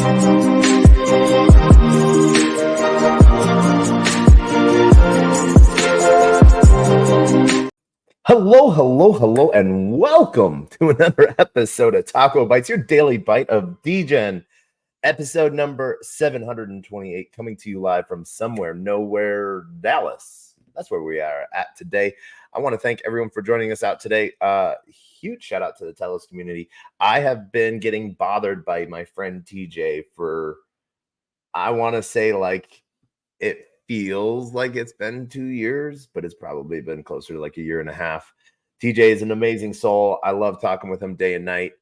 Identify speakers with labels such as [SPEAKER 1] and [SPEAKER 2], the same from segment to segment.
[SPEAKER 1] Hello, hello, hello, and welcome to another episode of TacoBytes, your daily bite of Degen, episode number 728, coming to you live from somewhere, nowhere, Dallas. That's where we are at today. I want to thank everyone for joining us out today. Huge shout out to the TELOS community. I have been getting bothered by my friend TJ for, I want to say, like, it feels like it's been 2 years, but it's probably been closer to like a year and a half. TJ is an amazing soul. I love talking with him day and night.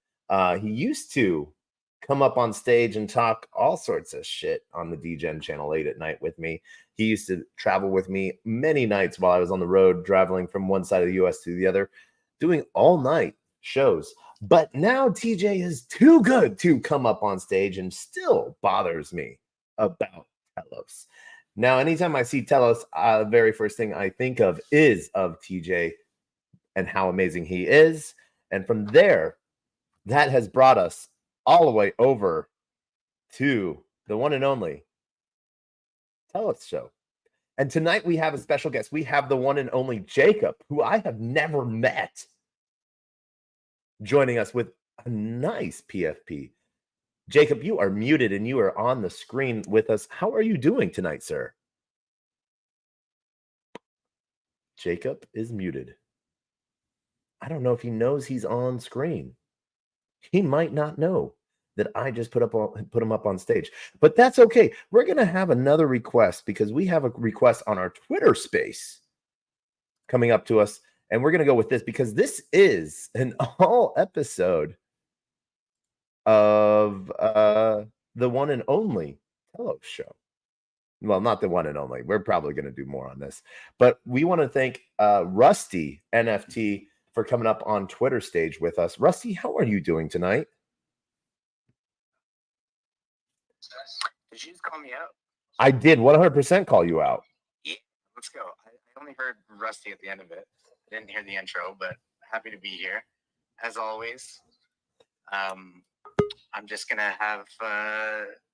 [SPEAKER 1] He used to come up on stage and talk all sorts of shit on the Degen channel late at night with me. He used to travel with me many nights while I was on the road, traveling from one side of the US to the other, doing all night shows. But now TJ is too good to come up on stage and still bothers me about TELOS. Now, anytime I see TELOS, the very first thing I think of is of TJ and how amazing he is. And from there, that has brought us all the way over to the one and only TELOS show. And tonight we have a special guest. We have the one and only Jacob, who I have never met, joining us with a nice PFP. Jacob, you are muted and you are on the screen with us. How are you doing tonight, sir? Jacob is muted. I don't know if he knows he's on screen. He might not know that I just put him up on stage, but that's okay. We're going to have another request because we have a request on our Twitter space coming up to us. And we're going to go with this because this is an all episode of the one and only TELOS show. Well, not the one and only. We're probably going to do more on this. But we want to thank Rusty NFT for coming up on Twitter stage with us. Rusty, how are you doing tonight?
[SPEAKER 2] Did you just call me out?
[SPEAKER 1] I did 100% call you out.
[SPEAKER 2] Yeah, let's go. I only heard Rusty at the end of it. I didn't hear the intro, but happy to be here. As always, I'm just going to have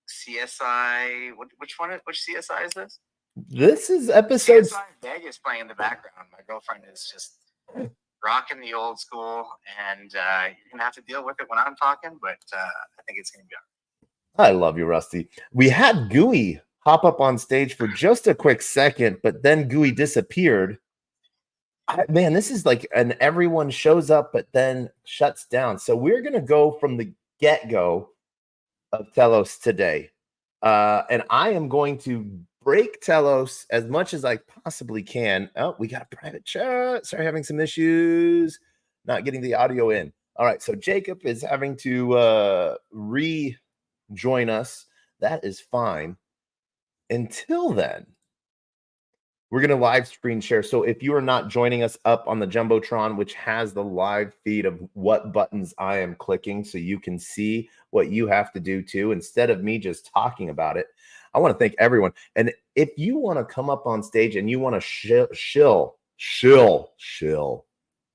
[SPEAKER 2] CSI. Which CSI is this?
[SPEAKER 1] This is episode...
[SPEAKER 2] CSI Vegas playing in the background. My girlfriend is just rocking the old school, and you're going to have to deal with it when I'm talking, but I think it's going to be all right.
[SPEAKER 1] I love you, Rusty. We had Gooey hop up on stage for just a quick second, but then Gooey disappeared. Man, this is like an everyone shows up, but then shuts down. So we're going to go from the get-go of TELOS today. And I am going to break TELOS as much as I possibly can. Oh, we got a private chat. Sorry, having some issues. Not getting the audio in. All right, so Jacob is having to rejoin us. That is fine. Until then, we're going to live screen share. So if you are not joining us up on the Jumbotron, which has the live feed of what buttons I am clicking so you can see what you have to do too, instead of me just talking about it, I want to thank everyone. And if you want to come up on stage and you want to shill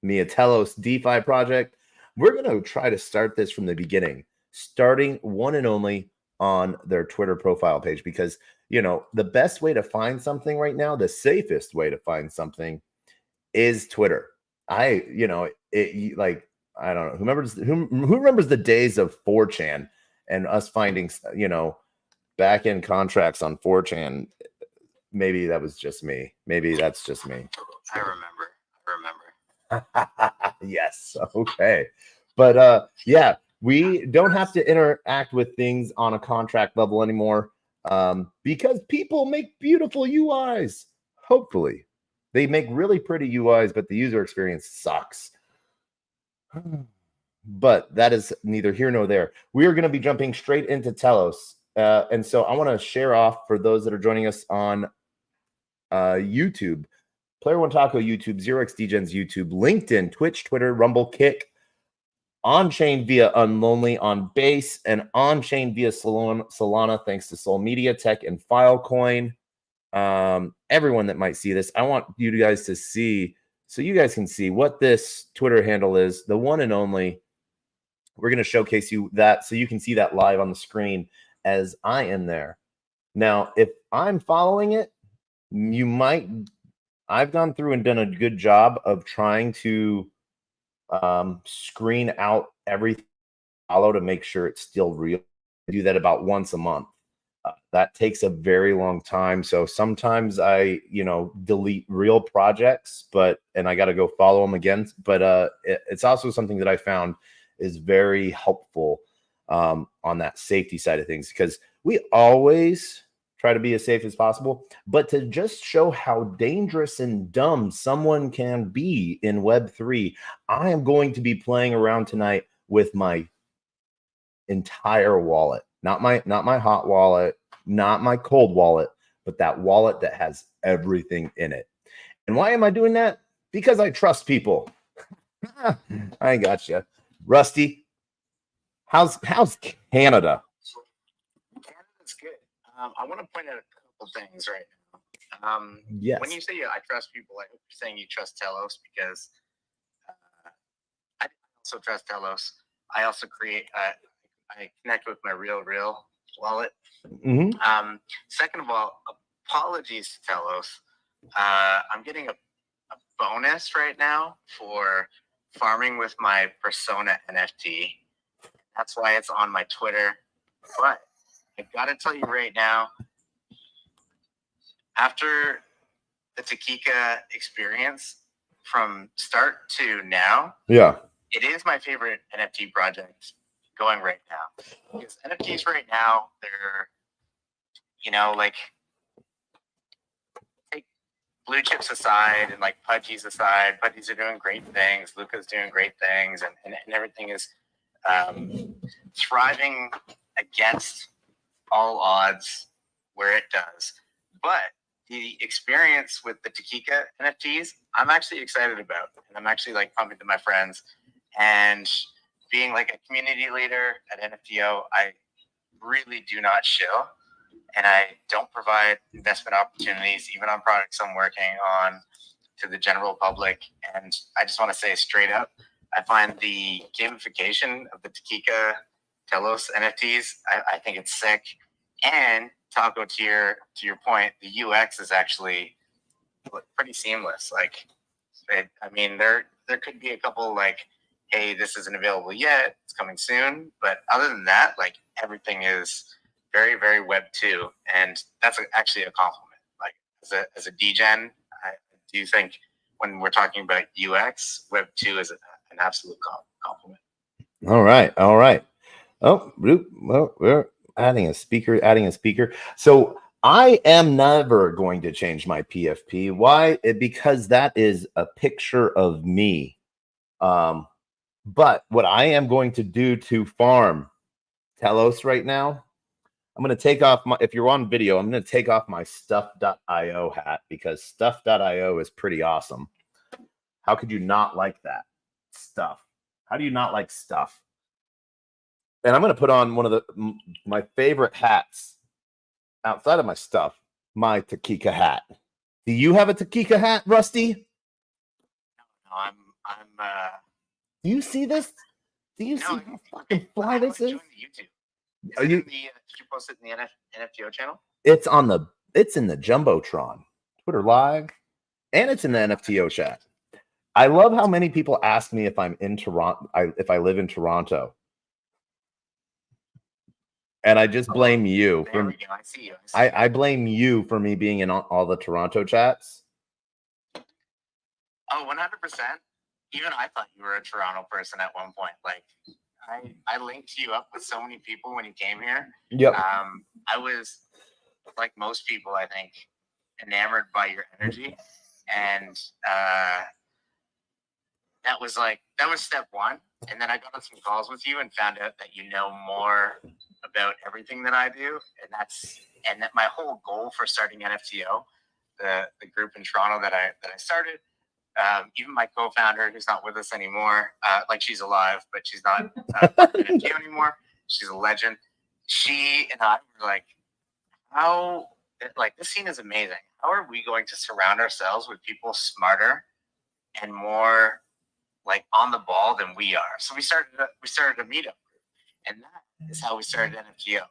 [SPEAKER 1] me a TELOS DeFi project, we're going to try to start this from the beginning, starting one and only on their Twitter profile page, because you know, the best way to find something right now, the safest way to find something is Twitter. I don't know. Who remembers the days of 4chan and us finding, back end contracts on 4chan? Maybe that was just me. Maybe that's just me.
[SPEAKER 2] I remember.
[SPEAKER 1] Yes. Okay. But yeah, we don't have to interact with things on a contract level anymore. Because people make beautiful UIs. Hopefully, they make really pretty UIs, but the user experience sucks. But that is neither here nor there. We are going to be jumping straight into TELOS. And so I want to share off for those that are joining us on YouTube, Player One Taco YouTube, 0xDegens YouTube, LinkedIn, Twitch, Twitter, Rumble, Kick, on-chain via Unlonely on Base, and on-chain via Solana, thanks to Sol Media, Tech, and Filecoin. Everyone that might see this, I want you guys to see, so you guys can see what this Twitter handle is, the one and only. We're going to showcase you that so you can see that live on the screen as I am there. Now, if I'm following it, I've gone through and done a good job of trying to screen out everything I follow to make sure it's still real. I do that about once a month. That takes a very long time. So sometimes I, delete real projects, and I got to go follow them again. But it's also something that I found is very helpful on that safety side of things, because we always try to be as safe as possible, but to just show how dangerous and dumb someone can be in Web3, I am going to be playing around tonight with my entire wallet, not my hot wallet, not my cold wallet, but that wallet that has everything in it. And why am I doing that? Because I trust people. I got you, Rusty. How's Canada?
[SPEAKER 2] Canada's good. I want to point out a couple things right now.
[SPEAKER 1] Yes.
[SPEAKER 2] When you say I trust people, I hope you're saying you trust TELOS, because I also trust TELOS. I also I connect with my real wallet.
[SPEAKER 1] Mm-hmm.
[SPEAKER 2] Second of all, apologies to TELOS. I'm getting a bonus right now for farming with my Persona NFT. That's why it's on my Twitter. But I gotta tell you right now, after the Takeka experience from start to now, it is my favorite NFT project going right now. Because NFTs right now, they're, like, take blue chips aside and like Pudgies aside. Pudgies are doing great things. Luca's doing great things, and everything is thriving against all odds where it does. But the experience with the Takeka NFTs, I'm actually excited about, and I'm actually like pumping to my friends. And being like a community leader at NFTO, I really do not shill, and I don't provide investment opportunities, even on products I'm working on, to the general public. And I just want to say straight up, I find the gamification of the Takeka TELOS NFTs, I think it's sick. And Taco, to your point, the UX is actually pretty seamless. Like, there could be a couple like, hey, this isn't available yet, it's coming soon. But other than that, like, everything is very, very Web 2, and that's actually a compliment. Like, as a degen, I do think when we're talking about UX, Web 2 is an absolute compliment.
[SPEAKER 1] All right. Oh, well, we're adding a speaker. So I am never going to change my PFP. Why? Because that is a picture of me. But what I am going to do to farm TELOS right now, I'm going to take off if you're on video, I'm going to take off my stuff.io hat, because stuff.io is pretty awesome. How could you not like that stuff? How do you not like stuff? And I'm going to put on one of my favorite hats outside of my stuff, my Takeka hat. Do you have a Takeka hat, Rusty?
[SPEAKER 2] No, I'm
[SPEAKER 1] do you see this? Do you see how fucking fly this is?
[SPEAKER 2] Did you post it in the NFTO channel?
[SPEAKER 1] It's in the Jumbotron, Twitter Live, and it's in the NFTO chat. I love how many people ask me if I'm in Toronto, if I live in Toronto. And I just blame you.
[SPEAKER 2] There we go. I see you.
[SPEAKER 1] I blame you for me being in all the Toronto chats.
[SPEAKER 2] Oh, 100%. Even I thought you were a Toronto person at one point. Like, I linked you up with so many people when you came here.
[SPEAKER 1] Yep.
[SPEAKER 2] I was, like most people, I think, enamored by your energy. And that was step one. And then I got on some calls with you and found out that you know more about everything that I do. And that my whole goal for starting NFTO, the group in Toronto that I started, even my co-founder, who's not with us anymore, like, she's alive, but she's not NFTO anymore. She's a legend. She and I were like, this scene is amazing. How are we going to surround ourselves with people smarter and more like on the ball than we are? So we started a meetup group, and that is how we started NFTO.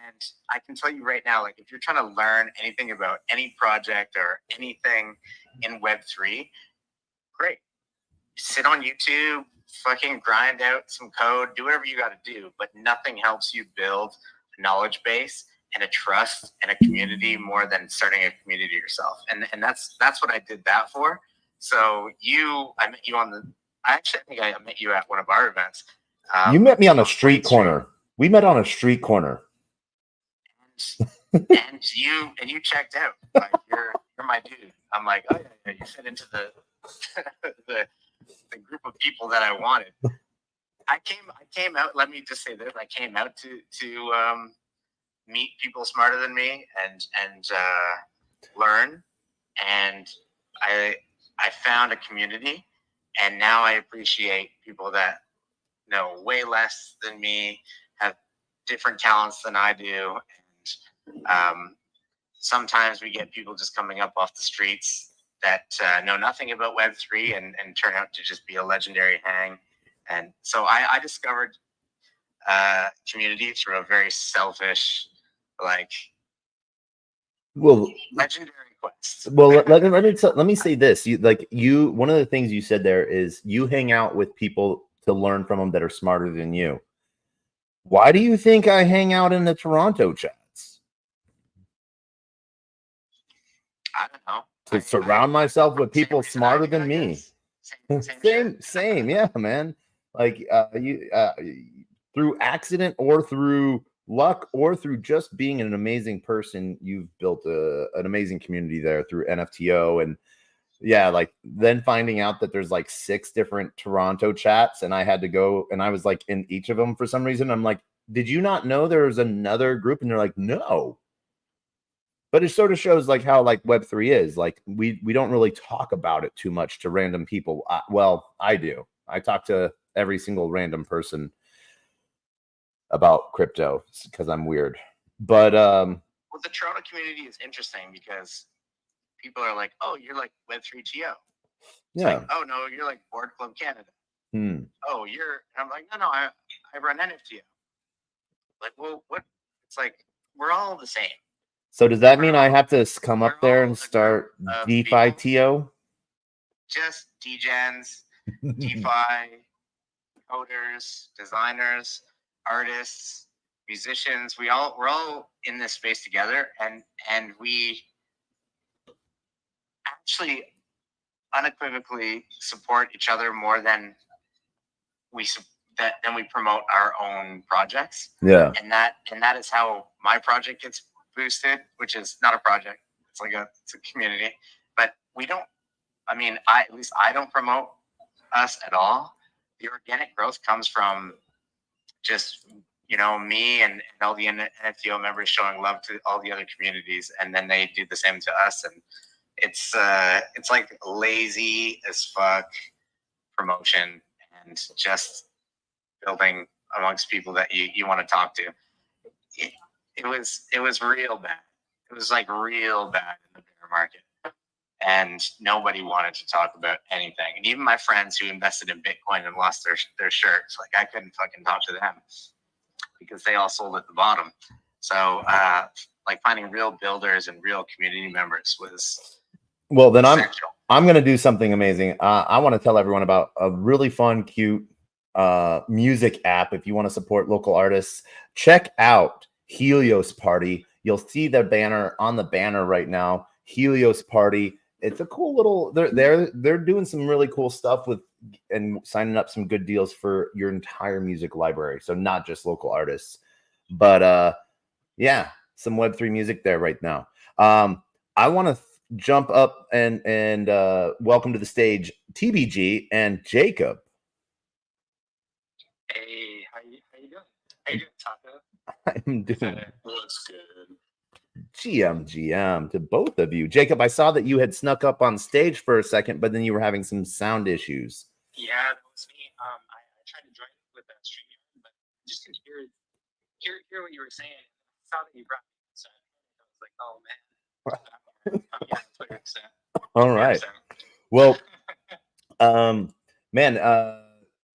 [SPEAKER 2] And I can tell you right now, like if you're trying to learn anything about any project or anything in Web3, great. Sit on YouTube, fucking grind out some code, do whatever you got to do, but nothing helps you build a knowledge base and a trust and a community more than starting a community yourself. And that's what I did that for. So I met you on the, I actually think I met you at one of our events.
[SPEAKER 1] You met me on a street corner. We met on a street corner.
[SPEAKER 2] And you checked out. Like you're my dude. I'm like, oh yeah, you fit into the the group of people that I wanted. I came out. Let me just say this: I came out to meet people smarter than me and learn. And I found a community, and now I appreciate people that know way less than me, have different talents than I do, and sometimes we get people just coming up off the streets that know nothing about Web3 and turn out to just be a legendary hang. And so I discovered community through a very selfish, like, legendary quest.
[SPEAKER 1] Well, let me say this. One of the things you said there is you hang out with people to learn from them that are smarter than you. Why do you think I hang out in the Toronto chats?
[SPEAKER 2] I don't know.
[SPEAKER 1] To surround myself with people smarter than me. Same, yeah, man. Like through accident or through luck or through just being an amazing person, you've built an amazing community there through NFTO. And yeah, like then finding out that there's like 6 different Toronto chats, and I had to go, and I was like in each of them for some reason. I'm like, did you not know there was another group? And they're like, no. But it sort of shows like how like Web3 is. Like we don't really talk about it too much to random people. Well, I do. I talk to every single random person about crypto because I'm weird. But
[SPEAKER 2] well, the Toronto community is interesting because people are like, "Oh, you're like Web3 TO."
[SPEAKER 1] Yeah.
[SPEAKER 2] Like, "Oh no, you're like Board Club Canada." Oh, you're. And I'm like, no, I run NFTO. Like, well, what? It's like we're all the same.
[SPEAKER 1] So does that mean I have to come up there and start DeFi TO?
[SPEAKER 2] Just degens, DeFi, coders, designers, artists, musicians. We're all in this space together, and we actually unequivocally support each other more than we promote our own projects.
[SPEAKER 1] Yeah.
[SPEAKER 2] And that is how my project gets boosted, which is not a project. It's a community. But at least I don't promote us at all. The organic growth comes from just, me and all the NFTO members showing love to all the other communities, and then they do the same to us. And it's like lazy as fuck promotion and just building amongst people that you want to talk to. It was real bad. It was like real bad in the bear market, and nobody wanted to talk about anything. And even my friends who invested in Bitcoin and lost their shirts, like I couldn't fucking talk to them because they all sold at the bottom. So like finding real builders and real community members was
[SPEAKER 1] well. Then
[SPEAKER 2] essential.
[SPEAKER 1] I'm going to do something amazing. I want to tell everyone about a really fun, cute music app. If you want to support local artists, check out Helios Party. You'll see the banner on the banner right now. Helios Party. It's a cool little. They're doing some really cool stuff with and signing up some good deals for your entire music library. So not just local artists, but yeah, some Web3 music there right now. I want to jump up and welcome to the stage TBG and Jacob.
[SPEAKER 2] Hey, how you doing? How you doing, Taco?
[SPEAKER 1] I'm doing
[SPEAKER 2] Looks good.
[SPEAKER 1] GM to both of you. Jacob, I saw that you had snuck up on stage for a second, but then you were having some sound issues.
[SPEAKER 2] Yeah, that was me. I tried to join with that stream, but I just didn't hear what you were saying. I saw that you brought me inside. I was like, oh man. Yeah, 20%.
[SPEAKER 1] All right. Well, man,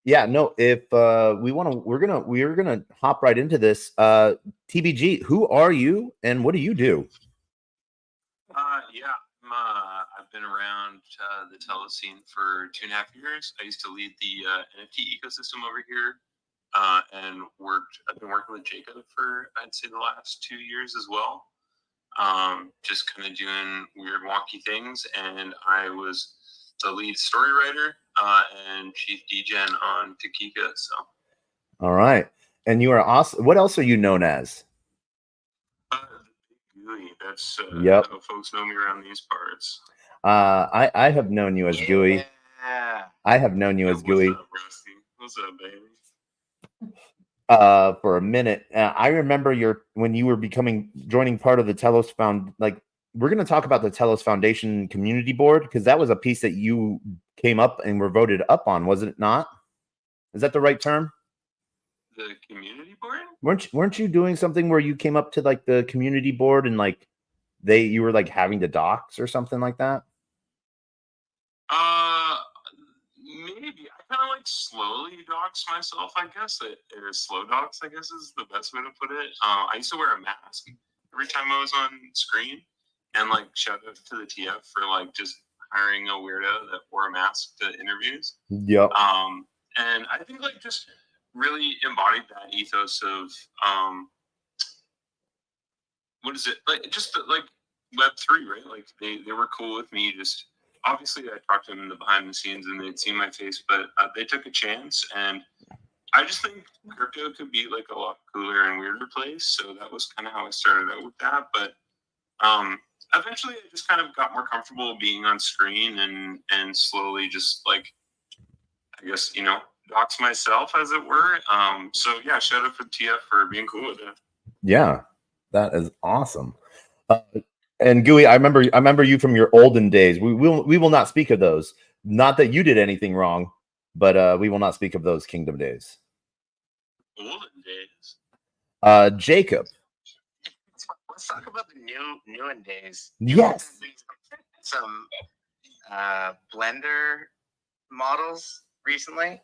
[SPEAKER 1] Yeah, no, if we want to, we're gonna hop right into this. TBG, who are you and what do you do?
[SPEAKER 3] Yeah, I've been around the TELOS scene for 2.5 years. I used to lead the NFT ecosystem over here, and I've been working with Jacob for, I'd say, the last 2 years as well. Just kind of doing weird, wonky things, and I was the lead story writer and chief degen on Takika. So,
[SPEAKER 1] All right, and you are awesome. What else are you known as?
[SPEAKER 3] the big GUI. That's
[SPEAKER 1] Yep.
[SPEAKER 3] how folks know me around these parts.
[SPEAKER 1] I have known you as GUI.
[SPEAKER 2] Yeah.
[SPEAKER 1] I have known you as GUI.
[SPEAKER 3] What's up, Rusty? What's up, baby?
[SPEAKER 1] For a minute. I remember when you were joining part of the Telos we're going to talk about the Telos Foundation Community Board because that was a piece that you came up and were voted up on, was it not? Is that the right term?
[SPEAKER 3] The community board?
[SPEAKER 1] Weren't you doing something where you came up to like the community board and like you were like having the docs or something like that?
[SPEAKER 3] Maybe. I kind of like slowly dox myself, I guess. Or slow dox, I guess is the best way to put it. I used to wear a mask every time I was on screen, and like shout out to the TF for like just hiring a weirdo that wore a mask to interviews.
[SPEAKER 1] Yep.
[SPEAKER 3] And I think like just really embodied that ethos of what is it like? Just like Web3, right? Like they were cool with me just. Obviously, I talked to them in the behind the scenes and they'd seen my face, but they took a chance. And I just think crypto could be like a lot cooler and weirder place. So that was kind of how I started out with that. But eventually, I just kind of got more comfortable being on screen and slowly just like, I guess, dox myself, as it were. So yeah, shout out for TF for being cool with it.
[SPEAKER 1] Yeah, that is awesome. And GUI, I remember you from your olden days. We will not speak of those. Not that you did anything wrong, but we will not speak of those kingdom days.
[SPEAKER 3] Olden days.
[SPEAKER 1] Jacob.
[SPEAKER 2] Let's talk about the new days.
[SPEAKER 1] Yes.
[SPEAKER 2] Some Blender models recently.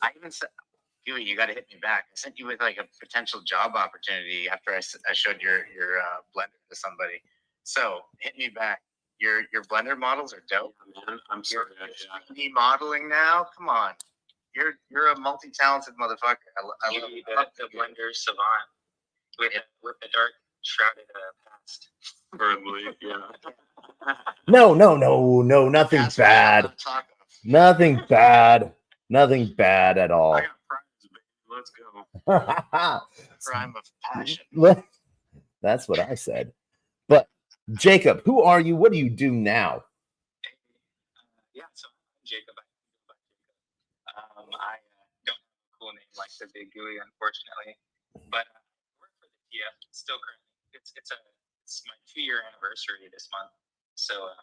[SPEAKER 2] I even said, Huey, you got to hit me back. I sent you with like a potential job opportunity after I showed your Blender to somebody. So hit me back. Your Blender models are dope.
[SPEAKER 3] Man, I'm sorry.
[SPEAKER 2] You're 3D modeling now. Come on, you're a multi-talented motherfucker. I love
[SPEAKER 4] the Blender savant with the dark shrouded past.
[SPEAKER 3] Probably, yeah.
[SPEAKER 1] No, nothing
[SPEAKER 2] That's
[SPEAKER 1] bad. Nothing bad. Nothing bad at all.
[SPEAKER 3] I got prize, baby. Let's go.
[SPEAKER 2] Crime of passion.
[SPEAKER 1] That's what I said. But Jacob, who are you? What do you do now?
[SPEAKER 4] Yeah, so I'm Jacob. I don't have a cool name like the Big Gooey, unfortunately, but I work for the TF still currently. It's my 2-year anniversary this month, so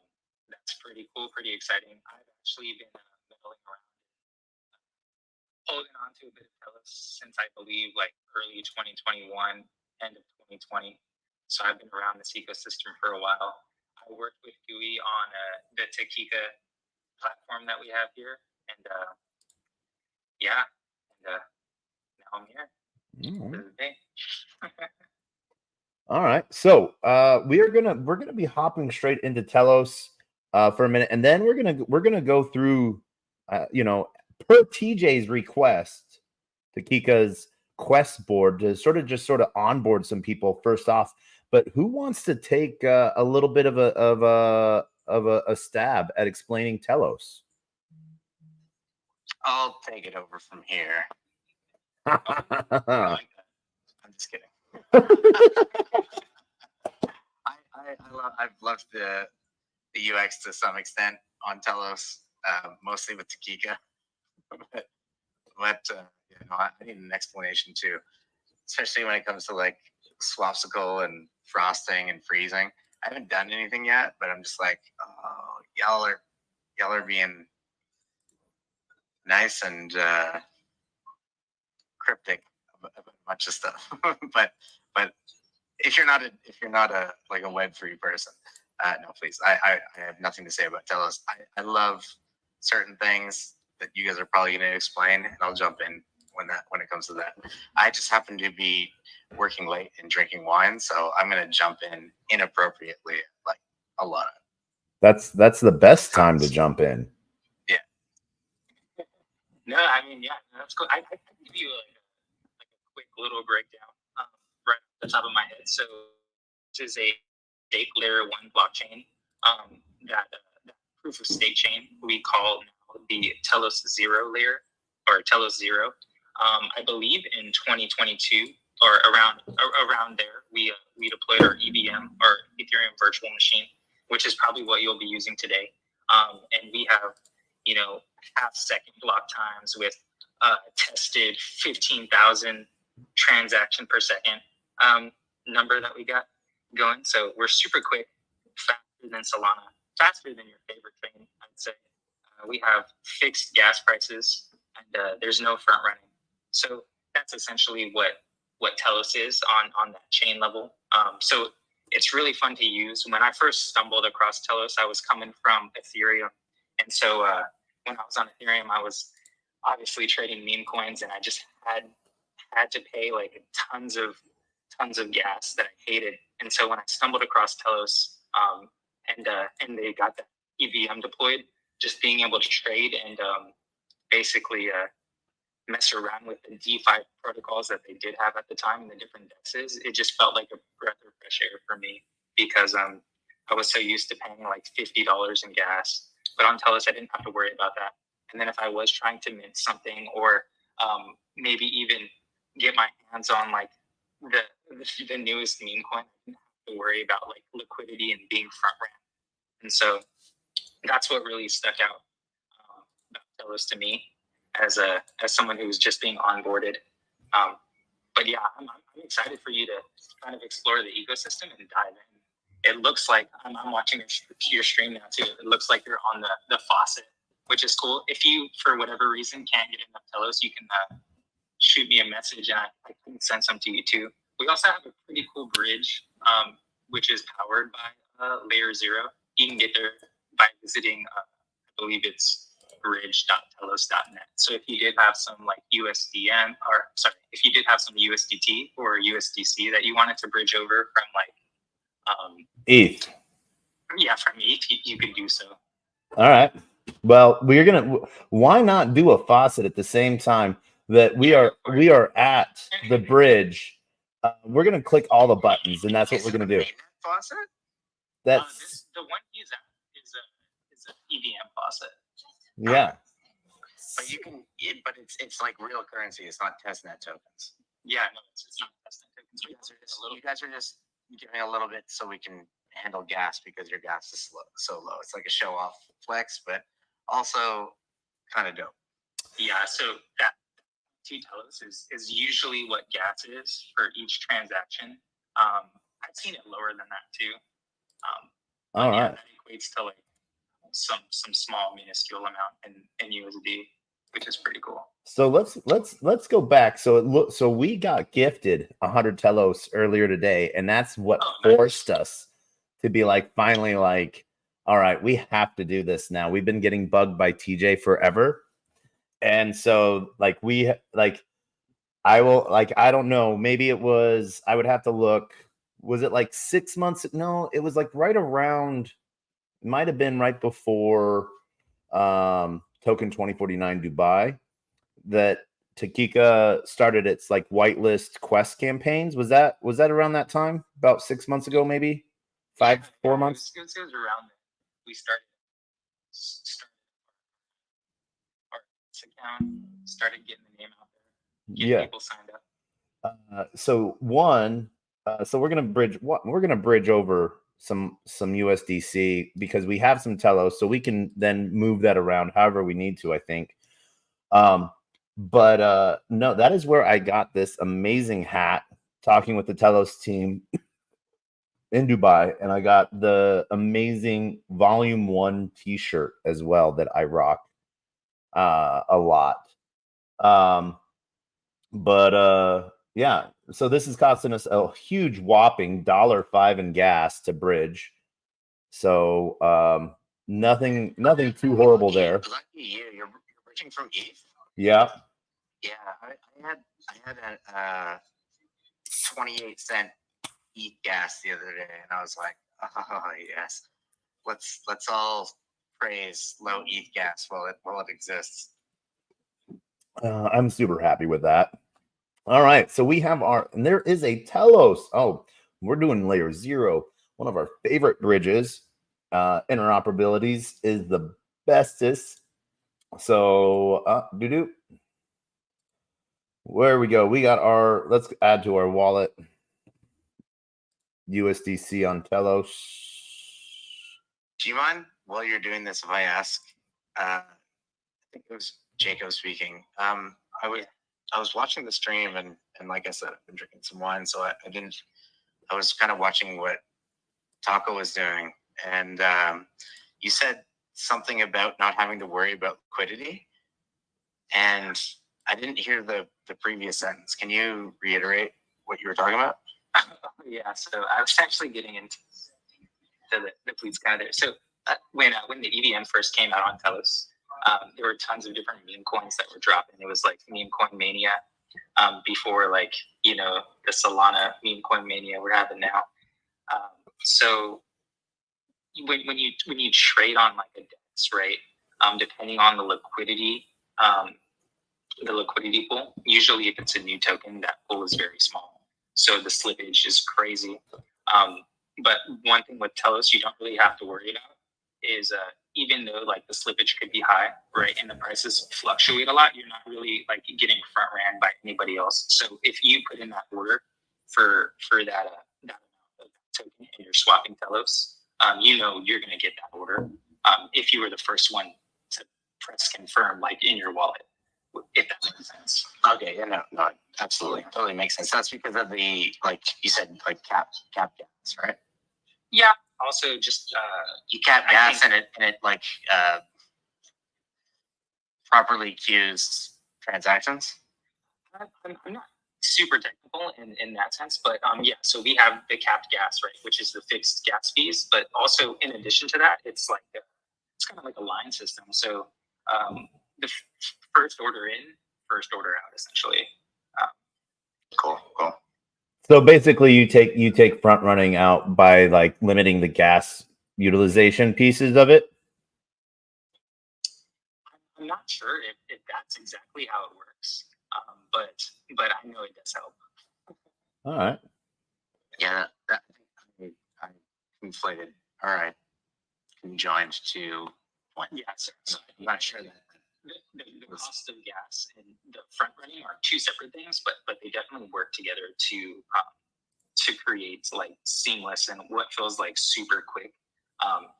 [SPEAKER 4] that's pretty cool, pretty exciting. I've actually been meddling around, holding on to a bit of TELOS since I believe like early 2021, end of 2020. So I've been around this ecosystem for a while. I worked with GUI on the Takika platform that we have here, and now I'm here.
[SPEAKER 1] All right. So we're gonna be hopping straight into Telos for a minute, and then we're gonna go through per TJ's request, Takika's quest board to sort of onboard some people first off. But who wants to take a little bit of a stab at explaining Telos?
[SPEAKER 2] I'll take it over from here.
[SPEAKER 1] I'm
[SPEAKER 2] just kidding. I've loved the UX to some extent on Telos, mostly with Takika. but I need an explanation too, especially when it comes to like swapsicle and frosting and freezing. I haven't done anything yet, but I'm just like, oh, y'all are being nice and cryptic about a bunch of stuff. but if you're not a like a Web3 person, no, please. I have nothing to say about Telos. I love certain things. that you guys are probably going to explain, and I'll jump in when it comes to that. I just happen to be working late and drinking wine, so I'm going to jump in inappropriately, like a lot.
[SPEAKER 1] That's the best time to jump in.
[SPEAKER 2] Yeah.
[SPEAKER 4] No, I mean, yeah, that's cool. I can give you like a quick little breakdown right off the top of my head. So this is a stake layer 1 blockchain. That proof of stake chain we call now the TELOS 0 layer, or TELOS 0. I believe in 2022 or around there, we deployed our EVM, or Ethereum Virtual Machine, which is probably what you'll be using today. And we have, half-second block times with tested 15,000 transaction per second number that we got going. So we're super quick, faster than Solana, faster than your favorite chain, I'd say. We have fixed gas prices, and there's no front running. So that's essentially what TELOS is on that chain level. So it's really fun to use. When I first stumbled across TELOS, I was coming from Ethereum. And so when I was on Ethereum, I was obviously trading meme coins, and I just had to pay like tons of gas that I hated. And so when I stumbled across TELOS, and they got the EVM deployed, just being able to trade and basically mess around with the DeFi protocols that they did have at the time and the different dexes, it just felt like a breath of fresh air for me, because I was so used to paying like $50 in gas. But on TELOS, I didn't have to worry about that. And then if I was trying to mint something, or maybe even get my hands on like the newest meme coin, I didn't have to worry about like liquidity and being front ran. And so that's what really stuck out about TELOS to me as someone who's just being onboarded. But yeah, I'm excited for you to kind of explore the ecosystem and dive in. It looks like I'm watching your stream now too. It looks like you're on the faucet, which is cool. If you, for whatever reason, can't get enough TELOS, you can shoot me a message, and I can send some to you too. We also have a pretty cool bridge, which is powered by Layer 0. You can get there by visiting, I believe it's bridge.telos.net. So if you did have some like if you did have some USDT or USDC that you wanted to bridge over from like
[SPEAKER 1] ETH.
[SPEAKER 4] Yeah, from ETH, you could do so.
[SPEAKER 1] All right. Well, why not do a faucet at the same time that we are at the bridge? We're gonna click all the buttons, and that's what we're gonna do.
[SPEAKER 2] Faucet?
[SPEAKER 1] That's
[SPEAKER 4] the one he's at is a EVM faucet.
[SPEAKER 1] Yeah.
[SPEAKER 2] But you can, but it's like real currency. It's not testnet tokens.
[SPEAKER 4] Yeah, no, it's not testnet tokens.
[SPEAKER 2] You guys are just giving a little bit so we can handle gas, because your gas is so low. It's like a show off flex, but also kind of dope.
[SPEAKER 4] Yeah, so that TELOS is usually what gas is for each transaction. I've seen it lower than that too.
[SPEAKER 1] All right.
[SPEAKER 4] That equates to like some small minuscule amount in USD, which is pretty cool.
[SPEAKER 1] So let's go back. So we got gifted 100 TELOS earlier today, and that's what forced us to be like, finally, like, all right, we have to do this now. We've been getting bugged by TJ forever. And so like I don't know, maybe it was, I would have to look, was it like 6 months? No, it was like right around, might have been right before Token 2049 Dubai that Takika started its like whitelist quest campaigns. Was that around that time? About 6 months ago, maybe 4 months?
[SPEAKER 4] It was around there. We started our account, started getting the name out there, getting people signed up.
[SPEAKER 1] So we're gonna bridge over some USDC, because we have some TELOS, so we can then move that around however we need to, I think. But no, that is where I got this amazing hat, talking with the TELOS team in Dubai, and I got the amazing Volume 1 t-shirt as well that I rock a lot. But yeah, so this is costing us a huge whopping $1.05 in gas to bridge. So nothing too horrible there.
[SPEAKER 2] Lucky you, you're bridging from ETH?
[SPEAKER 1] Yeah.
[SPEAKER 2] Yeah, I had a 28-cent ETH gas the other day, and I was like, oh yes, let's all praise low ETH gas while it exists.
[SPEAKER 1] I'm super happy with that. All right, so we have and there is a TELOS. Oh, we're doing layer 0. One of our favorite bridges. Interoperabilities is the bestest. So, where we go? We got let's add to our wallet USDC on TELOS.
[SPEAKER 2] Do you mind while you're doing this if I ask? I think it was Jacob speaking. I was watching the stream and like I said, I've been drinking some wine, so I was kind of watching what Taco was doing, and you said something about not having to worry about liquidity, and I didn't hear the previous sentence. Can you reiterate what you were talking about?
[SPEAKER 4] Yeah, so I was actually getting into the fleets kind of there. So when the EVM first came out on TELOS, there were tons of different meme coins that were dropping. It was like meme coin mania before, like, you know, the Solana meme coin mania we're having now. So when you trade on like a DEX, right, depending on the liquidity pool, usually if it's a new token, that pool is very small. So the slippage is crazy. But one thing with TELOS you don't really have to worry about is even though like the slippage could be high, right, and the prices fluctuate a lot, you're not really like getting front ran by anybody else. So if you put in that order for that amount of token and you're swapping TELOS, you know you're going to get that order if you were the first one to press confirm, like in your wallet, if that makes sense.
[SPEAKER 2] Okay, yeah, no, absolutely, totally makes sense. That's because of the, like you said, like cap gas, right?
[SPEAKER 4] Yeah. Also, just
[SPEAKER 2] you cap gas and it like properly queues transactions.
[SPEAKER 4] I'm not super technical in that sense, but yeah. So we have the capped gas, right, which is the fixed gas fees. But also, in addition to that, it's like it's kind of like a line system. So the first order in, first order out, essentially.
[SPEAKER 2] Cool.
[SPEAKER 1] So basically, you take front running out by like limiting the gas utilization pieces of it.
[SPEAKER 4] I'm not sure if that's exactly how it works, but I know it does help.
[SPEAKER 1] All right.
[SPEAKER 2] Yeah, that I conflated. All right, conjoined to point.
[SPEAKER 4] Yeah, so
[SPEAKER 2] I'm not sure that
[SPEAKER 4] the cost of gas and the front running are two separate things, but they definitely work together to create like seamless and what feels like super quick,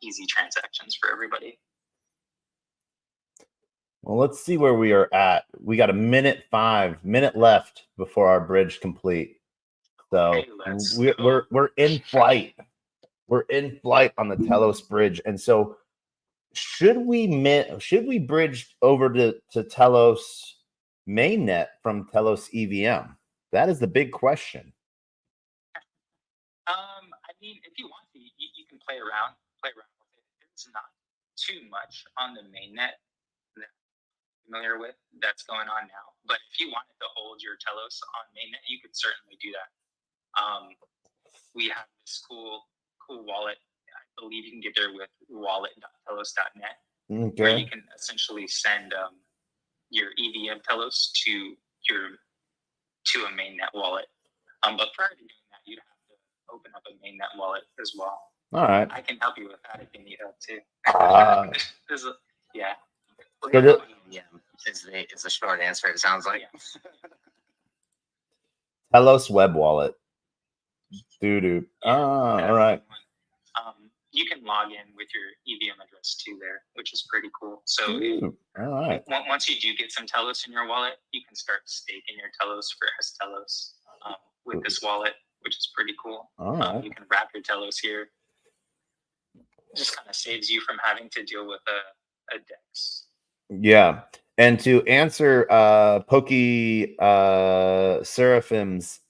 [SPEAKER 4] easy transactions for everybody.
[SPEAKER 1] Well, let's see where we are at. We got a minute left before our bridge complete. So
[SPEAKER 4] Hey,
[SPEAKER 1] we're in flight. We're in flight on the TELOS bridge, and so should we bridge over to TELOS mainnet from TELOS EVM? That is the big question.
[SPEAKER 4] I mean, if you want to, you can play around with it. It's not too much on the mainnet that I'm familiar with that's going on now. But if you wanted to hold your TELOS on mainnet, you could certainly do that. We have this cool wallet. I believe you can get there with wallet.telos.net, where you can essentially send your EVM TELOS to a mainnet wallet. But prior to doing that, you'd have to open up a mainnet wallet as well.
[SPEAKER 1] All right.
[SPEAKER 4] I can help you with that if you need help too. Yeah.
[SPEAKER 2] Is the short answer. It sounds like.
[SPEAKER 1] TELOS web wallet. All right.
[SPEAKER 4] You can log in with your EVM address too there, which is pretty cool. So
[SPEAKER 1] all right.
[SPEAKER 4] Once you do get some TELOS in your wallet, you can start staking your TELOS for STELOS with this wallet, which is pretty cool.
[SPEAKER 1] All right.
[SPEAKER 4] You can wrap your TELOS here. Just kind of saves you from having to deal with a DEX.
[SPEAKER 1] Yeah. And to answer Pokey Seraphim's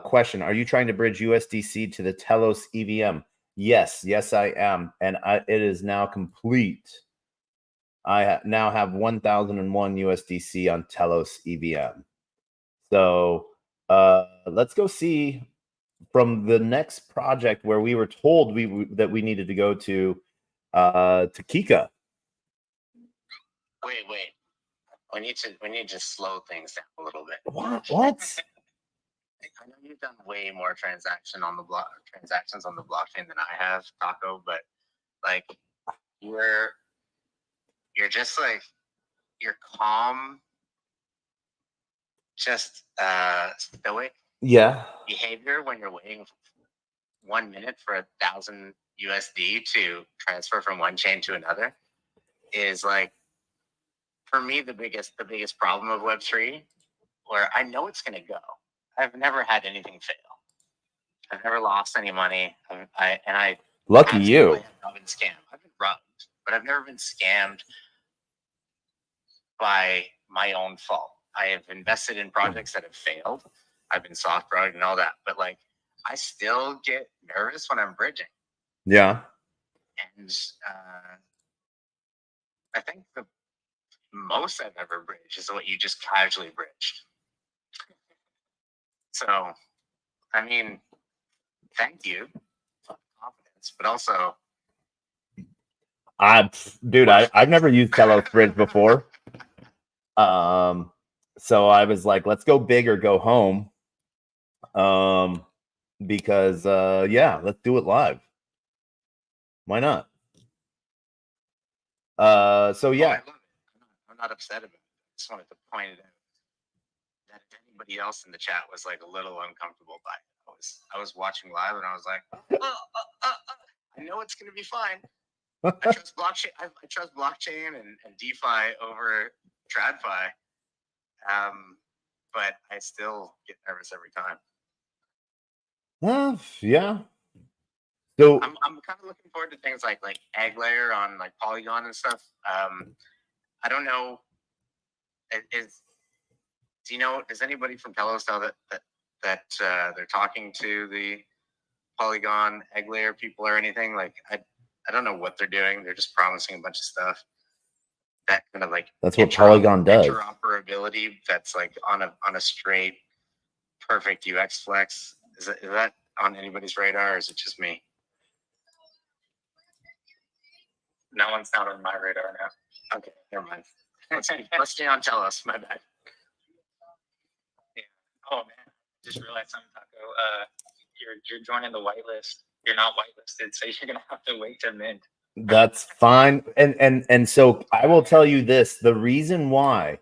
[SPEAKER 1] question, are you trying to bridge USDC to the TELOS EVM? Yes, I am. And it is now complete. I now have 1001 USDC on Telos EVM. So let's go see from the next project where we were told that we needed to go to Kika.
[SPEAKER 2] Wait. We need to slow things down a little bit.
[SPEAKER 1] What?
[SPEAKER 2] I know you've done way more transactions on the blockchain than I have, Taco, but like you're just like you're calm, just stoic behavior when you're waiting 1 minute for 1,000 USD to transfer from one chain to another is like, for me, the biggest problem of Web3, where I know it's going to go. I've never had anything fail. I've never lost any money.
[SPEAKER 1] Lucky you.
[SPEAKER 2] I have not been scammed. I've been robbed, but I've never been scammed by my own fault. I have invested in projects that have failed. I've been soft product and all that, but like I still get nervous when I'm bridging.
[SPEAKER 1] Yeah.
[SPEAKER 2] And I think the most I've ever bridged is what you just casually bridged. So, I mean, thank you for confidence, but also,
[SPEAKER 1] I've never used Telos Bridge before. So I was like, let's go big or go home. Because yeah, let's do it live. Why not? So yeah.
[SPEAKER 2] I love it. I'm not upset about it. I just wanted to point it out that if anybody else in the chat was like a little uncomfortable by it, I was watching live and I was like, I know it's gonna be fine. I trust blockchain. I trust blockchain and DeFi over TradFi. But I still get nervous every time.
[SPEAKER 1] Yeah. So
[SPEAKER 2] I'm kind of looking forward to things like egg layer on like Polygon and stuff. I don't know. Does anybody from Telos know that they're talking to the Polygon egg layer people or anything? Like I don't know what they're doing. They're just promising a bunch of stuff. That kind of like
[SPEAKER 1] that's what Polygon does.
[SPEAKER 2] Interoperability that's like on a straight perfect UX flex. Is that on anybody's radar, or is it just me?
[SPEAKER 4] No one's not on my radar now.
[SPEAKER 2] Okay, never mind. Let's stay on Telos. My bad.
[SPEAKER 4] Yeah. Oh man, just realized something, Taco. You're joining the whitelist. You're not whitelisted, so you're gonna have to wait to mint.
[SPEAKER 1] That's fine. And so I will tell you this: the reason why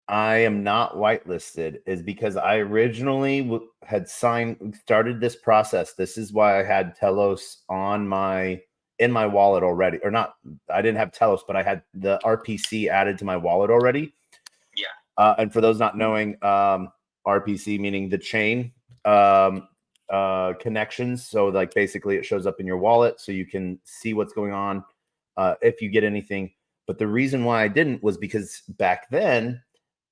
[SPEAKER 1] I am not whitelisted is because I originally had started this process. This is why I had Telos in my wallet already, or not. I didn't have Telos, but I had the RPC added to my wallet already.
[SPEAKER 2] Yeah.
[SPEAKER 1] And for those not knowing, RPC meaning the chain connections. So like basically it shows up in your wallet so you can see what's going on if you get anything. But the reason why I didn't was because back then,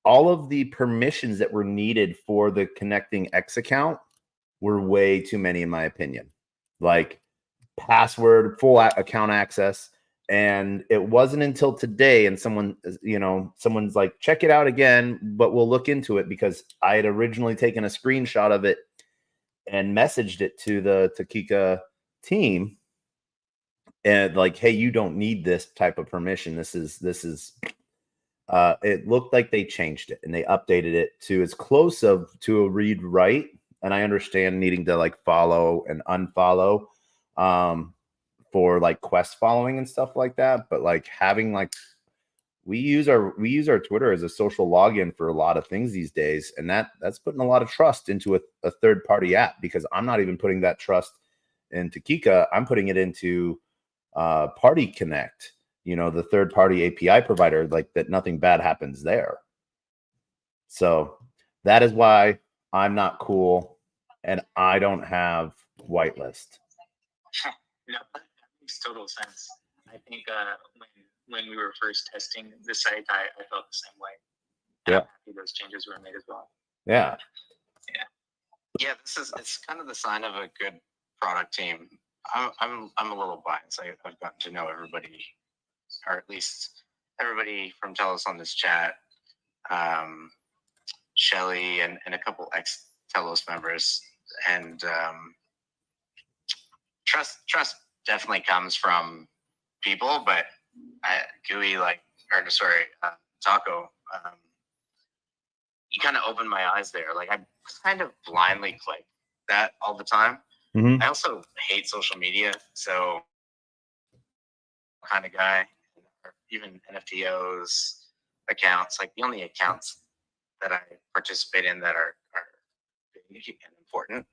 [SPEAKER 1] all of the permissions that were needed for the connecting X account were way too many, in my opinion. Like password, full account access. And it wasn't until today, and someone's like, check it out again, but we'll look into it, because I had originally taken a screenshot of it and messaged it to the Kika team. And like, hey, you don't need this type of permission. This is it looked like they changed it and they updated it to as close to a read write. And I understand needing to like follow and unfollow for like quest following and stuff like that. But like having like, we use our Twitter as a social login for a lot of things these days. And that's putting a lot of trust into a third party app, because I'm not even putting that trust into Kika. I'm putting it into Party Connect, the third party API provider, like that nothing bad happens there. So that is why I'm not cool and I don't have whitelist.
[SPEAKER 4] No, that makes total sense. I think when we were first testing the site, I felt the same way. And
[SPEAKER 1] Yeah.
[SPEAKER 4] I'm happy those changes were made as well.
[SPEAKER 1] Yeah.
[SPEAKER 2] Yeah, it's kind of the sign of a good product team. I'm a little biased. I've gotten to know everybody or at least everybody from TELOS on this chat, Shelly and a couple ex-TELOS members, and trust definitely comes from people, but Taco, you kind of opened my eyes there. Like I kind of blindly click that all the time.
[SPEAKER 1] Mhm.
[SPEAKER 2] I also hate social media, so kind of guy, or even NFTOs accounts. Like the only accounts that I participate in that are big and important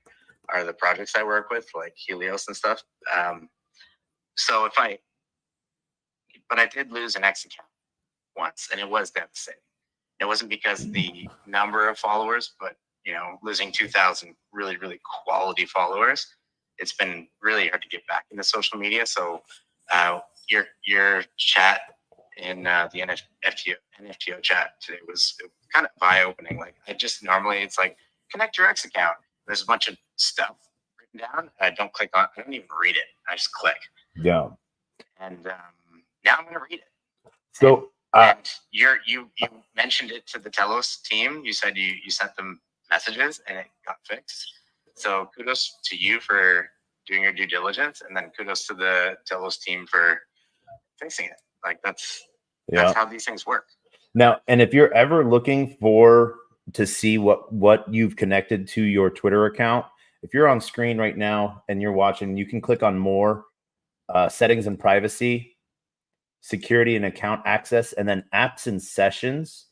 [SPEAKER 2] are the projects I work with, like Helios and stuff. But I did lose an X account once, and it was devastating. It wasn't because of the number of followers, but losing 2,000 really, really quality followers. It's been really hard to get back into social media. So your chat in the NFTO chat today was kind of eye-opening. Like normally it's like connect your X account. There's a bunch of stuff written down. I don't click on. I don't even read it. I just click.
[SPEAKER 1] Yeah.
[SPEAKER 2] And now I'm gonna read it.
[SPEAKER 1] So
[SPEAKER 2] and you mentioned it to the TELOS team. You said you sent them messages and it got fixed. So kudos to you for doing your due diligence, and then kudos to the TELOS team for fixing it. Like that's how these things work.
[SPEAKER 1] Now, and if you're ever looking to see what you've connected to your Twitter account, if you're on screen right now and you're watching, you can click on more, settings and privacy, security and account access, and then apps and sessions,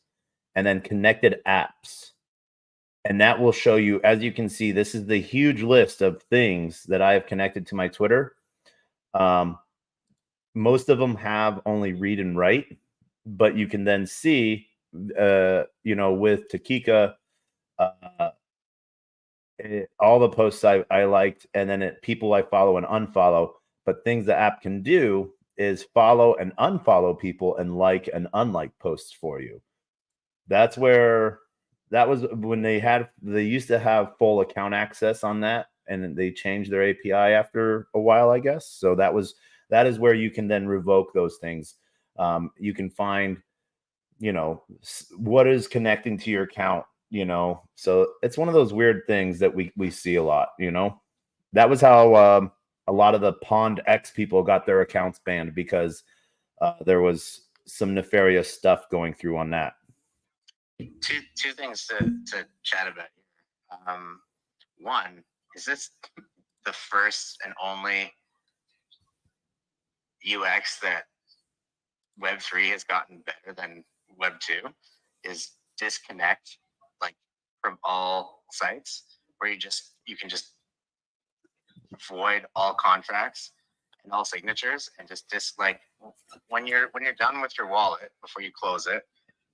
[SPEAKER 1] and then connected apps. And that will show you, as you can see, this is the huge list of things that I have connected to my Twitter. Most of them have only read and write, but you can then see, with Takika, all the posts I liked, and then people I follow and unfollow. But things the app can do is follow and unfollow people and like and unlike posts for you. That was when they used to have full account access on that, and they changed their API after a while, I guess. So that is where you can then revoke those things. You can find, what is connecting to your account, so it's one of those weird things that we see a lot. That was how a lot of the Pond X people got their accounts banned, because there was some nefarious stuff going through on that.
[SPEAKER 2] Two things to chat about here. One, is this the first and only UX that Web3 has gotten better than Web2? Is disconnect from all sites, where you can just void all contracts and all signatures, and just when you're done with your wallet, before you close it,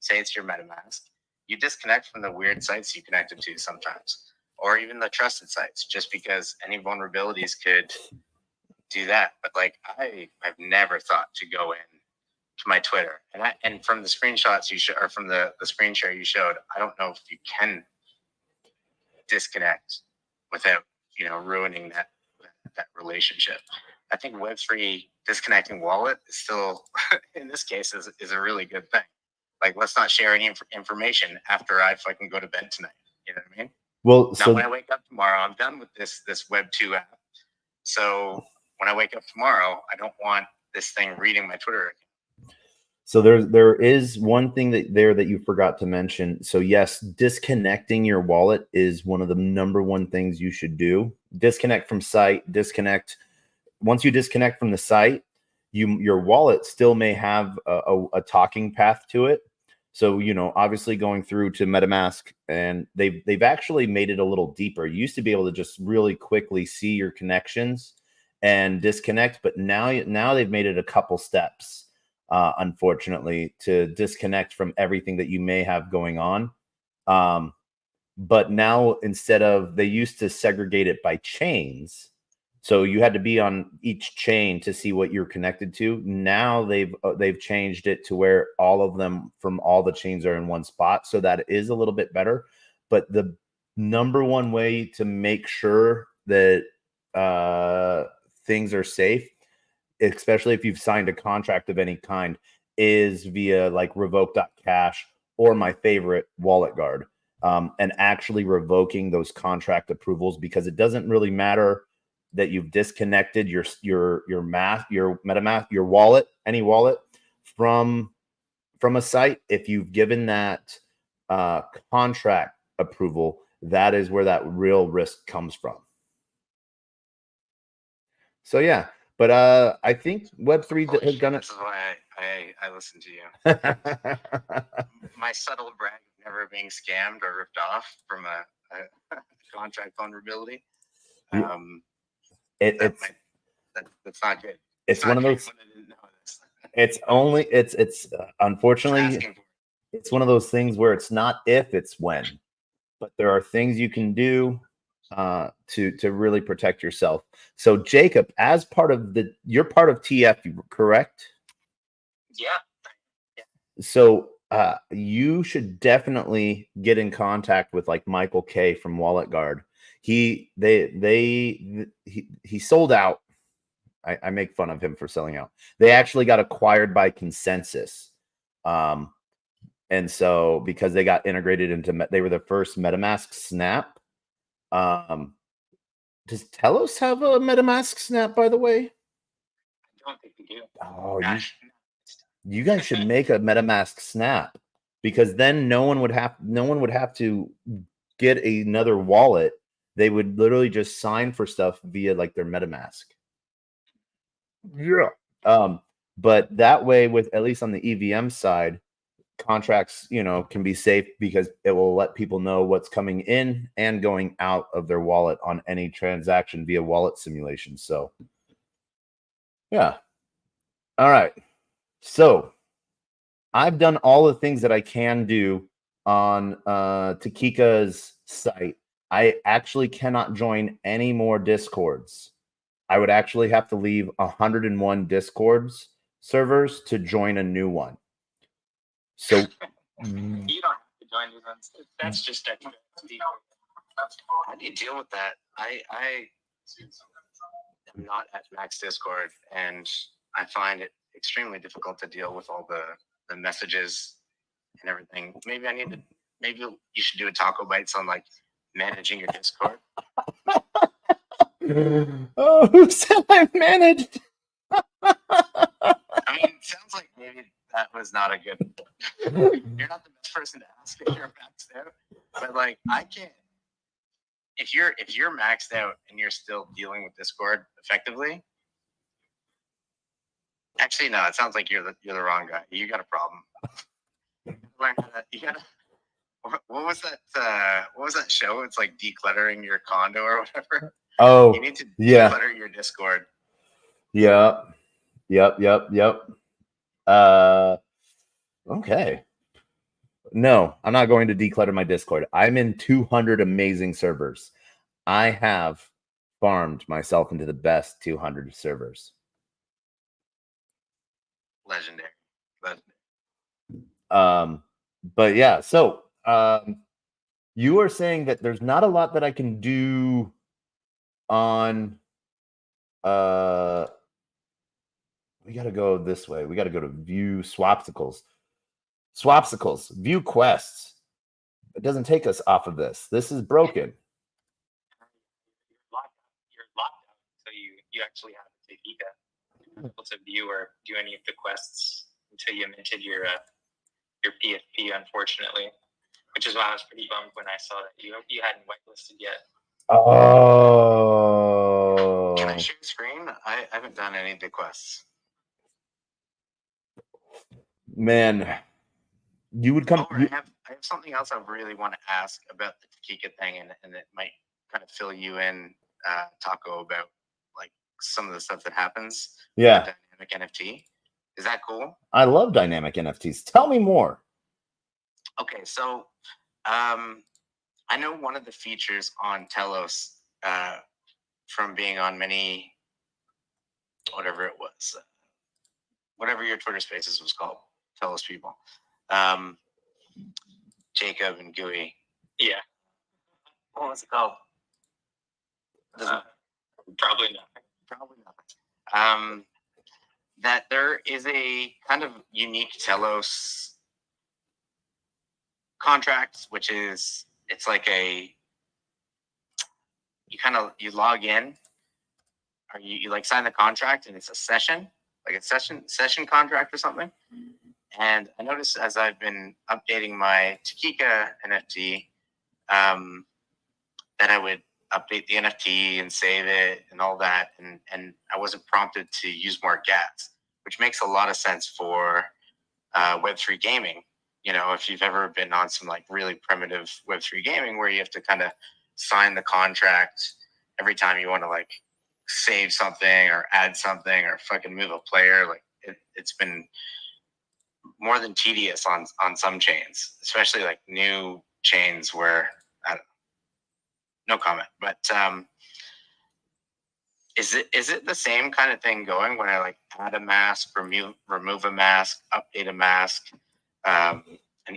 [SPEAKER 2] say it's your MetaMask, you disconnect from the weird sites you connected to sometimes, or even the trusted sites, just because any vulnerabilities could do that. But I've never thought to go in to my Twitter, and from the screenshots you showed, or from the screen share you showed, I don't know if you can disconnect without ruining that relationship. I think Web3 disconnecting wallet is still, in this case, is a really good thing. Let's not share any information after I fucking go to bed tonight. You know what I mean?
[SPEAKER 1] Well,
[SPEAKER 2] now when I wake up tomorrow, I'm done with this Web2 app. So when I wake up tomorrow, I don't want this thing reading my Twitter account.
[SPEAKER 1] So there is one thing that you forgot to mention. So yes, disconnecting your wallet is one of the number one things you should do. Disconnect from site, once you disconnect from the site, your wallet still may have a talking path to it. So, obviously going through to MetaMask, and they've actually made it a little deeper. You used to be able to just really quickly see your connections and disconnect, but now they've made it a couple steps. Unfortunately, to disconnect from everything that you may have going on. But now, they used to segregate it by chains. So you had to be on each chain to see what you're connected to. Now they've changed it to where all of them from all the chains are in one spot. So that is a little bit better. But the number one way to make sure that things are safe, especially if you've signed a contract of any kind, is via like revoke.cash or my favorite, Wallet Guard, and actually revoking those contract approvals, because it doesn't really matter that you've disconnected your MetaMask, your wallet, any wallet from a site. If you've given that contract approval, that is where that real risk comes from. So yeah, but I think Web3 has done it.
[SPEAKER 2] This is why I listen to you. My subtle brag of never being scammed or ripped off from a contract vulnerability. That's not good.
[SPEAKER 1] It's one of those. It's only it's unfortunately it's one of those things where it's not if, it's when. But there are things you can do to really protect yourself. So Jacob, as part of you're part of TF, correct?
[SPEAKER 4] Yeah.
[SPEAKER 1] So you should definitely get in contact with like Michael K from Wallet Guard. He sold out. I make fun of him for selling out. They actually got acquired by Consensus. And so because they got integrated into, they were the first MetaMask Snap. Does Telos have a MetaMask Snap, by the way?
[SPEAKER 4] I don't think we do.
[SPEAKER 1] Oh, you guys should make a MetaMask Snap, because then no one would have to get another wallet. They would literally just sign for stuff via like their MetaMask. Yeah. But that way, with at least on the EVM side, contracts, can be safe, because it will let people know what's coming in and going out of their wallet on any transaction via wallet simulation. So yeah. All right. So I've done all the things that I can do on Takika's site. I actually cannot join any more Discords. I would actually have to leave 101 Discords servers to join a new one. So
[SPEAKER 4] you don't have to join these ones. That's just extra.
[SPEAKER 2] How do you deal with that? I am not at Max Discord, and I find it extremely difficult to deal with all the messages and everything. Maybe you should do a TacoBytes on like managing your Discord.
[SPEAKER 1] Oh, who said I managed?
[SPEAKER 2] I mean, it sounds like maybe that was not a good. You're not the best person to ask if you're maxed out, but like I can't. If you're maxed out and you're still dealing with Discord effectively, actually no, it sounds like you're the wrong guy. You got a problem. You gotta. What was that show? It's like decluttering your condo or whatever.
[SPEAKER 1] Oh,
[SPEAKER 2] you need to
[SPEAKER 1] yeah.
[SPEAKER 2] declutter your Discord.
[SPEAKER 1] Yep. Okay. No, I'm not going to declutter my Discord. I'm in 200 amazing servers. I have farmed myself into the best 200 servers.
[SPEAKER 2] Legendary.
[SPEAKER 1] But yeah, so you are saying that there's not a lot that I can do on we got to go this way. We got to go to view swapsicles. View quests. It doesn't take us off of this. This is broken.
[SPEAKER 4] You're locked out, so you actually have to take ego to view or do any of the quests until you minted your PFP, unfortunately. Which is why I was pretty bummed when I saw that you hadn't whitelisted yet.
[SPEAKER 1] Oh.
[SPEAKER 2] Can I share the screen? I haven't done any of the quests.
[SPEAKER 1] Man, you would come.
[SPEAKER 2] I have something else I really want to ask about the Takika thing, and it might kind of fill you in, Taco, about like some of the stuff that happens.
[SPEAKER 1] Yeah.
[SPEAKER 2] With dynamic NFT. Is that cool?
[SPEAKER 1] I love dynamic NFTs. Tell me more.
[SPEAKER 2] Okay, so I know one of the features on Telos, from being on many, whatever it was, whatever your Twitter Spaces was called, Telos people, Jacob and Gooey.
[SPEAKER 4] Yeah.
[SPEAKER 2] What was it called?
[SPEAKER 4] Probably nothing.
[SPEAKER 2] Probably nothing. that there is a kind of unique TELOS contract, which is it's like you log in, or you like sign the contract, and it's a session, like a session contract or something. And I noticed as I've been updating my Takika NFT, that I would update the NFT and save it and all that, and I wasn't prompted to use more gas, which makes a lot of sense for Web3 gaming. You know, if you've ever been on some like really primitive Web3 gaming where you have to kind of sign the contract every time you want to like save something or add something or fucking move a player, like it's been more than tedious on some chains, especially like new chains where I don't know, no comment. But is it the same kind of thing going when I like add a mask, remove a mask, update a mask, an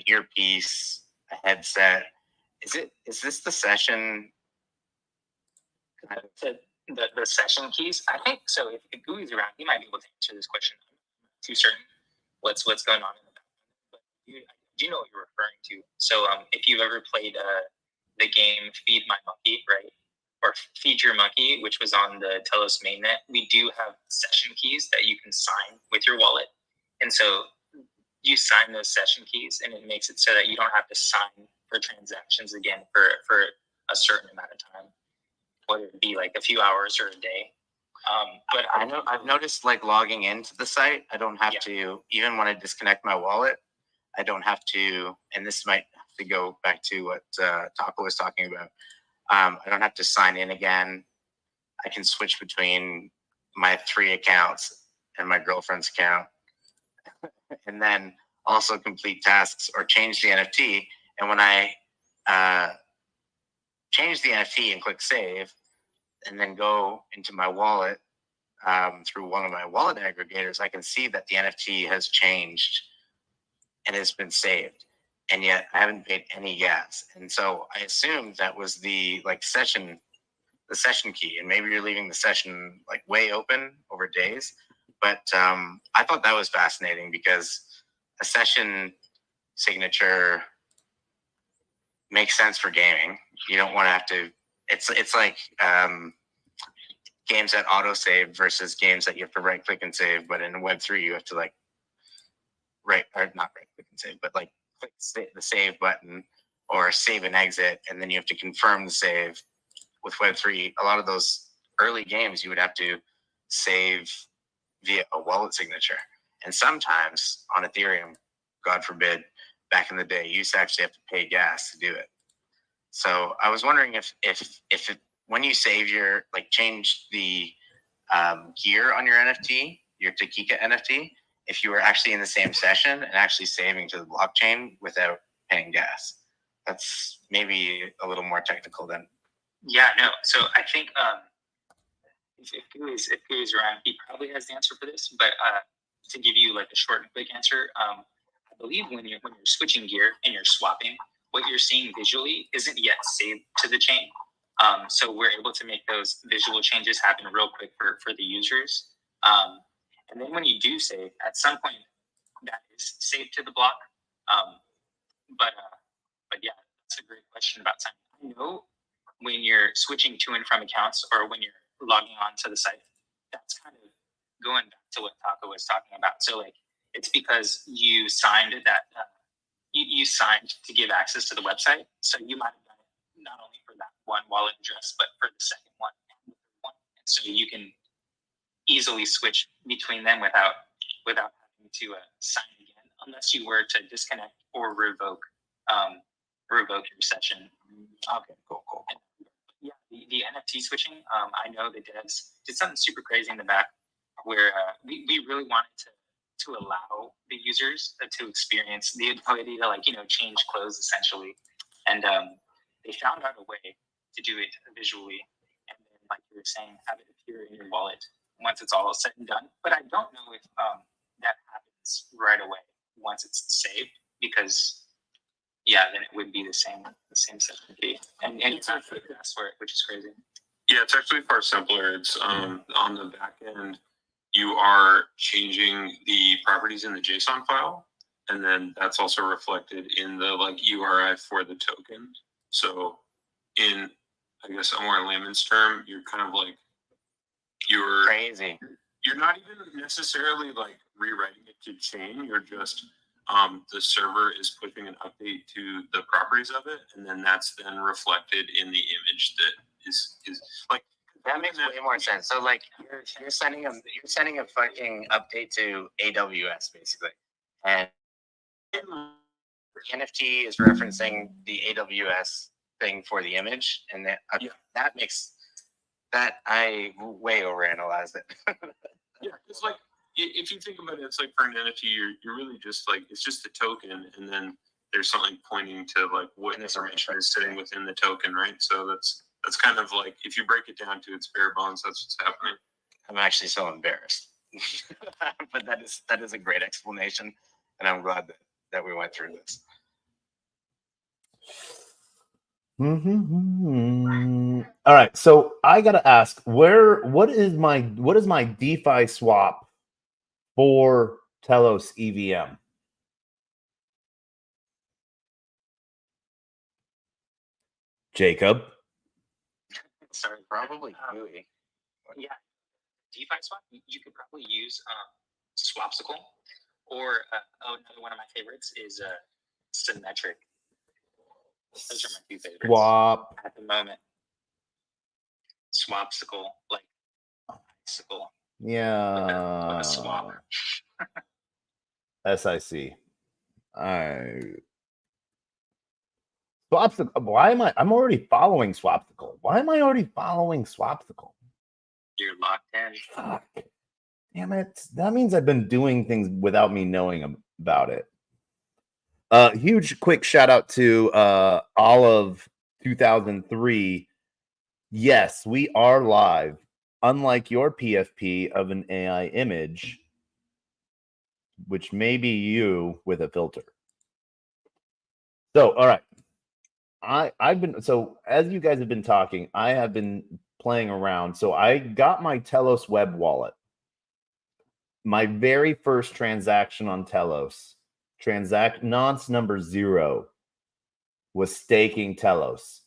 [SPEAKER 2] earpiece, a headset? Is this the session?
[SPEAKER 4] The session keys? I think so. If Gooey's around, he might be able to answer this question. I'm not too certain what's going on in the background, but do you know what you're referring to? So if you've ever played the game Feed My Monkey, right? Or Feed Your Monkey, which was on the TELOS mainnet, we do have session keys that you can sign with your wallet. And so you sign those session keys, and it makes it so that you don't have to sign for transactions again for a certain amount of time, whether it be like a few hours or a day.
[SPEAKER 2] But I've noticed like logging into the site, I don't have to, even when I disconnect my wallet, I don't have to, and this might have to go back to what Taco was talking about. I don't have to sign in again. I can switch between my 3 accounts and my girlfriend's account, and then also complete tasks or change the NFT. And when I change the NFT and click save, and then go into my wallet through one of my wallet aggregators, I can see that the NFT has changed and has been saved. And yet I haven't paid any gas. And so I assumed that was the session key. And maybe you're leaving the session like way open over days. But I thought that was fascinating because a session signature makes sense for gaming. You don't want to have to, it's like games that autosave versus games that you have to right click and save. But in Web3, you have to not right click and save, but like click the save button or save and exit, and then you have to confirm the save. With Web3, a lot of those early games you would have to save via a wallet signature. And sometimes on Ethereum, God forbid, back in the day, you used to actually have to pay gas to do it. So I was wondering if when you save your, change the gear on your NFT, your Takika NFT, if you were actually in the same session and actually saving to the blockchain without paying gas. That's maybe a little more technical than.
[SPEAKER 4] Yeah, no. So I think if Gooey's around, he probably has the answer for this. But to give you like a short and quick answer, I believe when you're switching gear and you're swapping, what you're seeing visually isn't yet saved to the chain. So we're able to make those visual changes happen real quick for the users. And then when you do save, at some point that is saved to the block. But yeah, that's a great question about time. I know when you're switching to and from accounts or when you're logging on to the site, that's kind of going back to what Taco was talking about. So it's because you signed that you signed to give access to the website. So you might have done it not only for that one wallet address, but for the second one and the third one. And so you can easily switch between them without having to sign again, unless you were to disconnect or revoke your session.
[SPEAKER 2] Okay, cool.
[SPEAKER 4] Yeah, the NFT switching. I know the devs did something super crazy in the back where we really wanted to allow the users to experience the ability to change clothes essentially, and they found out a way to do it visually, and then like you were saying, have it appear in your wallet once it's all said and done. But I don't know if that happens right away once it's saved, because then it would be the same session fee, and you have to ask for it, which is crazy.
[SPEAKER 3] Yeah, it's actually far simpler. It's on the back end. you are changing the properties in the JSON file, and then that's also reflected in the like URI for the token. So in, I guess, a more layman's term, you're kind of like, you're
[SPEAKER 2] Crazy.
[SPEAKER 3] You're not even necessarily like rewriting it to chain. You're just the server is pushing an update to the properties of it, and then that's then reflected in the image that is like
[SPEAKER 2] That makes way more sense. So like you're sending a fucking update to AWS basically, and the NFT is referencing the AWS thing for the image, and that makes that I way overanalyzed it.
[SPEAKER 3] Yeah, it's like if you think about it, it's like for an NFT, you're really just like it's just a token, and then there's something pointing to like what information is sitting within the token, right? So that's kind of like if you break it down to its bare bones, that's what's happening.
[SPEAKER 2] I'm actually so embarrassed, but that is a great explanation, and I'm glad that we went through this.
[SPEAKER 1] All right, so I gotta ask, what is my DeFi swap for Telos EVM? Jacob?
[SPEAKER 2] Sorry, probably GUI.
[SPEAKER 4] Yeah, DeFi swap. You could probably use Swapsicle, or another one of my favorites is Symmetric. Those are my two favorites
[SPEAKER 1] Swap.
[SPEAKER 4] at the moment. Swapsicle, like sickle.
[SPEAKER 1] Yeah.
[SPEAKER 4] With a swap.
[SPEAKER 1] SIC. Swapsicle. Why am I'm already following Swapsicle. Why am I already following Swapsicle?
[SPEAKER 4] You're locked in.
[SPEAKER 1] Fuck. Damn it. That means I've been doing things without me knowing about it. Huge quick shout out to Olive 2003. Yes, we are live. Unlike your PFP of an AI image, which may be you with a filter. So, all right. I've been, so as you guys have been talking, I have been playing around. So I got my Telos web wallet. My very first transaction on Telos, nonce number 0, was staking Telos.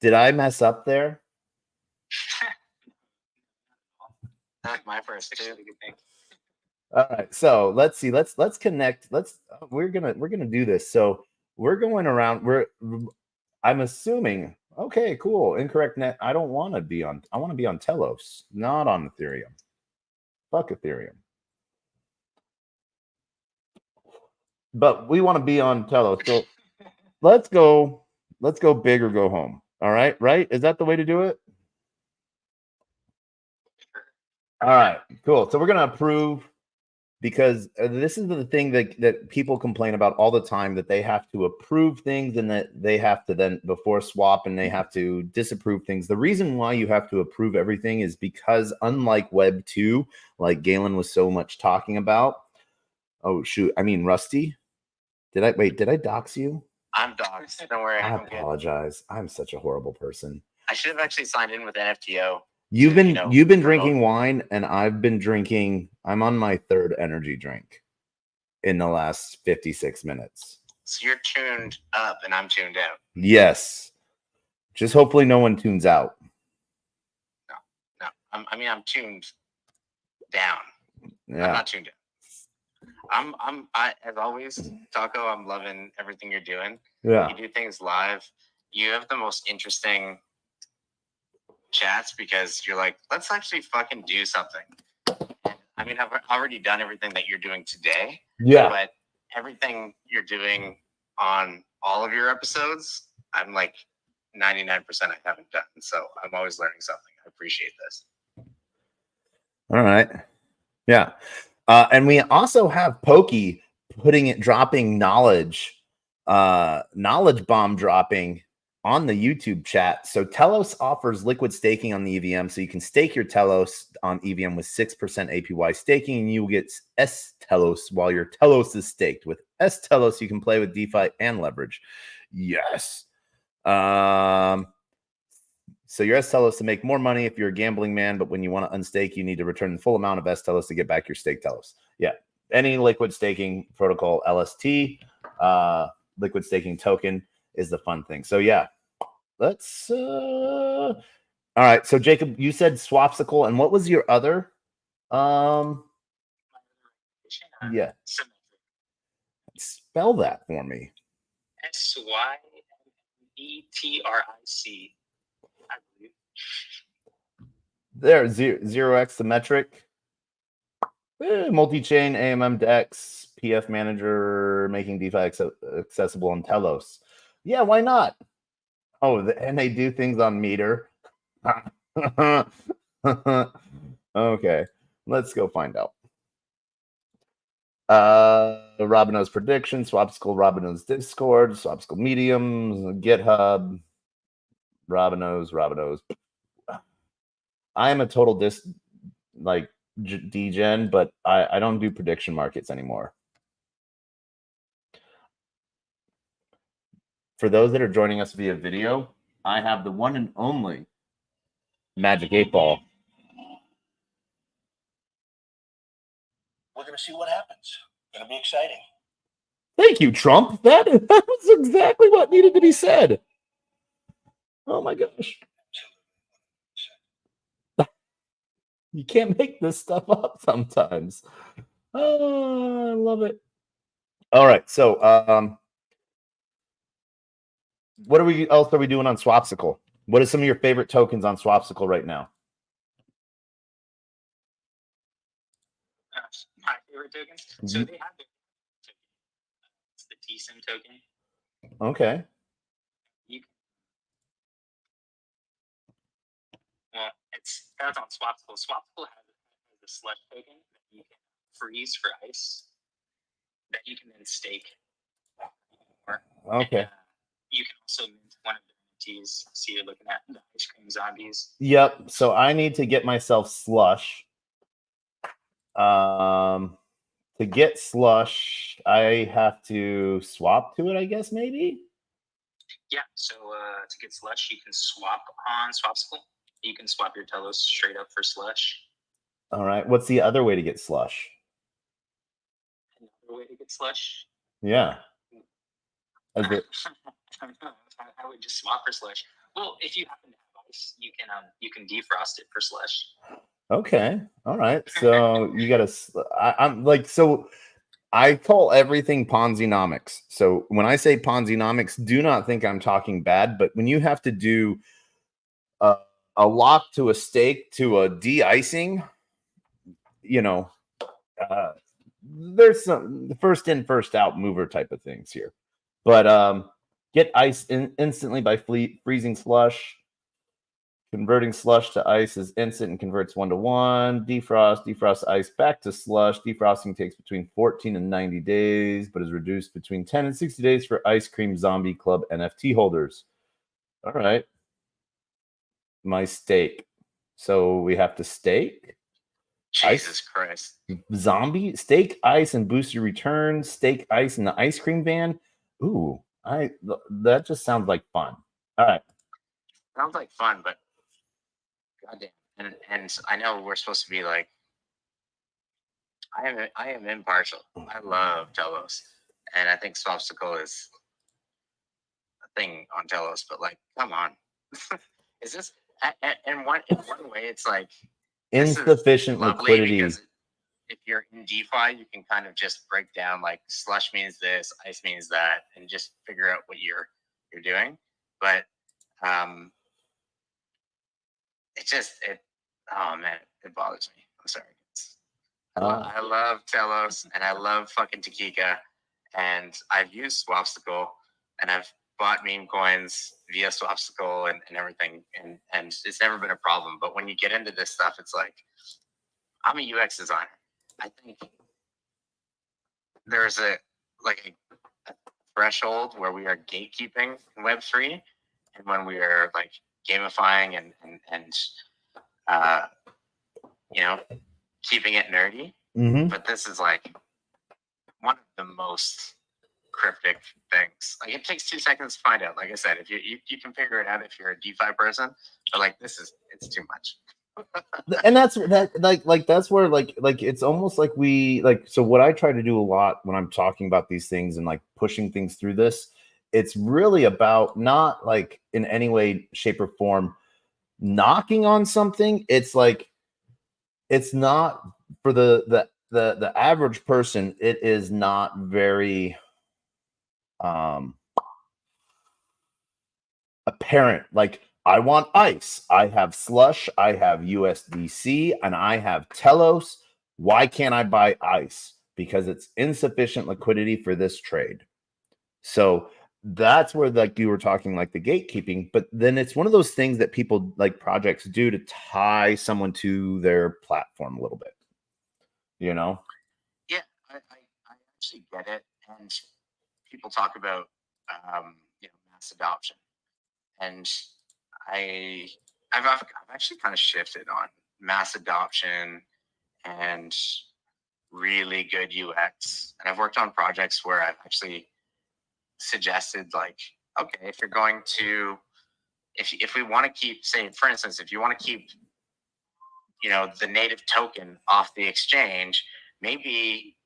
[SPEAKER 1] Did I mess up there?
[SPEAKER 2] That's my first too.
[SPEAKER 1] All right, so let's see. Let's connect. We're gonna do this. So we're going around. I'm assuming. Okay, cool. Incorrect net. I don't want to be on. I want to be on Telos, not on Ethereum. Fuck Ethereum. But we want to be on Telos. So let's go big or go home. All right, right? Is that the way to do it? All right, cool. So we're gonna approve, because this is the thing that people complain about all the time, that they have to approve things and that they have to then before swap and they have to disapprove things. The reason why you have to approve everything is because unlike Web 2, like Galen was so much talking about. Oh shoot, I mean Rusty. Did I dox you?
[SPEAKER 2] I'm doxed. Don't worry.
[SPEAKER 1] I apologize. I'm such a horrible person.
[SPEAKER 2] I should have actually signed in with NFTO.
[SPEAKER 1] You've been drinking wine, and I've been drinking. I'm on my 3rd energy drink in the last 56 minutes.
[SPEAKER 2] So you're tuned up, and I'm tuned out.
[SPEAKER 1] Yes. Just hopefully no one tunes out.
[SPEAKER 2] No. I'm tuned down.
[SPEAKER 1] Yeah.
[SPEAKER 2] I'm not tuned down. I as always, Taco, I'm loving everything you're doing.
[SPEAKER 1] Yeah.
[SPEAKER 2] You do things live. You have the most interesting chats because you're like, let's actually fucking do something. I mean, I've already done everything that you're doing today.
[SPEAKER 1] Yeah.
[SPEAKER 2] But everything you're doing on all of your episodes, I'm like 99% I haven't done. So I'm always learning something. I appreciate this.
[SPEAKER 1] All right. Yeah. And we also have Pokey dropping knowledge bomb dropping on the YouTube chat. So Telos offers liquid staking on the EVM. So you can stake your Telos on EVM with 6% APY staking, and you will get S Telos while your Telos is staked. With S Telos, you can play with DeFi and leverage. Yes. So your S-Telos to make more money if you're a gambling man, but when you want to unstake, you need to return the full amount of S-Telos to get back your stake Telos. Yeah. Any liquid staking protocol, LST, liquid staking token is the fun thing. So yeah, let's all right. So Jacob, you said Swapsicle, and what was your other? Yeah. Spell that for me.
[SPEAKER 4] SYMETRIC, I believe.
[SPEAKER 1] There, 0x symmetric. Multi-chain AMM DEX, PF manager, making DeFi accessible on Telos. Yeah, why not? Oh, and they do things on Meter. Okay, let's go find out. Robino's prediction, Swapsicle, Robino's Discord, Swapsicle Mediums, GitHub, Robino's. I am a total degen, but I don't do prediction markets anymore. For those that are joining us via video, I have the one and only Magic 8 Ball.
[SPEAKER 5] We're going to see what happens. Going to be exciting.
[SPEAKER 1] Thank you, Trump. That was exactly what needed to be said. Oh my gosh. You can't make this stuff up sometimes. Oh, I love it. All right, so what else are we doing on Swapsicle? What are some of your favorite tokens on Swapsicle right now?
[SPEAKER 4] My favorite tokens. So they have their token. It's the TSIM token.
[SPEAKER 1] Okay.
[SPEAKER 4] Well, that's on Swapsicle. Swapsicle has a slush token that you can freeze for ice that you can then stake.
[SPEAKER 1] Okay.
[SPEAKER 4] And, you can also mint one of the NFTs. So you're looking at the ice cream zombies.
[SPEAKER 1] Yep. So I need to get myself slush. To get slush, I have to swap to it, I guess, maybe?
[SPEAKER 4] Yeah, so to get slush, you can swap on Swapsicle. You can swap your Telos straight up for slush.
[SPEAKER 1] All right. What's the other way to get slush?
[SPEAKER 4] Another way to get slush?
[SPEAKER 1] Yeah. Is it?
[SPEAKER 4] I would just swap for slush. Well, if you happen to have ice, you can defrost it for slush.
[SPEAKER 1] Okay. All right. So you got to. I'm like, so I call everything Ponzi-nomics. So when I say Ponzi-nomics, do not think I'm talking bad. But when you have to do a lock to a stake to a de-icing, you know, there's some first in, first out mover type of things here. But get ice instantly by freezing slush. Converting slush to ice is instant and converts 1-to-1. Defrost ice back to slush. Defrosting takes between 14 and 90 days, but is reduced between 10 and 60 days for Ice Cream Zombie Club NFT holders. All right. My stake. So we have to stake.
[SPEAKER 2] Jesus Christ.
[SPEAKER 1] Zombie, stake ice and boost your return. Stake ice in the ice cream van. Ooh, that just sounds like fun. All right.
[SPEAKER 2] Sounds like fun, but goddamn. And I know we're supposed to be like, I am impartial. I love Telos, and I think Swapsicle is a thing on Telos. But like, come on, is this? In one way, it's like
[SPEAKER 1] insufficient liquidity.
[SPEAKER 2] Because if you're in DeFi, you can kind of just break down like slush means this, ice means that, and just figure out what you're doing. But oh man, it bothers me. I'm sorry. I love Telos and I love fucking Takika, and I've used Swapsicle and I've bought meme coins via Swapsicle and everything, and it's never been a problem. But when you get into this stuff, it's like, I'm a UX designer. I think there's a threshold where we are gatekeeping in Web3, and when we are like gamifying and keeping it nerdy.
[SPEAKER 1] Mm-hmm.
[SPEAKER 2] But this is like one of the most cryptic things. Like it takes 2 seconds to find out. Like I said, if you can figure it out if you're a DeFi person, but like it's too much.
[SPEAKER 1] And that's that like that's where like it's almost like we like, so what I try to do a lot when I'm talking about these things and like pushing things through this, it's really about not like in any way, shape, or form knocking on something. It's like, it's not for the average person, it is not very apparent. Like, I want ICE, I have Slush, I have USDC, and I have Telos. Why can't I buy ICE? Because it's insufficient liquidity for this trade. So that's where, like you were talking, like the gatekeeping, but then it's one of those things that people like projects do to tie someone to their platform a little bit, you know?
[SPEAKER 2] Yeah, I actually get it. And people talk about mass adoption, and I've actually kind of shifted on mass adoption and really good UX. And I've worked on projects where I've actually suggested, like, okay, if you're going to, if we want to keep, say, for instance, if you want to keep, the native token off the exchange, maybe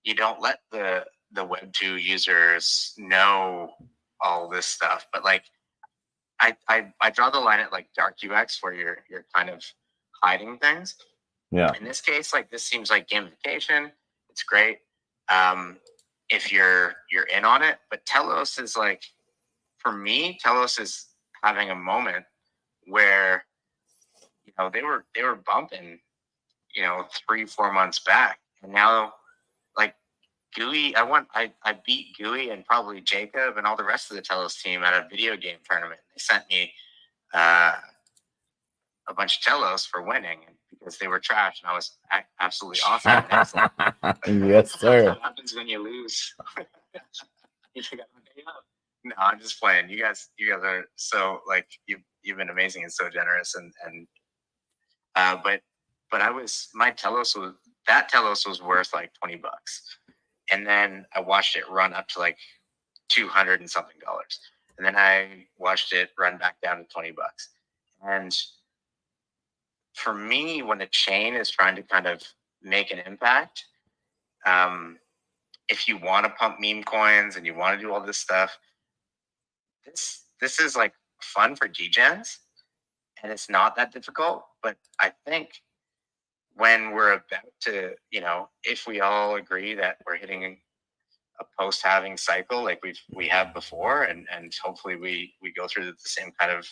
[SPEAKER 2] you don't let the Web2 users know all this stuff. But like, I draw the line at like dark UX where you're kind of hiding things.
[SPEAKER 1] Yeah.
[SPEAKER 2] In this case, like this seems like gamification. It's great if you're in on it. But Telos is like, for me, Telos is having a moment where they were bumping 3-4 months back, and now like GUI, I beat GUI and probably Jacob and all the rest of the Telos team at a video game tournament. They sent me a bunch of Telos for winning because they were trash, and I was absolutely awesome.
[SPEAKER 1] Yes, sir.
[SPEAKER 2] What happens when you lose? You got a day up. No, I'm just playing. You guys are so, like, you've been amazing and so generous, and but my Telos was worth like $20, and then I watched it run up to like $200 and something, and then I watched it run back down to $20. And for me, when a chain is trying to kind of make an impact, if you want to pump meme coins and you want to do all this stuff, this is like fun for degens, and it's not that difficult. But I think when we're about to, if we all agree that we're hitting a post-halving cycle like we have before, and hopefully we go through the same kind of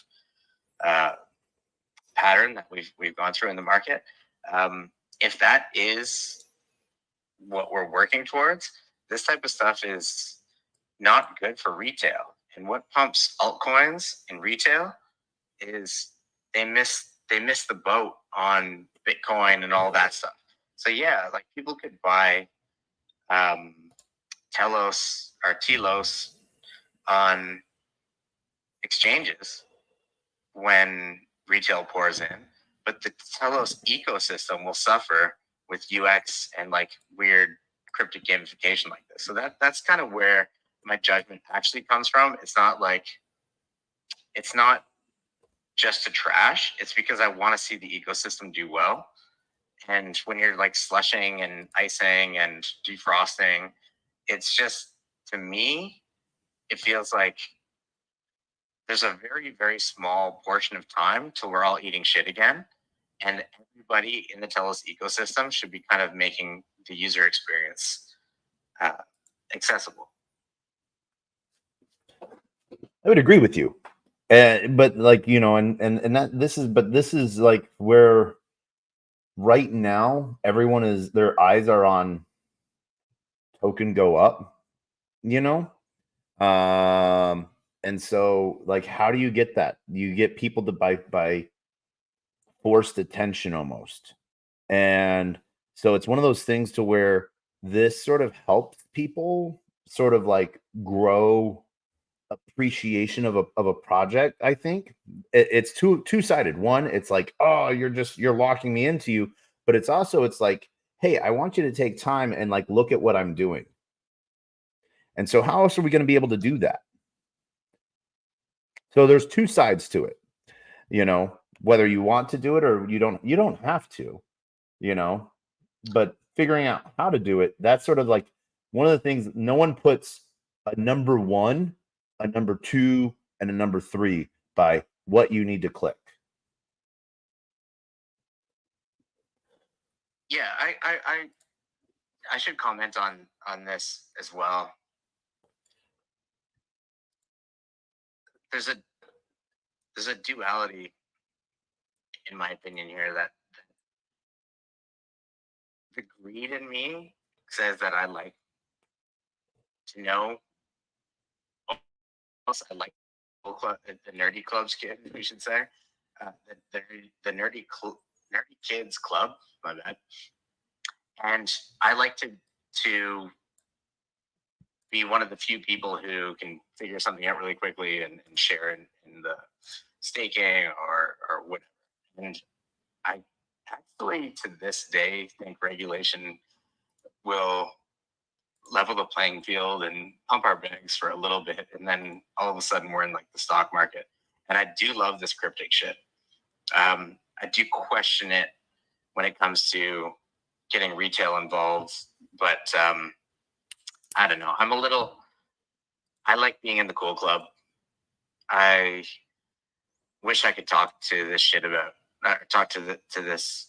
[SPEAKER 2] pattern that we've gone through in the market. If that is what we're working towards, this type of stuff is not good for retail. And what pumps altcoins in retail is they miss the boat on Bitcoin and all that stuff. So yeah, like people could buy Telos on exchanges when retail pours in, but the Telos ecosystem will suffer with UX and like weird cryptic gamification like this. So that's kind of where my judgment actually comes from. It's not just to trash. It's because I want to see the ecosystem do well. And when you're like slushing and icing and defrosting, it's just, to me, it feels like there's a very, very small portion of time till we're all eating shit again. And everybody in the Telos ecosystem should be kind of making the user experience accessible.
[SPEAKER 1] I would agree with you. But like, and that this is like where right now everyone their eyes are on token go up, and so like, how do you get that? You get people to buy by forced attention almost. And so it's one of those things to where this sort of helps people sort of like grow appreciation of a project. I think it's two-sided. One, it's like, oh, you're locking me into you, but it's like, hey, I want you to take time and like look at what I'm doing. And so how else are we going to be able to do that? So there's two sides to it, you know, whether you want to do it or you don't have to, you know, but figuring out how to do it, that's sort of like one of the things. No one puts a number 1, a number 2, and a number 3 by what you need to click.
[SPEAKER 2] Yeah, I should comment on this as well. There's a duality, in my opinion, here, that the greed in me says that I like to know. Also, I like the nerdy clubs kid, we should say, the nerdy kids club. My bad. And I like to be one of the few people who can figure something out really quickly and share in the staking or whatever. And I actually, to this day, think regulation will level the playing field and pump our bags for a little bit, and then all of a sudden we're in like the stock market. And I do love this cryptic shit. I do question it when it comes to getting retail involved, but I don't know. I like being in the cool club. I wish I could talk to this shit about, talk to these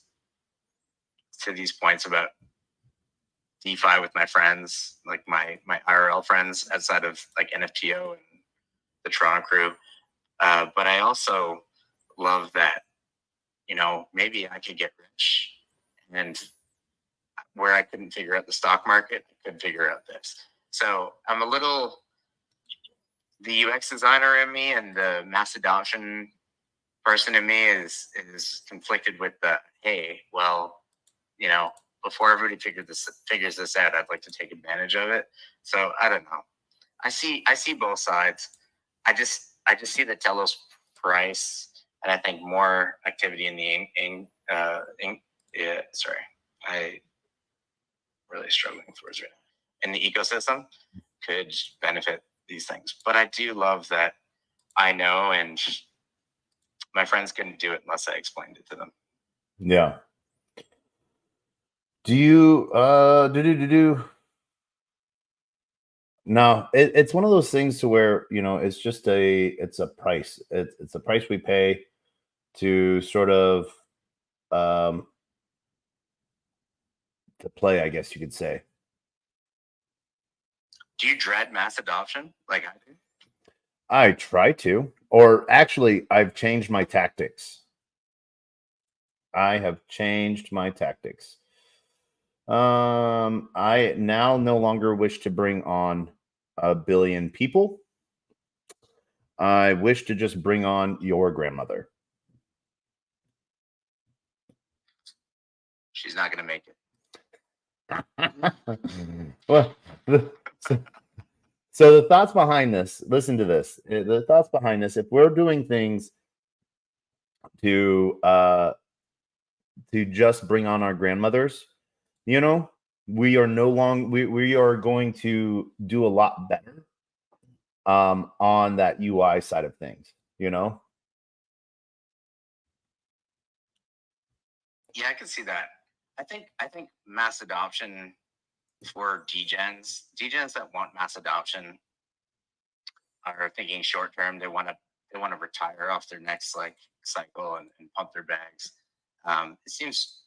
[SPEAKER 2] points about DeFi with my friends, like my IRL friends outside of like NFTO and the Toronto crew. But I also love that, you know, maybe I could get rich, and where I couldn't figure out the stock market, I could figure out this. So I'm a little, the UX designer in me and the mass adoption person in me is conflicted with the, hey, well, you know, before everybody figures this out, I'd like to take advantage of it. So I don't know. I see both sides. I just see the TELOS price, and I think more activity in the I really struggling with words right now. In the ecosystem could benefit these things. But I do love that I know, and my friends couldn't do it unless I explained it to them.
[SPEAKER 1] Yeah. Do you No, it's one of those things to where, you know, it's just it's a price. It's a price we pay to sort of to play, I guess you could say.
[SPEAKER 2] Do you dread mass adoption like I do?
[SPEAKER 1] I try to, or actually, I've changed my tactics. I have changed my tactics. I now no longer wish to bring on 1 billion people. I wish to just bring on your grandmother.
[SPEAKER 2] She's not going to make it.
[SPEAKER 1] Well, so the thoughts behind this, listen to this. The thoughts behind this, if we're doing things to just bring on our grandmothers, you know, we are no longer we are going to do a lot better on that UI side of things, you know.
[SPEAKER 2] Yeah, I can see that. I think mass adoption for degens that want mass adoption are thinking short term. They want to retire off their next like cycle and pump their bags. It seems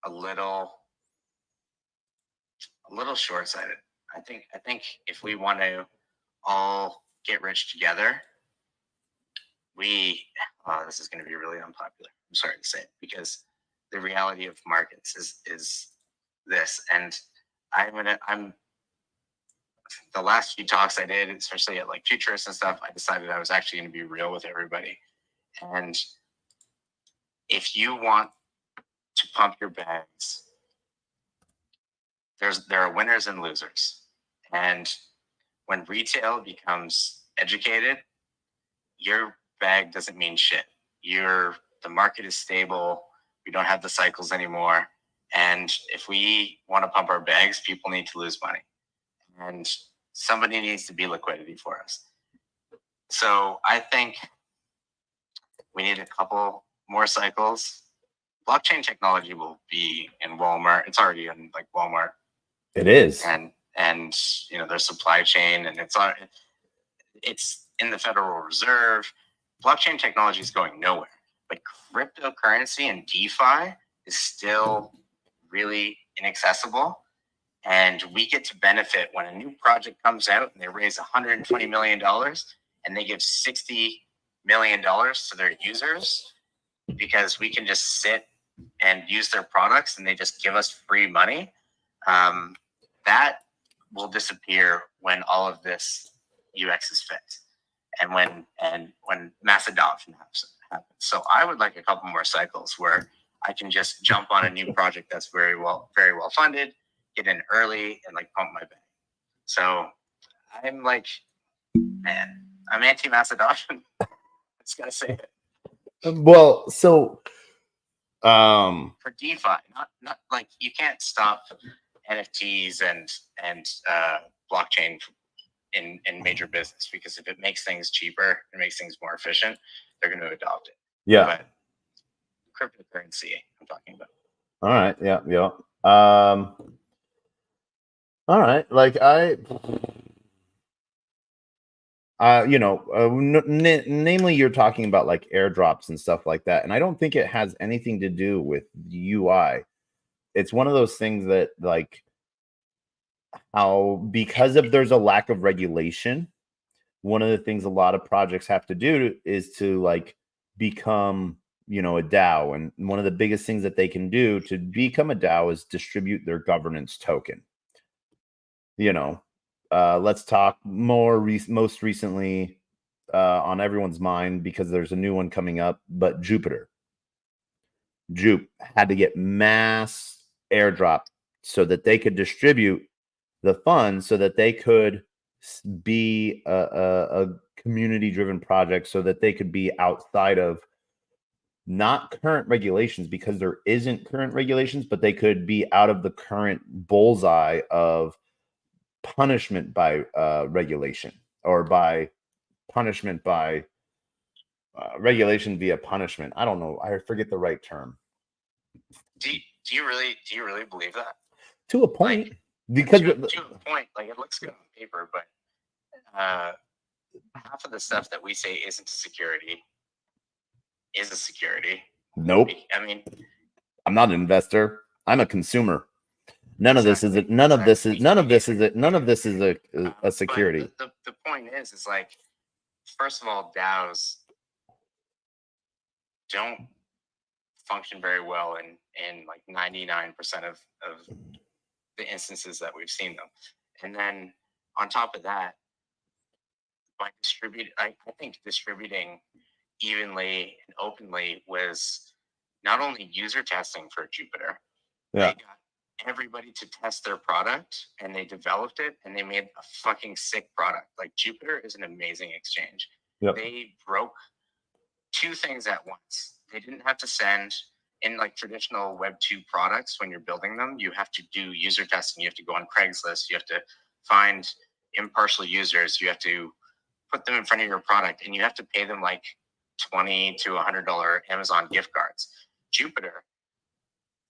[SPEAKER 2] a little short sighted. I think if we want to all get rich together, this is going to be really unpopular. I'm sorry to say it, because the reality of markets is this, and I'm the last few talks I did, especially at like Futurists and stuff, I decided I was actually going to be real with everybody. And if you want to pump your bags, there are winners and losers. And when retail becomes educated, your bag doesn't mean shit. The market is stable. We don't have the cycles anymore. And if we want to pump our bags, people need to lose money. And somebody needs to be liquidity for us. So I think we need a couple more cycles. Blockchain technology will be in Walmart. It's already in like Walmart.
[SPEAKER 1] It is.
[SPEAKER 2] And you know, their supply chain, and it's in the Federal Reserve. Blockchain technology is going nowhere, but cryptocurrency and DeFi is still really inaccessible. And we get to benefit when a new project comes out and they raise $120 million and they give $60 million to their users, because we can just sit and use their products and they just give us free money. That will disappear when all of this UX is fixed and when mass adoption happens. So I would like a couple more cycles where I can just jump on a new project that's very well funded, get in early, and like pump my bag. So I'm like, man, I'm anti-mass adoption. I just gotta say it.
[SPEAKER 1] Well, so
[SPEAKER 2] For DeFi, not like you can't stop NFTs and blockchain in major business, because if it makes things cheaper, it makes things more efficient, they're going to adopt it.
[SPEAKER 1] yeah.
[SPEAKER 2] But cryptocurrency, I'm talking about.
[SPEAKER 1] All right. Yeah. Yeah. All right. Like namely, you're talking about like airdrops and stuff like that, and I don't think it has anything to do with UI. It's one of those things that, like, how because of there's a lack of regulation, one of the things a lot of projects have to do is to like become, a DAO, and one of the biggest things that they can do to become a DAO is distribute their governance token. Let's talk most recently on everyone's mind, because there's a new one coming up, but Jupiter. Jupe had to get mass airdrop so that they could distribute the funds, so that they could be a community-driven project, so that they could be outside of not current regulations, because there isn't current regulations, but they could be out of the current bullseye of punishment by regulation, or by punishment by regulation via punishment. I don't know. I forget the right term.
[SPEAKER 2] Do you really believe that?
[SPEAKER 1] To a point,
[SPEAKER 2] Like,
[SPEAKER 1] because
[SPEAKER 2] to a point, like it looks good on paper, but half of the stuff that we say isn't security is a security.
[SPEAKER 1] Nope.
[SPEAKER 2] I mean,
[SPEAKER 1] I'm not an investor. I'm a consumer. None of this is it. None of this is a security.
[SPEAKER 2] But the point is like, first of all, DAOs don't function very well in like 99% of the instances that we've seen them. And then on top of that, by I think distributing evenly and openly was not only user testing for Jupiter.
[SPEAKER 1] Yeah.
[SPEAKER 2] They got everybody to test their product, and they developed it, and they made a fucking sick product. Like, Jupiter is an amazing exchange.
[SPEAKER 1] Yep.
[SPEAKER 2] They broke two things at once. They didn't have to send in like traditional Web 2 products. When you're building them, you have to do user testing. You have to go on Craigslist. You have to find impartial users. You have to put them in front of your product, and you have to pay them like $20 to $100 Amazon gift cards. Jupiter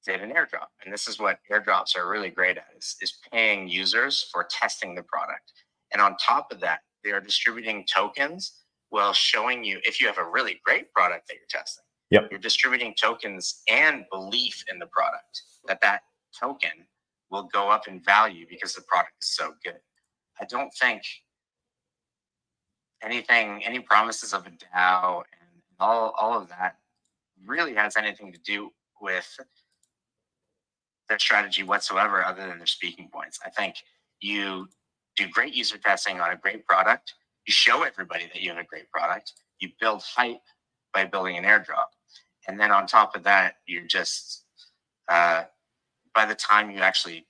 [SPEAKER 2] did an airdrop, and this is what airdrops are really great at, is paying users for testing the product. And on top of that, they are distributing tokens while showing you, if you have a really great product that you're testing,
[SPEAKER 1] Yep.
[SPEAKER 2] You're distributing tokens and belief in the product, that token will go up in value because the product is so good. I don't think any promises of a DAO and all of that really has anything to do with their strategy whatsoever, other than their speaking points. I think you do great user testing on a great product. You show everybody that you have a great product. You build hype by building an airdrop. And then on top of that, you're just, by the time you actually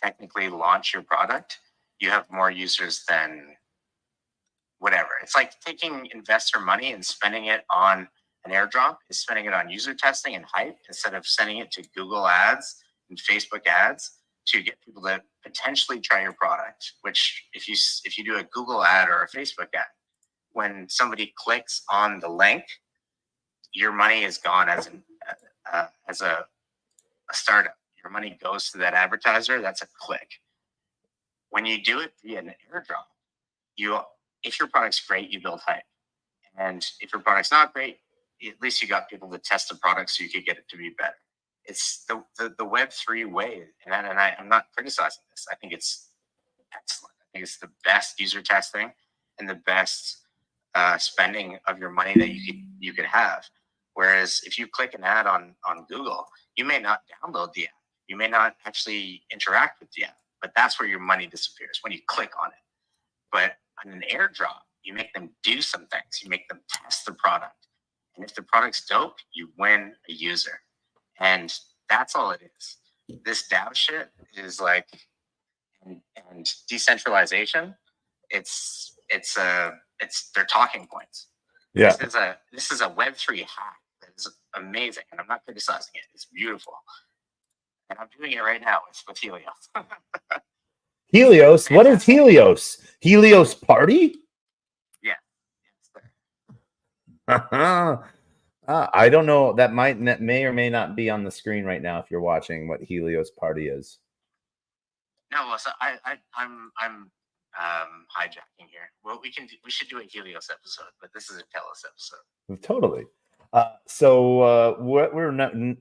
[SPEAKER 2] technically launch your product, you have more users than whatever. It's like taking investor money and spending it on an airdrop, is spending it on user testing and hype, instead of sending it to Google ads and Facebook ads to get people to potentially try your product. Which if you do a Google ad or a Facebook ad, when somebody clicks on the link, your money is gone as a startup. Your money goes to that advertiser. That's a click. When you do it via an airdrop, if your product's great, you build hype. And if your product's not great, at least you got people to test the product so you could get it to be better. It's the Web3 way. And I'm not criticizing this. I think it's excellent. I think it's the best user testing and the best spending of your money that you could have. Whereas if you click an ad on Google, you may not download the app. You may not actually interact with the app, but that's where your money disappears, when you click on it. But on an airdrop, you make them do some things. You make them test the product. And if the product's dope, you win a user. And that's all it is. This DAO shit is like, and decentralization, it's their talking points.
[SPEAKER 1] Yeah.
[SPEAKER 2] This is a Web3 hack that is amazing, and I'm not criticizing it. It's beautiful, and I'm doing it right now with Helios.
[SPEAKER 1] Helios? What is Helios? Helios Party?
[SPEAKER 2] Yeah.
[SPEAKER 1] I don't know. That may or may not be on the screen right now if you're watching what Helios Party is.
[SPEAKER 2] No, well, so I'm hijacking here. Well, we should do a Helios episode, but this is a TELOS episode.
[SPEAKER 1] Totally.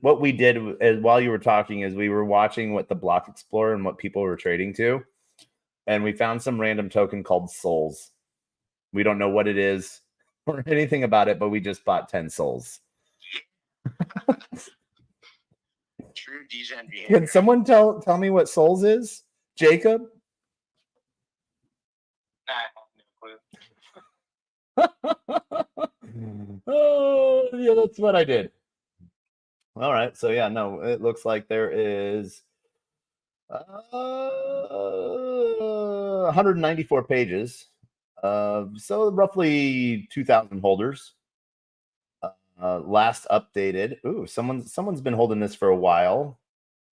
[SPEAKER 1] What we did is, while you were talking, is we were watching what the Block Explorer and what people were trading to, and we found some random token called Souls. We don't know what it is or anything about it, but we just bought 10 Souls.
[SPEAKER 2] True Degen behavior.
[SPEAKER 1] Can someone tell me what Souls is, Jacob?
[SPEAKER 4] I have no clue.
[SPEAKER 1] Oh, yeah, that's what I did. All right, so yeah, no, it looks like there is 194 pages, so roughly 2,000 holders. Last updated. Ooh, someone's been holding this for a while.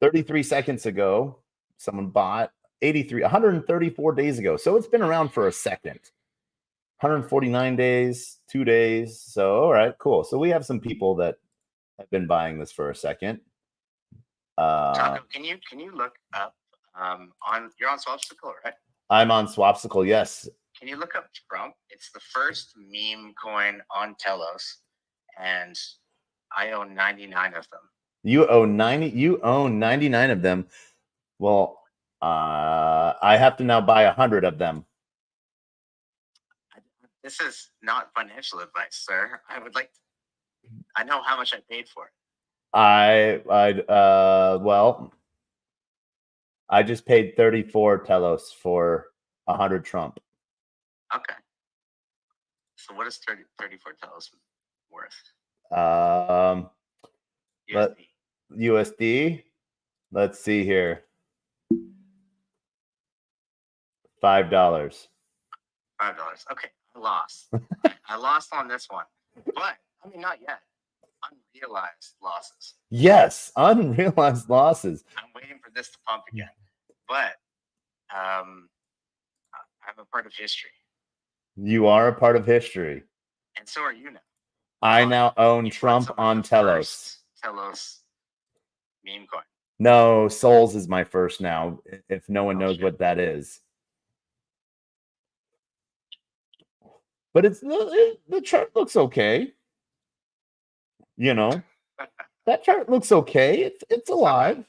[SPEAKER 1] 33 seconds ago, someone bought 134 days ago. So it's been around for a second. 149 days, 2 days. So, all right, cool. So we have some people that have been buying this for a second.
[SPEAKER 2] Taco, can you look up you're on Swapsicle, right?
[SPEAKER 1] I'm on Swapsicle, yes.
[SPEAKER 2] Can you look up Trump? It's the first meme coin on Telos, and I own 99 of them.
[SPEAKER 1] You own 99 of them. Well, I have to now buy 100 of them.
[SPEAKER 2] This is not financial advice, sir. I know how much I paid for it.
[SPEAKER 1] Well, I just paid 34 Telos for 100 Trump.
[SPEAKER 2] Okay. So what is 34 Telos worth?
[SPEAKER 1] USD. Let's see here. $5.
[SPEAKER 2] $5. Okay, I lost. I lost on this one, but I mean, not yet. Unrealized losses.
[SPEAKER 1] Yes, unrealized losses.
[SPEAKER 2] I'm waiting for this to pump again, but I'm a part of history.
[SPEAKER 1] You are a part of history,
[SPEAKER 2] and so are you now.
[SPEAKER 1] I now own Trump on Telos.
[SPEAKER 2] Telos meme coin.
[SPEAKER 1] No, Souls is my first now. If no one knows what that is. But the chart looks okay. You know, that chart looks okay. It's alive.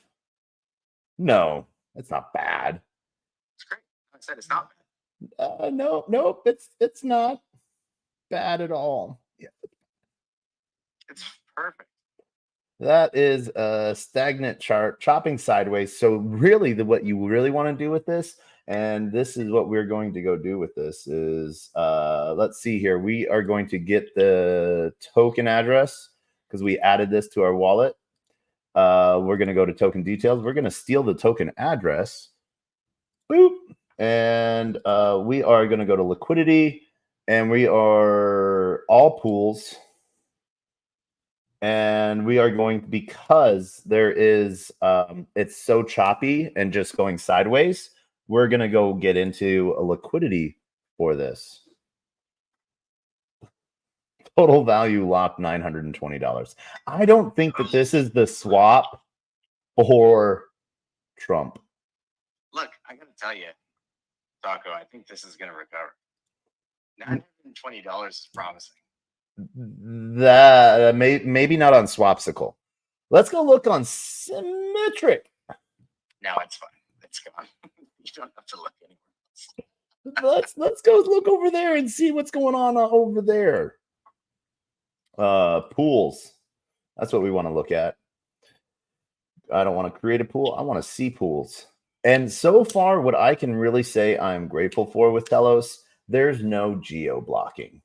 [SPEAKER 1] No, it's not bad.
[SPEAKER 2] It's great. I said it's not
[SPEAKER 1] bad. No, it's not bad at all. Yeah.
[SPEAKER 2] It's perfect.
[SPEAKER 1] That is a stagnant chart, chopping sideways. So really, what you really want to do with this, and this is what we're going to go do with this, is let's see here. We are going to get the token address because we added this to our wallet. We're going to go to token details. We're going to steal the token address. Boop. And we are going to go to liquidity, and we are all pools. And we are going, because there is it's so choppy and just going sideways, we're going to go get into a liquidity for this. Total value locked $920. I don't think that this is the swap for Trump.
[SPEAKER 2] Look, I gotta tell you, Taco, I think this is gonna recover. $920 is promising.
[SPEAKER 1] That maybe not on Swapsicle. Let's go look on Symmetric.
[SPEAKER 2] No, it's fine. It's gone. You don't have to look anywhere else.
[SPEAKER 1] Let's go look over there and see what's going on over there. Pools. That's what we want to look at. I don't want to create a pool. I want to see pools. And so far, what I can really say I'm grateful for with TELOS, there's no geo blocking.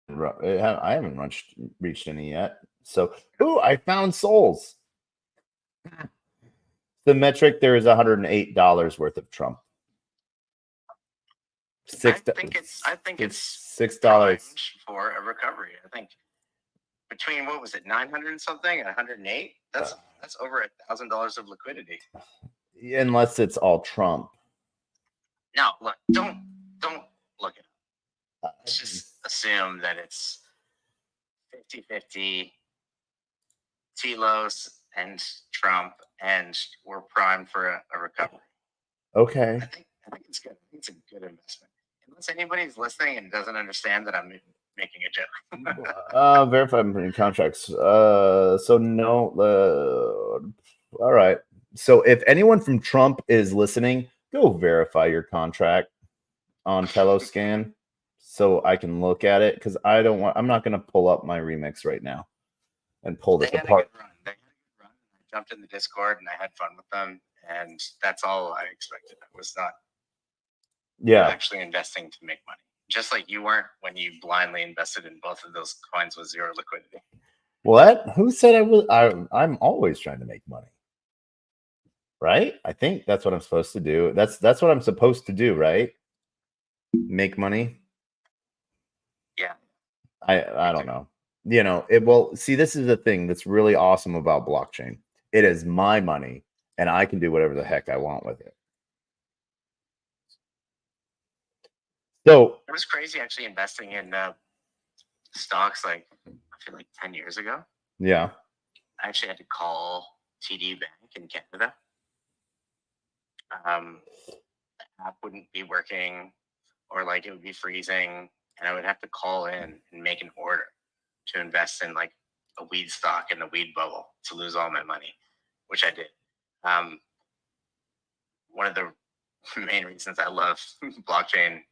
[SPEAKER 1] I haven't reached any yet. So, ooh, I found souls. The metric, there is $108 worth of Trump.
[SPEAKER 2] I think it's
[SPEAKER 1] $6
[SPEAKER 2] for a recovery. I think between, what was it, 900 and something and 108? That's over $1,000 of liquidity.
[SPEAKER 1] Unless it's all Trump.
[SPEAKER 2] No, look, don't look it up. Let's just assume that it's 50-50 TELOS and Trump, and we're primed for a recovery.
[SPEAKER 1] Okay.
[SPEAKER 2] I think it's good. I think it's a good investment. Unless anybody's listening and doesn't understand that I'm making a joke.
[SPEAKER 1] Verify contracts. So no. All right. So if anyone from Trump is listening, go verify your contract on TeloScan so I can look at it, because I'm not going to pull up my remix right now and pull this apart.
[SPEAKER 2] They had a good run. I jumped in the Discord and I had fun with them, and that's all I expected. I was not actually investing to make money. Just like you weren't when you blindly invested in both of those coins with zero liquidity.
[SPEAKER 1] What? Who said I was? I'm always trying to make money. Right? I think that's what I'm supposed to do. That's what I'm supposed to do, right? Make money.
[SPEAKER 2] Yeah.
[SPEAKER 1] I don't know. You know, well, see, this is the thing that's really awesome about blockchain. It is my money, and I can do whatever the heck I want with it. So
[SPEAKER 2] it was crazy actually investing in stocks like, I feel like 10 years ago.
[SPEAKER 1] Yeah.
[SPEAKER 2] I actually had to call TD Bank in Canada. The app wouldn't be working, or like it would be freezing, and I would have to call in and make an order to invest in like a weed stock in the weed bubble to lose all my money, which I did. One of the main reasons I love blockchain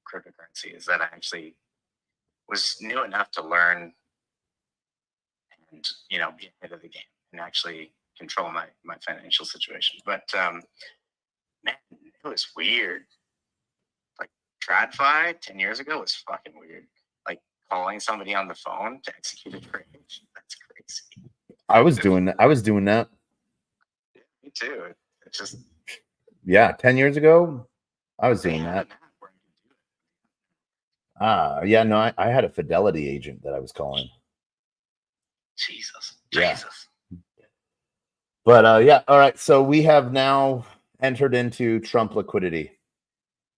[SPEAKER 2] cryptocurrency is that I actually was new enough to learn and, you know, be ahead of the game and actually control my financial situation. But man, it was weird. Like TradFi 10 years ago was fucking weird. Like calling somebody on the phone to execute a trade. That's crazy.
[SPEAKER 1] I was doing that.
[SPEAKER 2] Yeah, me too. It's just,
[SPEAKER 1] yeah, 10 years ago, I was doing that. Yeah, no, I had a Fidelity agent that I was calling.
[SPEAKER 2] Jesus.
[SPEAKER 1] But yeah, all right. So we have now entered into Trump liquidity.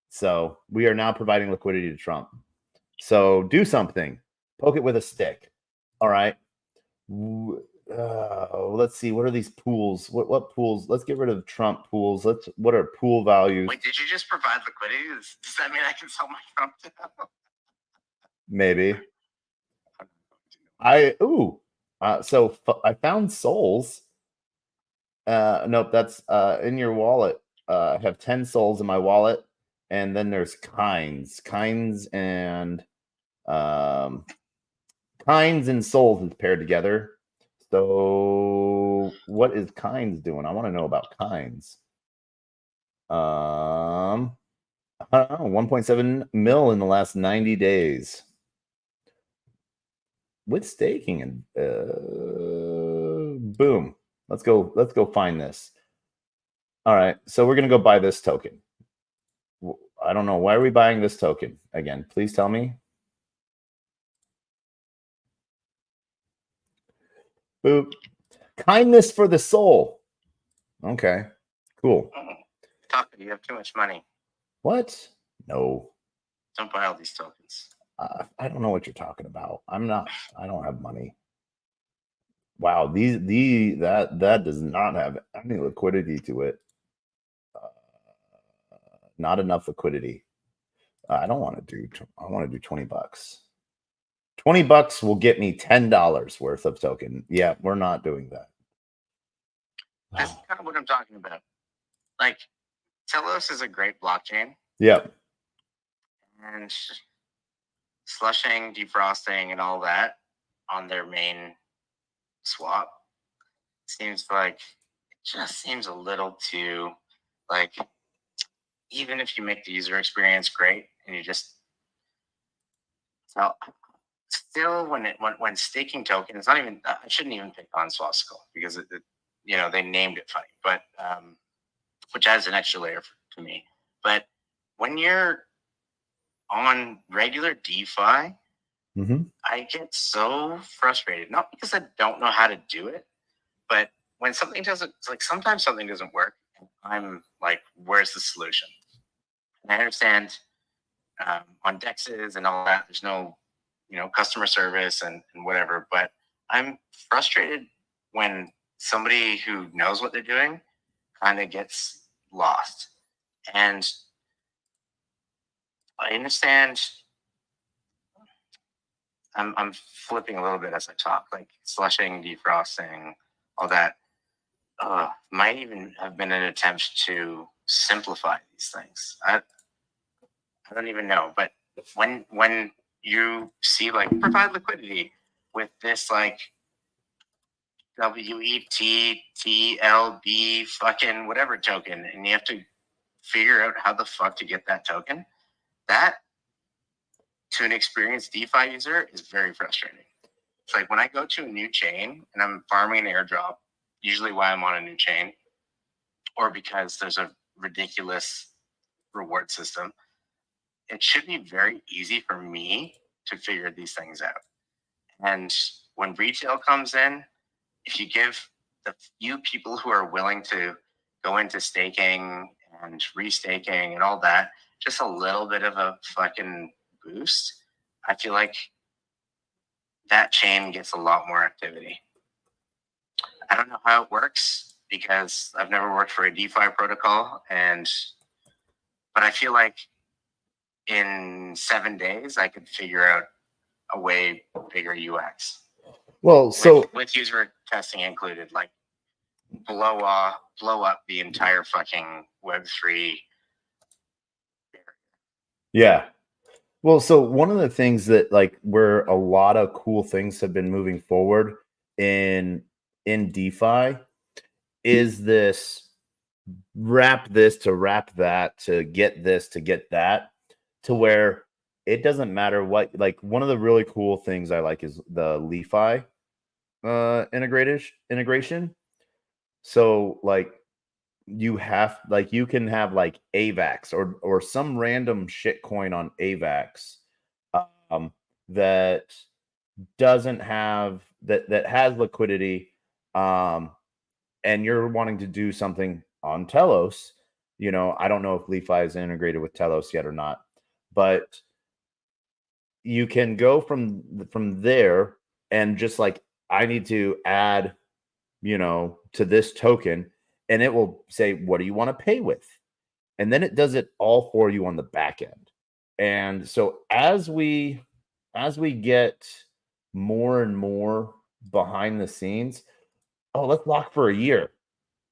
[SPEAKER 1] So we are now providing liquidity to Trump. So do something. Poke it with a stick. All right. Let's see. What are these pools? What pools? Let's get rid of Trump pools. What are pool values?
[SPEAKER 2] Wait, did you just provide liquidity? Does that mean I can sell my Trump now?
[SPEAKER 1] Maybe. So I found souls. Nope, that's in your wallet. I have 10 souls in my wallet, and then there's kinds and souls is paired together. So what is kinds doing? I want to know about kinds. I don't know, 1.7 mil in the last 90 days. With staking, and boom. Let's go find this. All right, so we're gonna go buy this token. I don't know, why are we buying this token again? Please tell me. Boop. Kindness for the soul. Okay. Cool.
[SPEAKER 2] Taco, you have too much money.
[SPEAKER 1] What? No.
[SPEAKER 2] Don't buy all these tokens.
[SPEAKER 1] I don't know what you're talking about. I don't have money. Wow, that does not have any liquidity to it. Not enough liquidity. I don't want to do. I want to do $20. $20 will get me $10 worth of token. Yeah, we're not doing that.
[SPEAKER 2] That's kind of what I'm talking about. Like, Telos is a great blockchain,
[SPEAKER 1] Yep.
[SPEAKER 2] and slushing, defrosting, and all that on their main swap seems like it just seems a little too like, even if you make the user experience great and you just still when staking token, it's not even, I shouldn't even pick on Swapsicle because they named it funny, but which adds an extra layer to me. But when you're on regular DeFi, I get so frustrated, not because I don't know how to do it, but when something doesn't, like sometimes something doesn't work, and I'm like, where's the solution? And I understand on dexes and all that, there's no, customer service and whatever, but I'm frustrated when somebody who knows what they're doing kind of gets lost. And I understand. I'm flipping a little bit as I talk, like slushing, defrosting, all that. Might even have been an attempt to simplify these things. I don't even know, but when you see like provide liquidity with this like WETTLB fucking whatever token, and you have to figure out how the fuck to get that token, that to an experienced DeFi user is very frustrating. It's like when I go to a new chain and I'm farming an airdrop, usually why I'm on a new chain, or because there's a ridiculous reward system, it should be very easy for me to figure these things out. And when retail comes in, if you give the few people who are willing to go into staking and restaking and all that just a little bit of a fucking boost, I feel like that chain gets a lot more activity. I don't know how it works because I've never worked for a DeFi protocol, but I feel like in 7 days I could figure out a way bigger UX.
[SPEAKER 1] Well, so
[SPEAKER 2] with user testing included, like blow up the entire fucking Web3.
[SPEAKER 1] Yeah. Well, so one of the things that like where a lot of cool things have been moving forward in DeFi is this wrap this to wrap that to get this to get that, to where it doesn't matter what. Like one of the really cool things I like is the LeFi integration. So like you can have like AVAX or some random shit coin on AVAX that doesn't have that has liquidity, and you're wanting to do something on Telos. I don't know if LeFi is integrated with Telos yet or not, but you can go from there and just like, I need to add, to this token, and it will say, what do you want to pay with? And then it does it all for you on the back end. And so as we get more and more behind the scenes, let's lock for a year.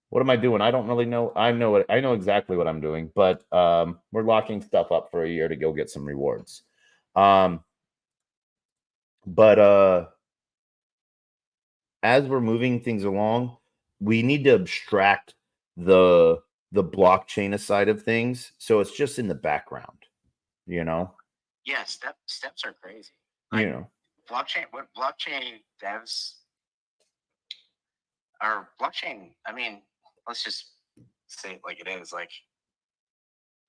[SPEAKER 1] What am I doing? I don't really know. I know exactly what I'm doing, but we're locking stuff up for a year to go get some rewards. But as we're moving things along, we need to abstract the blockchain side of things, so it's just in the background.
[SPEAKER 2] Yeah, steps are crazy. Like, what blockchain devs are blockchain. I mean, let's just say it like it is. Like,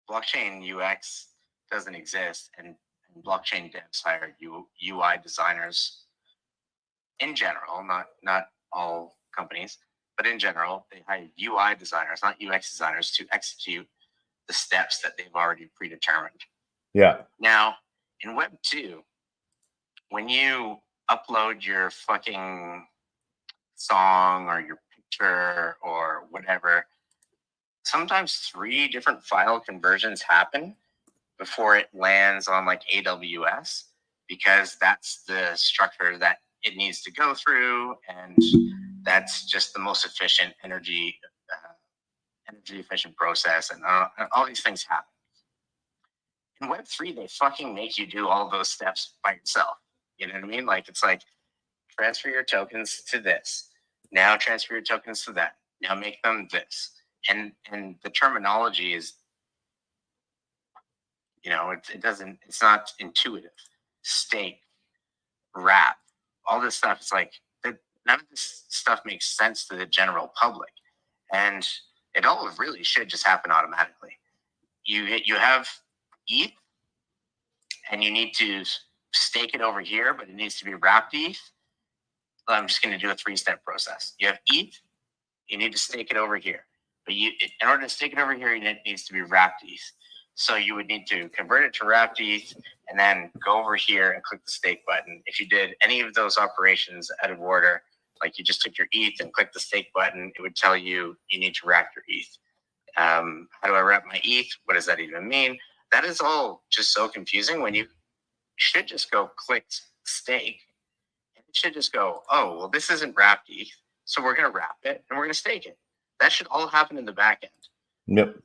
[SPEAKER 2] blockchain UX doesn't exist, and blockchain devs hire UI designers in general, not all companies, but in general, they hire UI designers, not UX designers, to execute the steps that they've already predetermined.
[SPEAKER 1] Yeah.
[SPEAKER 2] Now, in Web 2, when you upload your fucking song or your picture or whatever, sometimes 3 different file conversions happen before it lands on like AWS, because that's the structure that it needs to go through, and that's just the most efficient energy efficient process, and all these things happen. In Web3, they fucking make you do all those steps by yourself. You know what I mean? Like, it's like, transfer your tokens to this. Now transfer your tokens to that. Now make them this. And the terminology is, you know, it's not intuitive. Stake, wrap, all this stuff. It's like, none of this stuff makes sense to the general public. And it all really should just happen automatically. You have ETH, and you need to stake it over here, but it needs to be wrapped ETH. I'm just going to do a 3-step process. You have ETH, you need to stake it over here. But in order to stake it over here, it needs to be wrapped ETH. So you would need to convert it to wrapped ETH and then go over here and click the stake button. If you did any of those operations out of order, like you just took your ETH and clicked the stake button, it would tell you need to wrap your ETH. How do I wrap my ETH? What does that even mean? That is all just so confusing when you should just go click stake. And it should just go, oh, well, this isn't wrapped ETH, so we're going to wrap it and we're going to stake it. That should all happen in the back end.
[SPEAKER 1] Yep.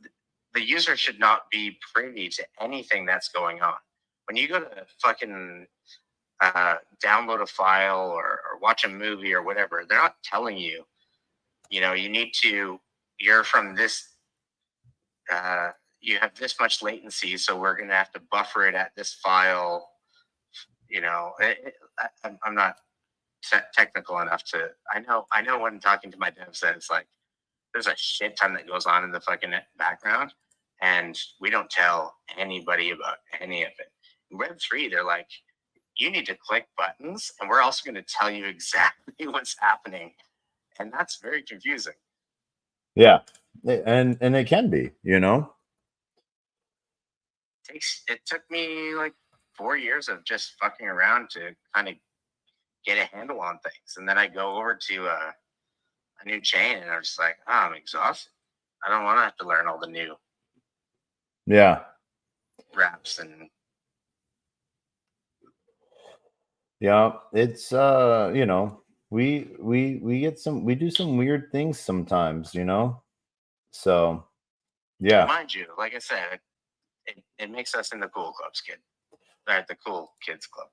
[SPEAKER 2] The user should not be privy to anything that's going on. When you go to fucking download a file or watch a movie or whatever, they're not telling you, you're from this, you have this much latency, so we're going to have to buffer it at this file. I'm not technical enough to, I know when talking to my devs that it's like, there's a shit ton that goes on in the fucking background, and we don't tell anybody about any of it. In Web3, they're like, you need to click buttons, and we're also going to tell you exactly what's happening. And that's very confusing.
[SPEAKER 1] Yeah. And it can be,
[SPEAKER 2] It took me like 4 years of just fucking around to kind of get a handle on things. And then I go over to a new chain, and I'm just like, oh, I'm exhausted. I don't want to have to learn all the new wraps and
[SPEAKER 1] it's we do some weird things sometimes, so
[SPEAKER 2] mind you, like I said, it makes us in the cool clubs, kid. The cool kids club.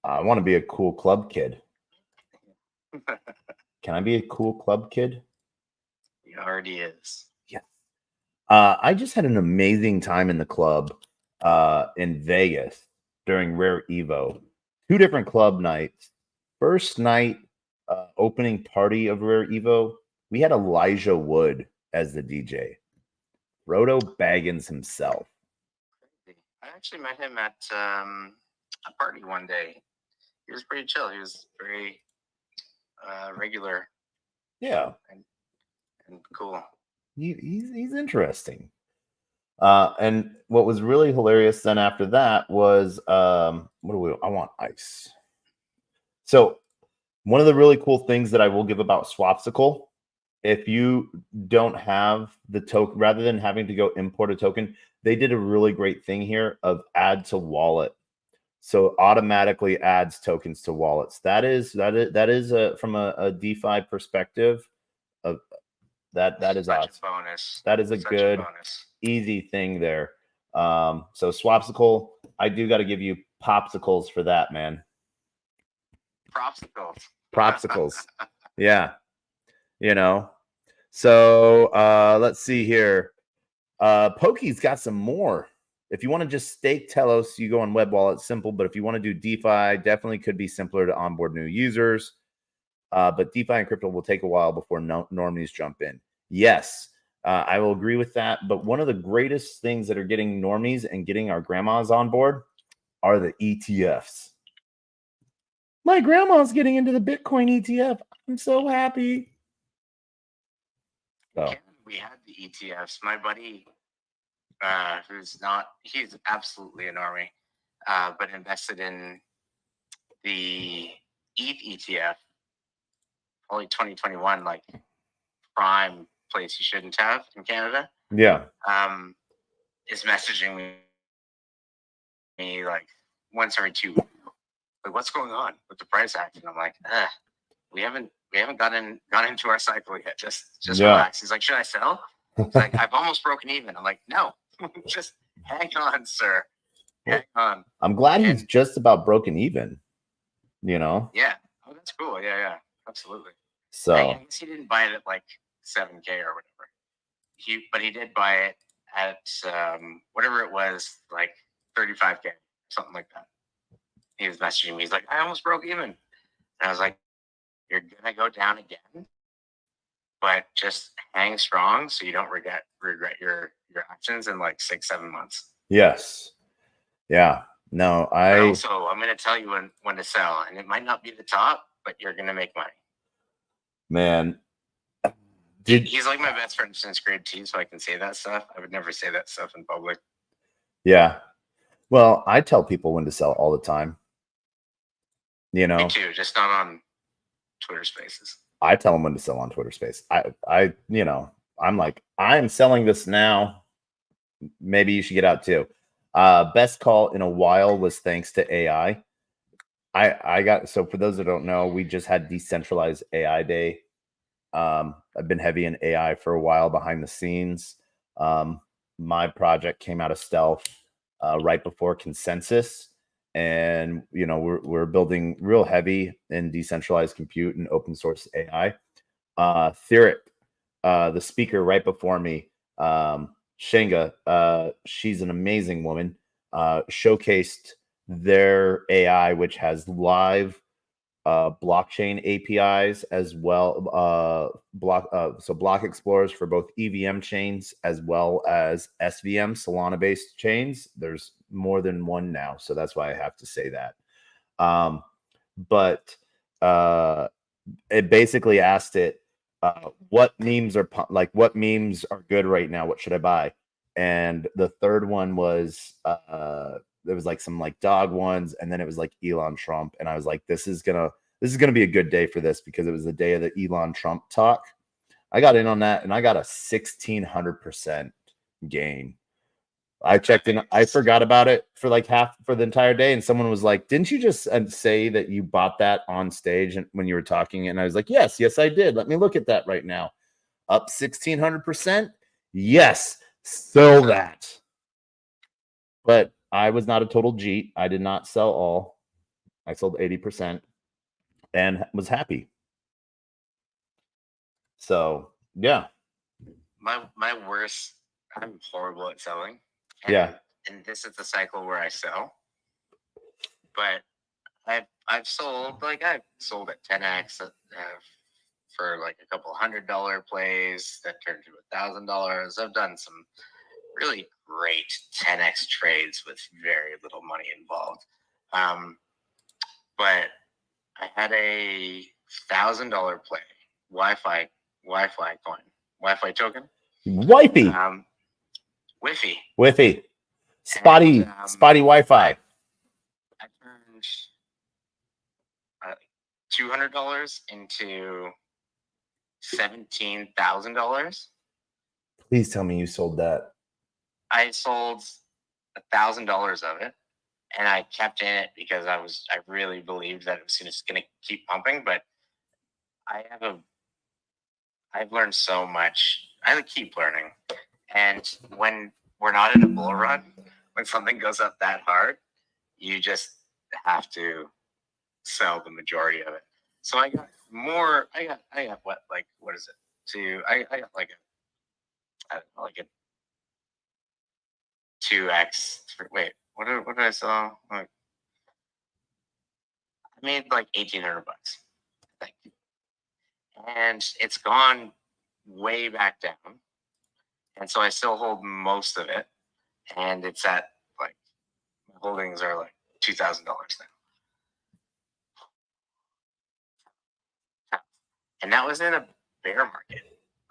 [SPEAKER 1] I want to be a cool club kid. Can I be a cool club kid?
[SPEAKER 2] He already is.
[SPEAKER 1] Yeah. I just had an amazing time in the club in Vegas during Rare Evo. 2 different club nights. First night, opening party of Rare Evo, we had Elijah Wood as the DJ. Roto Baggins himself.
[SPEAKER 2] I actually met him at a party one day. He was pretty chill. He was very regular.
[SPEAKER 1] Yeah.
[SPEAKER 2] And cool.
[SPEAKER 1] He's interesting. And what was really hilarious then after that was I want ice. So one of the really cool things that I will give about Swapsicle, if you don't have the token, rather than having to go import a token, they did a really great thing here of add to wallet. So automatically adds tokens to wallets. That is from a DeFi perspective of that is
[SPEAKER 2] such
[SPEAKER 1] awesome.
[SPEAKER 2] A bonus.
[SPEAKER 1] That is a
[SPEAKER 2] Such
[SPEAKER 1] good
[SPEAKER 2] bonus.
[SPEAKER 1] Easy thing there. So Swapsicle, I do got to give you popsicles for that, man. Propsicles. Yeah. So let's see here. Pokey's got some more. If you want to just stake Telos, you go on web wallet, simple. But if you want to do DeFi, definitely could be simpler to onboard new users. But DeFi and crypto will take a while before normies jump in. Yes, I will agree with that. But one of the greatest things that are getting normies and getting our grandmas on board are the ETFs. My grandma's getting into the Bitcoin ETF. I'm so happy. So
[SPEAKER 2] Yeah, we had the ETFs. My buddy, he's absolutely an army, but invested in the ETH ETF, probably 2021, like prime place you shouldn't have in Canada.
[SPEAKER 1] yeah.
[SPEAKER 2] Is messaging me like once every 2 weeks. Like, what's going on with the price action? I'm like, we haven't gone into our cycle yet. Just
[SPEAKER 1] Yeah.
[SPEAKER 2] relax. He's like, should I sell? He's like, I've almost broken even. I'm like, no, just hang on, sir. Hang on.
[SPEAKER 1] I'm glad he's just about broken even. You know?
[SPEAKER 2] Yeah. Oh, that's cool. Yeah. Absolutely.
[SPEAKER 1] So
[SPEAKER 2] I guess he didn't buy it at like 7K or whatever. But he did buy it at whatever it was, like 35K, something like that. He was messaging me. He's like, I almost broke even. And I was like, you're gonna go down again, but just hang strong so you don't regret your actions in like 6-7 months.
[SPEAKER 1] yes. Yeah. No,
[SPEAKER 2] I'm gonna tell you when to sell, and it might not be the top, but you're gonna make money.
[SPEAKER 1] Man.
[SPEAKER 2] He's like my best friend since grade 2, so I can say that stuff. I would never say that stuff in public.
[SPEAKER 1] Yeah. Well, I tell people when to sell all the time. You know,
[SPEAKER 2] Me too, just not on Twitter Spaces.
[SPEAKER 1] I tell them when to sell on Twitter Space. I'm like, I'm selling this now. Maybe you should get out too. Best call in a while was thanks to AI. So for those that don't know, we just had decentralized AI day. I've been heavy in AI for a while behind the scenes. My project came out of stealth right before consensus. And, we're building real heavy in decentralized compute and open source AI. Theoric, the speaker right before me, Shenga, she's an amazing woman, showcased their AI, which has live blockchain APIs as well, block explorers for both EVM chains as well as SVM Solana based chains. There's more than one now, so that's why I have to say that. But it basically asked it, what memes are good right now? What should I buy? And the third one was there was like some like dog ones, and then it was like Elon Trump, and I was like, this is gonna be a good day for this, because it was the day of the Elon Trump talk. I got in on that, and I got a 1,600% gain. I checked in. I forgot about it for like half for the entire day, and someone was like, "Didn't you just say that you bought that on stage and when you were talking?" And I was like, "Yes, I did. Let me look at that right now. Up 1,600%. Yes, sell that." But I was not a total Jeet. I did not sell all. I sold 80% and was happy. So yeah.
[SPEAKER 2] My worst. I'm horrible at selling. And this is the cycle where I sell. But I've sold at 10x for like a couple $100 plays that turned to $1,000. I've done some really great 10x trades with very little money involved. But I had a $1,000 play Wi-Fi coin, Wi-Fi token.
[SPEAKER 1] Wifey.
[SPEAKER 2] Wiffy.
[SPEAKER 1] Spotty Wi-Fi.
[SPEAKER 2] I turned $200 into $17,000.
[SPEAKER 1] Please tell me you sold that.
[SPEAKER 2] I sold $1,000 of it, and I kept in it because I really believed that it was just going to keep pumping. But I've learned so much. I keep learning, and when we're not in a bull run, when something goes up that hard, you just have to sell the majority of it. So I got more. I got what is it? I got like a 2x. Wait, what did I sell? I made like $1,800, I think, and it's gone way back down. And so I still hold most of it, and it's at like my holdings are like $2,000 now. And that was in a bear market.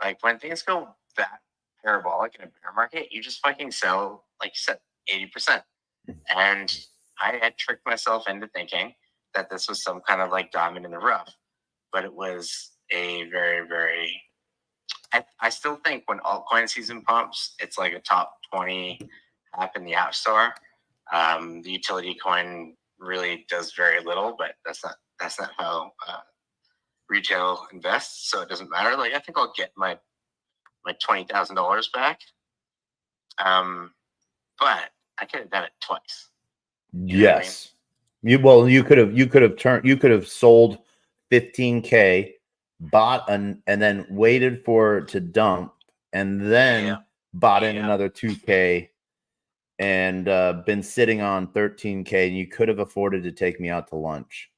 [SPEAKER 2] Like when things go that parabolic in a bear market, you just fucking sell, like you said, 80%. And I had tricked myself into thinking that this was some kind of like diamond in the rough. But it was a very, very, I still think when altcoin season pumps, it's like a top 20 app in the App Store. The utility coin really does very little, but that's not how retail invests, so it doesn't matter. Like I think I'll get my $20,000 back. But I could have done it twice. You know what I mean?
[SPEAKER 1] Yes. You could have sold 15K, bought and then waited for it to dump, and then bought in another 2K and been sitting on 13K, and you could have afforded to take me out to lunch.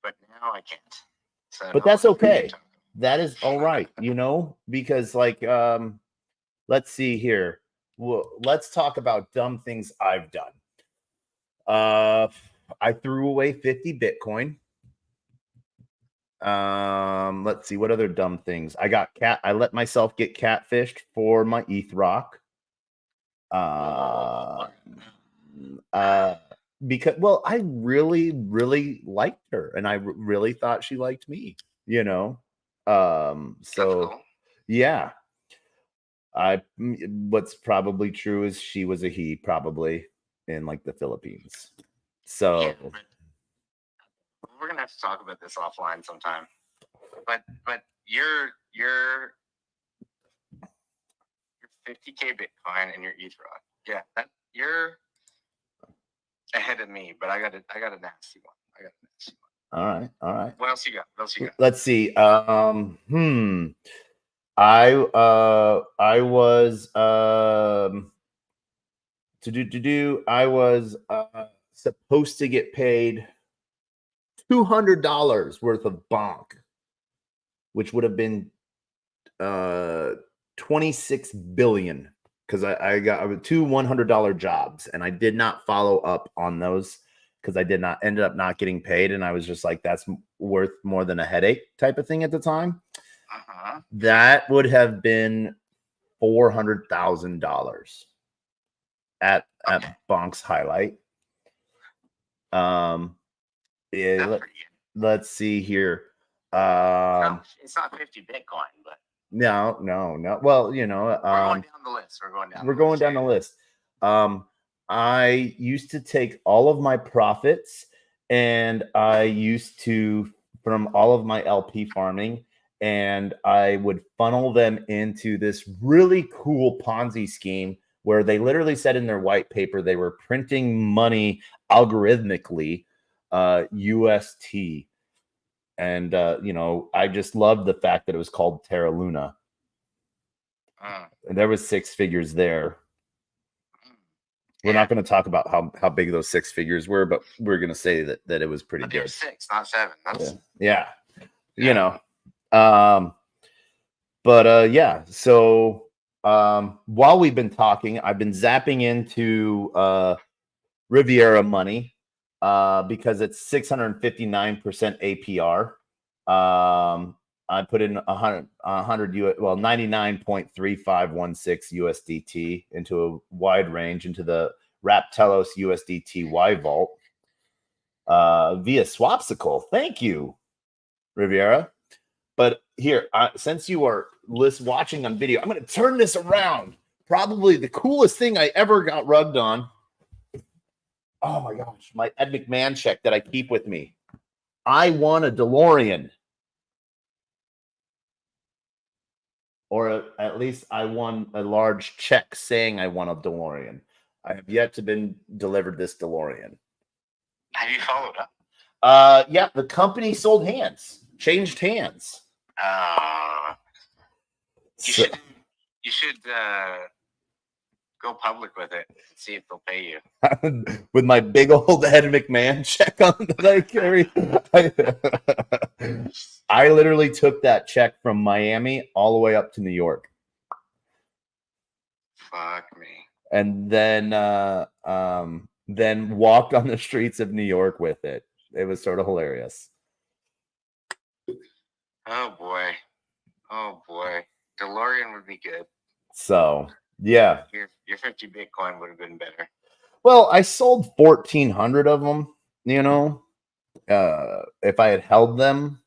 [SPEAKER 2] But now I can't. So
[SPEAKER 1] But that's okay. That is all right, because like let's see here. Well, let's talk about dumb things I've done. I threw away 50 Bitcoin. Let's see what other dumb things. I let myself get catfished for my ETH rock. Because I really, really liked her, and I really thought she liked me, so yeah. What's probably true is she was a he, probably in like the Philippines. So
[SPEAKER 2] we're gonna have to talk about this offline sometime. But you're 50K Bitcoin and your ETH rock. Yeah, you're ahead of me, but I got a nasty one.
[SPEAKER 1] All right.
[SPEAKER 2] What else you got?
[SPEAKER 1] Let's see. I was I was supposed to get paid $200 worth of bonk, which would have been 26 billion, because I got 2 $100 jobs, and I did not follow up on those because I ended up not getting paid, and I was just like, that's worth more than a headache type of thing at the time. That would have been $400,000 at Bonk's highlight. Let's see here.
[SPEAKER 2] It's not 50 Bitcoin, but
[SPEAKER 1] no. Well,
[SPEAKER 2] we're going down the list.
[SPEAKER 1] We're going down the list. I used to take all of my profits, and I used to, from all of my LP farming, and I would funnel them into this really cool Ponzi scheme where they literally said in their white paper they were printing money algorithmically, UST. And, I just loved the fact that it was called Terra Luna. And there was 6 figures there. We're not going to talk about how big those 6 figures were, but we're going to say that it was pretty good.
[SPEAKER 2] 6, not 7. That's
[SPEAKER 1] yeah. So while we've been talking, I've been zapping into Riviera money because it's 659% APR. I put in 99.3516 USDT into a wide range into the wrap TELOS USDTY vault via Swapsicle. Thank you, Riviera. But here, since you are watching on video, I'm going to turn this around. Probably the coolest thing I ever got rugged on. Oh my gosh, my Ed McMahon check that I keep with me. I won a DeLorean. Or at least I won a large check saying I won a DeLorean. I have yet to been delivered this DeLorean.
[SPEAKER 2] Have you followed up?
[SPEAKER 1] Yeah, the company changed hands.
[SPEAKER 2] You should go public with it and see if they'll pay you.
[SPEAKER 1] With my big old Ed McMahon check on that I carry. I literally took that check from Miami all the way up to New York.
[SPEAKER 2] Fuck me.
[SPEAKER 1] And then walked on the streets of New York with it. It was sort of hilarious.
[SPEAKER 2] Oh boy. Oh boy. DeLorean would be good.
[SPEAKER 1] So yeah.
[SPEAKER 2] Your 50 Bitcoin would have been better.
[SPEAKER 1] Well, I sold 1,400 of them. You know, if I had held them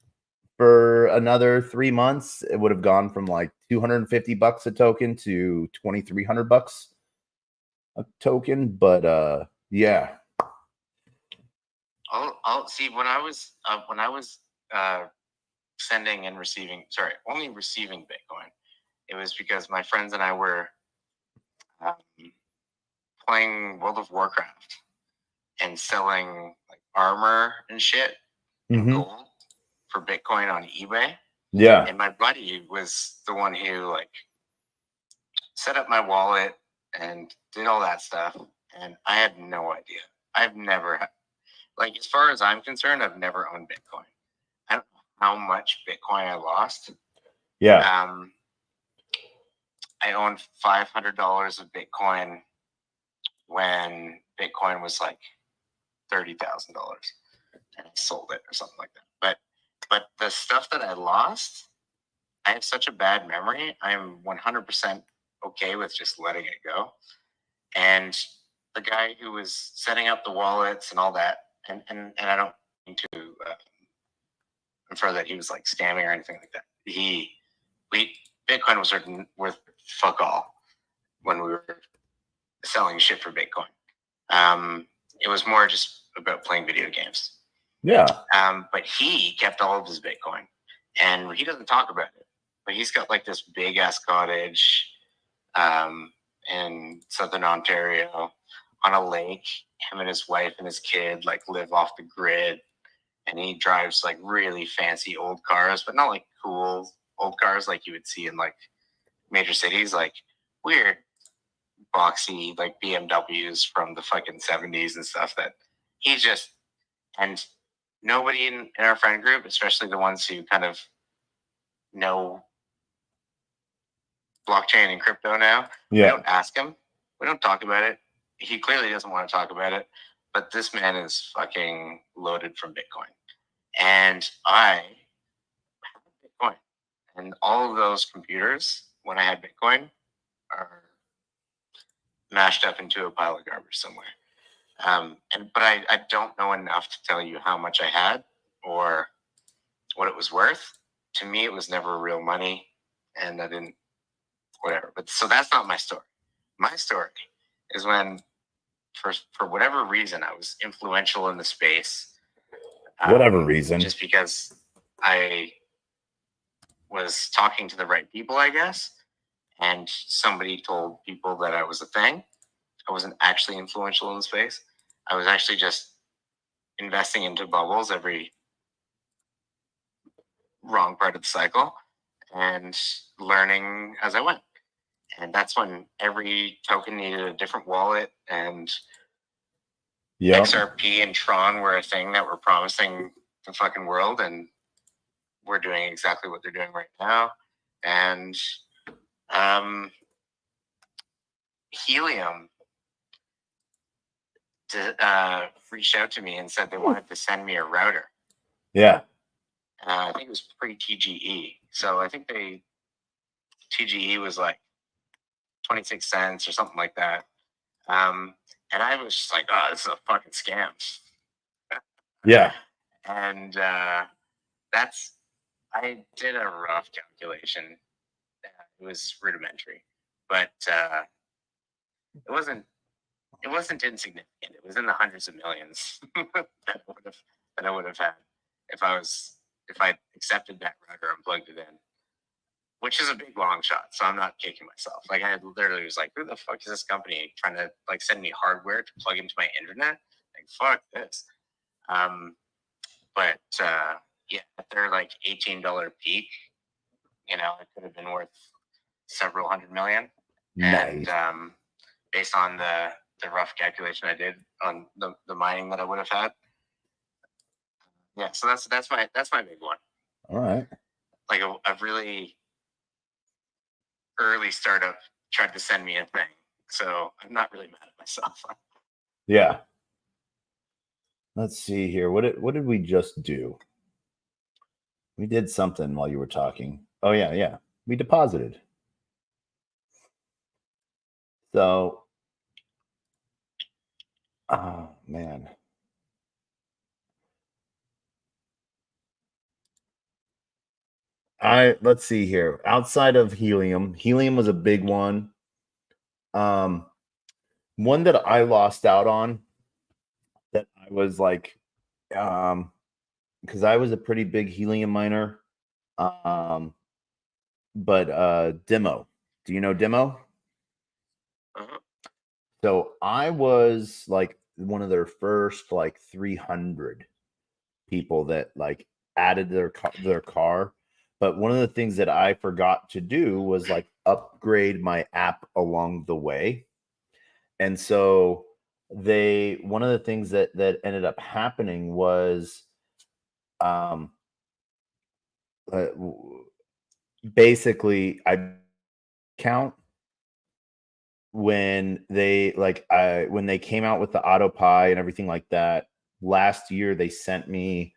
[SPEAKER 1] for another 3 months, it would have gone from like $250 a token to $2,300 a token. But yeah.
[SPEAKER 2] I'll see when I was sending and receiving, only receiving Bitcoin. It was because my friends and I were playing World of Warcraft and selling like armor and shit and gold for Bitcoin on eBay.
[SPEAKER 1] Yeah.
[SPEAKER 2] And my buddy was the one who like set up my wallet and did all that stuff. And I had no idea. I've never, like, as far as I'm concerned, I've never owned Bitcoin. I don't know how much Bitcoin I lost.
[SPEAKER 1] Yeah.
[SPEAKER 2] I owned $500 of Bitcoin when Bitcoin was like $30,000, and I sold it or something like that. But the stuff that I lost, I have such a bad memory. I'm 100% okay with just letting it go. And the guy who was setting up the wallets and all that, and I don't mean to infer that he was like scamming or anything like that. Bitcoin was worth fuck all when we were selling shit for Bitcoin. It was more just about playing video games.
[SPEAKER 1] Yeah.
[SPEAKER 2] But he kept all of his Bitcoin, and he doesn't talk about it. But he's got like this big ass cottage in southern Ontario on a lake. Him and his wife and his kid like live off the grid, and he drives like really fancy old cars, but not like cool old cars like you would see in like major cities, like weird boxy like BMWs from the fucking 70s and stuff that he just, and nobody in our friend group, especially the ones who kind of know blockchain and crypto now, we don't ask him. We don't talk about it. He clearly doesn't want to talk about it, but this man is fucking loaded from Bitcoin. And I had Bitcoin. And all of those computers, when I had Bitcoin, are mashed up into a pile of garbage somewhere. But I don't know enough to tell you how much I had or what it was worth. To me, it was never real money, and I didn't, whatever. But so that's not my story. My story is when, for whatever reason, I was influential in the space.
[SPEAKER 1] Whatever reason.
[SPEAKER 2] Just because I was talking to the right people, I guess, and somebody told people that I was a thing. I wasn't actually influential in the space. I was actually just investing into bubbles every wrong part of the cycle and learning as I went. And that's when every token needed a different wallet, and XRP and Tron were a thing that were promising the fucking world, and we're doing exactly what they're doing right now. And Helium reached out to me and said they wanted to send me a router.
[SPEAKER 1] Yeah.
[SPEAKER 2] I think it was pre-TGE. So I think TGE was like 26 cents or something like that. And I was just like, oh, this is a fucking scam.
[SPEAKER 1] Yeah.
[SPEAKER 2] And I did a rough calculation. It was rudimentary, but it wasn't insignificant. It was in the hundreds of millions that I would have had if I accepted that router and plugged it in, which is a big long shot. So I'm not kicking myself. Like I literally was like, who the fuck is this company trying to like send me hardware to plug into my internet? Like fuck this. But yeah, at their like $18 peak, it could have been worth several hundred million.
[SPEAKER 1] Nice.
[SPEAKER 2] And based on the rough calculation I did on the mining that I would have had. Yeah, so that's my big one.
[SPEAKER 1] All right.
[SPEAKER 2] Like a really early startup tried to send me a thing, so I'm not really mad at myself.
[SPEAKER 1] Yeah. Let's see here. What did we just do? We did something while you were talking. Oh yeah. We deposited. So, oh man. Let's see here. Outside of helium was a big one. One that I lost out on that I was like, because I was a pretty big helium miner. But Demo. Do you know Demo?
[SPEAKER 3] Uh-huh.
[SPEAKER 1] So I was like one of their first like 300 people that like added their car. But one of the things that I forgot to do was like upgrade my app along the way. And so one of the things that ended up happening was uh, basically I count when when they came out with the AutoPie and everything like that last year. They sent me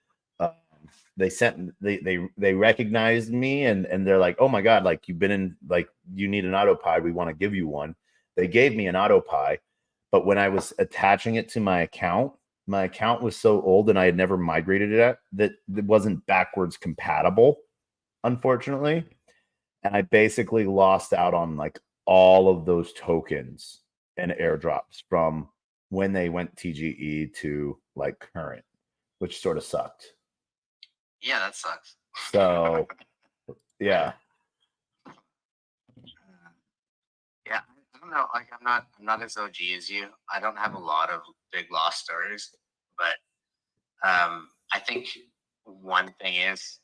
[SPEAKER 1] they recognized me, and they're like, oh my god, like you've been in, like you need an AutoPie, we want to give you one. They gave me an AutoPie, but when I was attaching it to my account was so old and I had never migrated it that it wasn't backwards compatible, unfortunately. And I basically lost out on like all of those tokens and airdrops from when they went TGE to like current, which sort of sucked.
[SPEAKER 2] Yeah, that sucks.
[SPEAKER 1] So yeah.
[SPEAKER 2] Yeah, I don't know. Like, I'm not as OG as you. I don't have a lot of big lost stories, but I think one thing is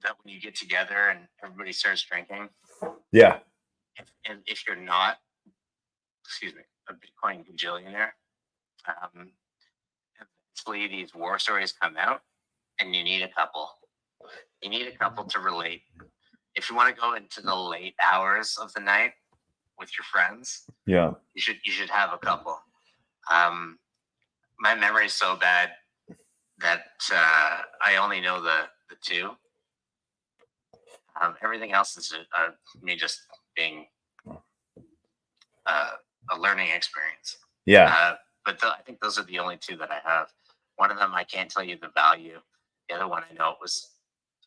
[SPEAKER 2] that when you get together and everybody starts drinking,
[SPEAKER 1] Yeah.
[SPEAKER 2] if you're not, excuse me, a Bitcoin bajillionaire, eventually these war stories come out, and you need a couple. You need a couple to relate. If you want to go into the late hours of the night with your friends,
[SPEAKER 1] Yeah.
[SPEAKER 2] you should have a couple. My memory is so bad that I only know the two. Everything else is me just being a learning experience.
[SPEAKER 1] Yeah.
[SPEAKER 2] But I think those are the only two that I have. One of them, I can't tell you the value. The other one, I know it was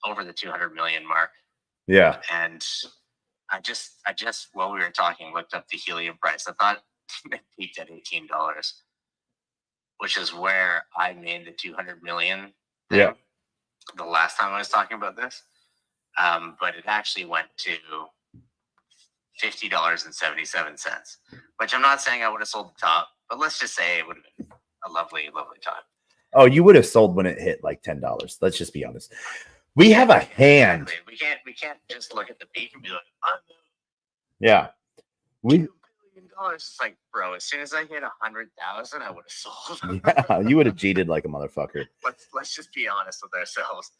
[SPEAKER 2] over the 200 million mark.
[SPEAKER 1] Yeah.
[SPEAKER 2] And I just while we were talking, looked up the helium price. I thought it peaked at $18, which is where I made the 200 million thing.
[SPEAKER 1] Yeah.
[SPEAKER 2] The last time I was talking about this. But it actually went to $50.77, which I'm not saying I would have sold the top, but let's just say it would have been a lovely, lovely time.
[SPEAKER 1] Oh, you would have sold when it hit like $10. Let's just be honest. We have a hand.
[SPEAKER 2] Exactly. We can't just look at the peak and be like,
[SPEAKER 1] yeah.
[SPEAKER 2] $2 billion. It's like, bro, as soon as I hit 100,000, I would have sold.
[SPEAKER 1] Yeah, you would have cheated like a motherfucker.
[SPEAKER 2] Let's just be honest with ourselves.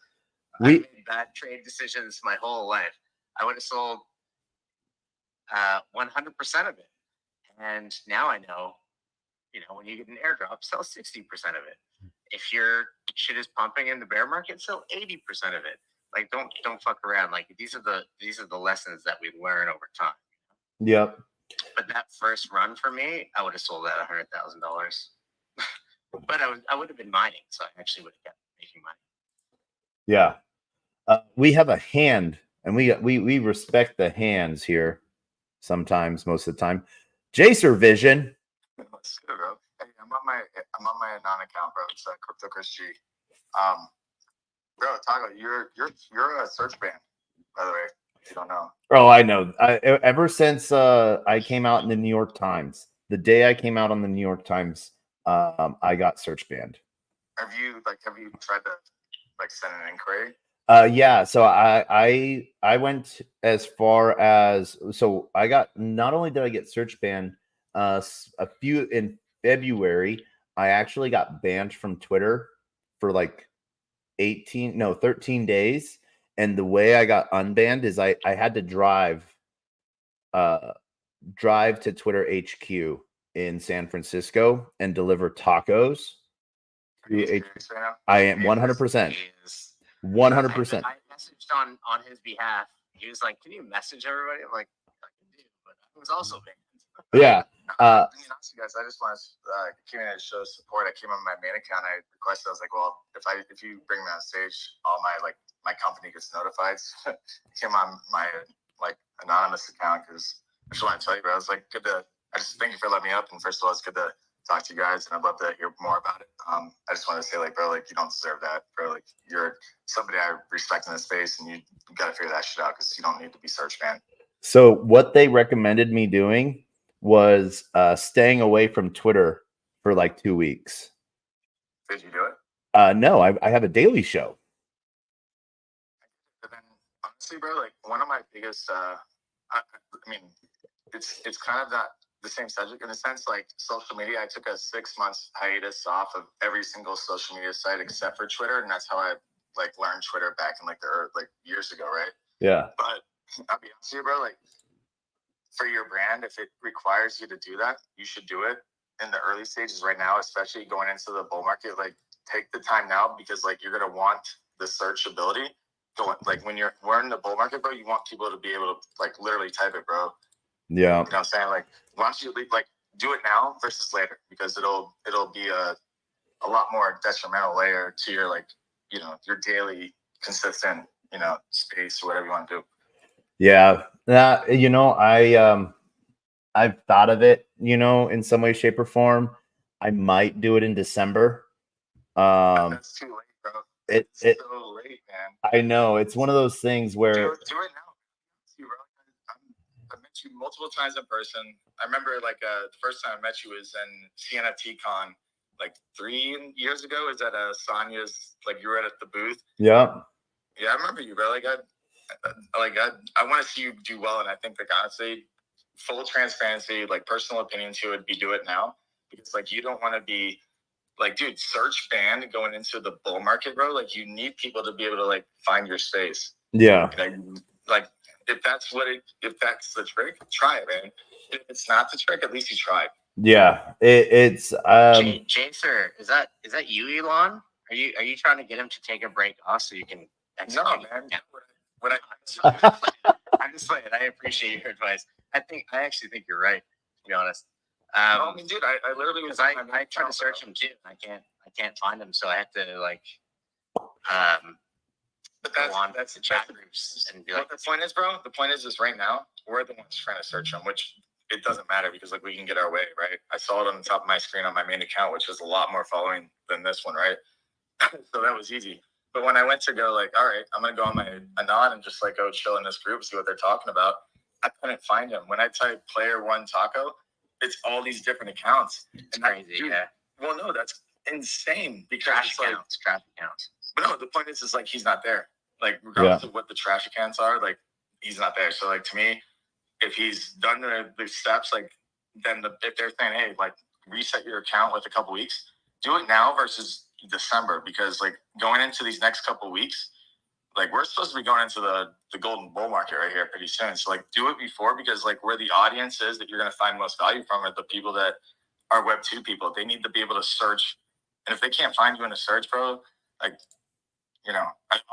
[SPEAKER 2] I
[SPEAKER 1] We
[SPEAKER 2] made bad trade decisions my whole life. I would have sold 100% of it. And now I know, when you get an airdrop, sell 60% of it. If your shit is pumping in the bear market, sell 80% of it. Like, don't fuck around. Like, these are the lessons that we learn over time.
[SPEAKER 1] Yep.
[SPEAKER 2] But that first run for me, I would have sold at $100,000. But I would have been mining, so I actually would have kept making money.
[SPEAKER 1] Yeah. We have a hand, and we respect the hands here. Sometimes, most of the time. Jacer Vision.
[SPEAKER 6] Let's go, bro. Hey, I'm on my non-account, bro. It's Crypto Chris G. Bro, Taco, you're a search ban, by the way. If you don't know.
[SPEAKER 1] Oh, I know. Ever since I came out in the New York Times, the day I came out on the New York Times, I got search banned.
[SPEAKER 6] Have you tried to send an inquiry?
[SPEAKER 1] Yeah, so I went as far as, so I got, not only did I get search banned, a few in February, I actually got banned from Twitter for like 13 days. And the way I got unbanned is I had to drive to Twitter HQ in San Francisco and deliver tacos. I am 100%. 100%.
[SPEAKER 2] I messaged on his behalf. He was like, "Can you message everybody?" I'm like, "I can do," but I was also banned.
[SPEAKER 1] Yeah.
[SPEAKER 6] I mean, honestly, guys, I just want to came in to show support. I came on my main account. I requested. I was like, "Well, if you bring me on stage, all my company gets notified." So I came on my anonymous account because I just want to tell you, bro. I was like, I just thank you for letting me up. And first of all, it's good to talk to you guys, and I'd love to hear more about it. I just want to say, bro, you don't deserve that, bro. You're somebody I respect in this space, and you got to figure that shit out because you don't need to be search banned.
[SPEAKER 1] So what they recommended me doing was staying away from Twitter for like 2 weeks.
[SPEAKER 6] Did you do it?
[SPEAKER 1] No, I have a daily show.
[SPEAKER 6] But then, honestly, bro, one of my biggest, I mean, it's kind of not the same subject in a sense. Social media, I took a 6 months hiatus off of every single social media site except for Twitter, and that's how I learned Twitter back in years ago, right?
[SPEAKER 1] Yeah.
[SPEAKER 6] But I'll be honest with you, bro, for your brand, if it requires you to do that, you should do it in the early stages right now, especially going into the bull market. Take the time now because you're gonna want the searchability. When we're in the bull market, bro, you want people to be able to literally type it, bro.
[SPEAKER 1] Yeah.
[SPEAKER 6] You know what I'm saying? Why don't you do it now versus later, because it'll be a lot more detrimental later to your your daily consistent space or whatever you want to do.
[SPEAKER 1] Yeah. I've thought of it, in some way, shape, or form. I might do it in December.
[SPEAKER 6] That's too late, bro. It's so late, man.
[SPEAKER 1] I know. It's one of those things where
[SPEAKER 6] do it now. I've met you multiple times in person. I remember the first time I met you was in CNFT Con 3 years ago. Is at Sonya's, you were at the booth.
[SPEAKER 1] Yeah.
[SPEAKER 6] Yeah, I remember you, bro. I want to see you do well, and I think honestly, full transparency, personal opinion too, would be do it now, because you don't want to be dude, search banned going into the bull market, bro. You need people to be able to find your space.
[SPEAKER 1] Yeah.
[SPEAKER 6] If that's the trick, try it, man. If it's not the trick, at least you tried.
[SPEAKER 1] Yeah. It's
[SPEAKER 2] Jacer, is that you, Elon? Are you trying to get him to take a break off so you can?
[SPEAKER 6] No, man.
[SPEAKER 2] I'm just playing. I appreciate your advice. I actually think you're right, to be honest.
[SPEAKER 6] I mean, dude, I literally was.
[SPEAKER 2] I tried to search him too. I can't find him, so I have to
[SPEAKER 6] But
[SPEAKER 2] that's the chat groups and be
[SPEAKER 6] what the point is, bro. The point is right now we're the ones trying to search him, which it doesn't matter because we can get our way, right? I saw it on the top of my screen on my main account, which is a lot more following than this one, right? So that was easy. But when I went to go all right, I'm gonna go on my anon and just go chill in this group, see what they're talking about, I couldn't find him. When I type player one taco, it's all these different accounts.
[SPEAKER 2] It's crazy, yeah.
[SPEAKER 6] Well, no, that's insane because
[SPEAKER 2] trash accounts.
[SPEAKER 6] But no, the point is he's not there. Regardless of what the trash accounts are, he's not there. So to me, if he's done the steps, then if they're saying, hey, reset your account with a couple weeks, do it now versus December, because going into these next couple weeks, we're supposed to be going into the golden bull market right here pretty soon. So do it before, because where the audience is that you're going to find most value from are the people that are Web 2 people. They need to be able to search, and if they can't find you in a search, bro, I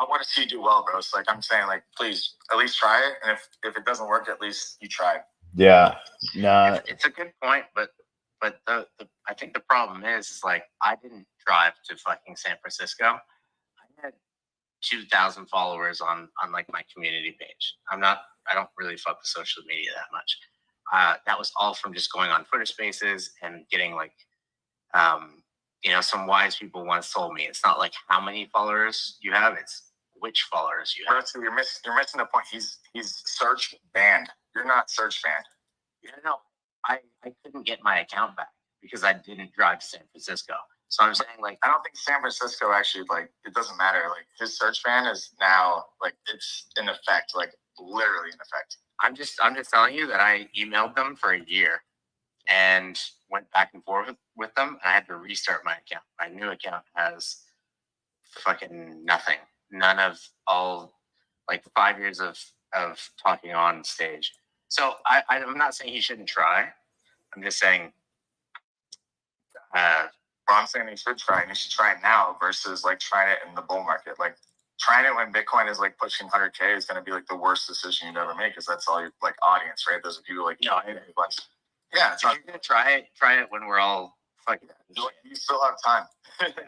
[SPEAKER 6] want to see you do well, bro. So I'm saying, please at least try it, and if it doesn't work, at least you tried.
[SPEAKER 1] Yeah. Nah.
[SPEAKER 2] It's a good point, but the I think the problem is I didn't drive to fucking San Francisco. I had 2,000 followers on my community page. I don't really fuck with social media that much. That was all from just going on Twitter Spaces and getting some wise people once told me it's not how many followers you have, it's which followers you have.
[SPEAKER 6] So you're missing the point. He's search banned. You're not search banned.
[SPEAKER 2] No, I couldn't get my account back because I didn't drive to San Francisco. So I'm saying
[SPEAKER 6] I don't think San Francisco actually it doesn't matter. His search ban is now it's in effect, literally in effect.
[SPEAKER 2] I'm just telling you that I emailed them for a year and went back and forth with them, and I had to restart my account. My new account has fucking nothing. None of all 5 years of talking on stage. So I'm not saying he shouldn't try. I'm just saying
[SPEAKER 6] I'm saying he should try, and he should try it now versus trying it in the bull market. trying it when Bitcoin is like pushing 100K is going to be like the worst decision you'd ever make, because that's all your like audience, right? Those are people like,
[SPEAKER 2] No,
[SPEAKER 6] like, yeah, it's
[SPEAKER 2] if
[SPEAKER 6] not.
[SPEAKER 2] you're gonna try it when we're all fucking.
[SPEAKER 6] You still have time.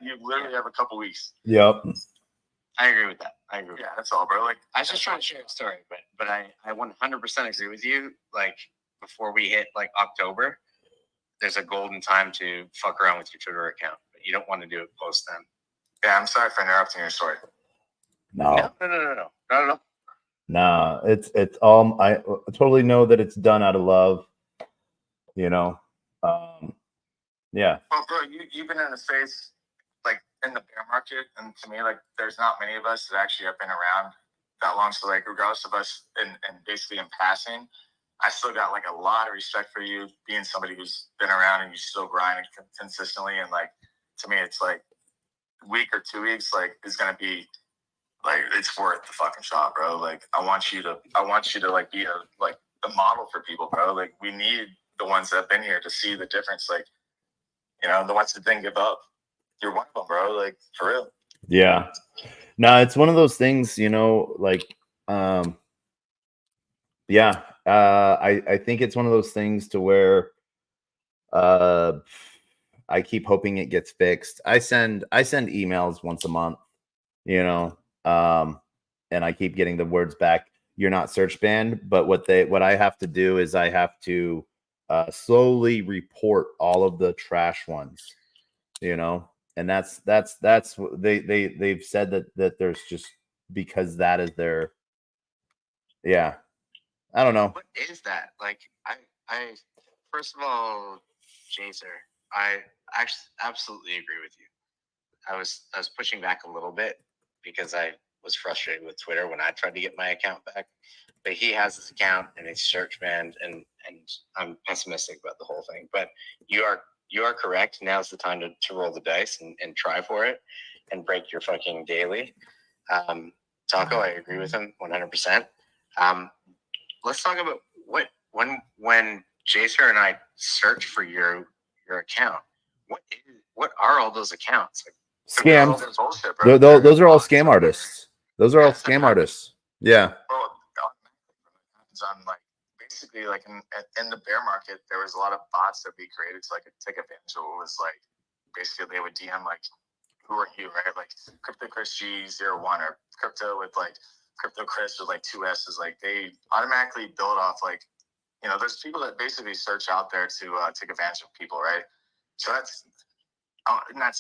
[SPEAKER 6] You literally have a couple weeks.
[SPEAKER 1] Yep.
[SPEAKER 2] I agree with that. I agree.
[SPEAKER 6] Yeah, that's all, bro. Like,
[SPEAKER 2] I was just trying to share a story, but I 100% agree with you. Like before we hit like October, there's a golden time to fuck around with your Twitter account, but you don't want to do it post then.
[SPEAKER 6] yeah, I'm sorry for interrupting your story.
[SPEAKER 1] No.
[SPEAKER 2] No, not at all.
[SPEAKER 1] Nah, it's all. I totally know that it's done out of love. You know. Yeah.
[SPEAKER 6] Well, bro, you've been in the space like in the bear market, and to me, like, there's not many of us that actually have been around that long. So, like, regardless of us, and basically in passing, I still got like a lot of respect for you being somebody who's been around and you still grinding consistently. And like, to me, it's like week or 2 weeks, like, is gonna be like, it's worth the fucking shot, bro. Like, I want you to like be a model for people, bro. Like, we need the ones that have been here to see the difference. Like, you know, the ones that didn't give up. You're one of them, bro. Like, for real.
[SPEAKER 1] Yeah. No, it's one of those things, you know, like, yeah. I think it's one of those things to where, I keep hoping it gets fixed. I send emails once a month, you know, and I keep getting the words back, "You're not search banned." But what I have to do is I have to slowly report all of the trash ones, you know, and that's what they've said that there's just, because that is their, yeah. I don't know.
[SPEAKER 2] What is that? Like, I first of all, Jaser, I actually absolutely agree with you. I was pushing back a little bit because I was frustrated with Twitter when I tried to get my account back. But he has his account and it's search banned, and I'm pessimistic about the whole thing. But you are correct. Now's the time to roll the dice and try for it and break your fucking daily. Taco, I agree with him 100%. Let's talk about when Jaser and I search for your account. What are all those accounts? Like,
[SPEAKER 1] Scams.
[SPEAKER 6] Bullshit, bro.
[SPEAKER 1] Those are all scam artists. Those are all scam artists. Yeah.
[SPEAKER 6] Bro, it's on like basically like in the bear market, there was a lot of bots that we created to like take advantage of what was like basically they would DM like, who are you, right? Like Crypto Chris G01 or crypto with like Crypto Chris with like 2 S's. Like they automatically build off like, you know, there's people that basically search out there to take advantage of people, right? So that's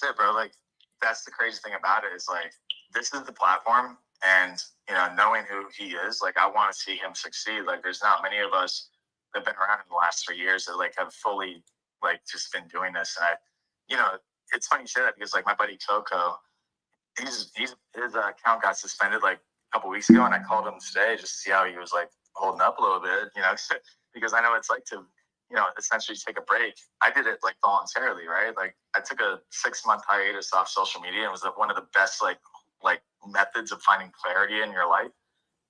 [SPEAKER 6] it, bro. Like, that's the crazy thing about it is like, this is the platform, and you know, knowing who he is, like, I want to see him succeed. Like, there's not many of us that have been around in the last 3 years that like have fully like just been doing this. And you know, it's funny you say that because like my buddy Coco, his account got suspended like a couple weeks ago, and I called him today just to see how he was like holding up a little bit, you know, because I know it's like to, you know, essentially take a break. I did it like voluntarily, right? Like I took a 6-month hiatus off social media, and it was one of the best like methods of finding clarity in your life.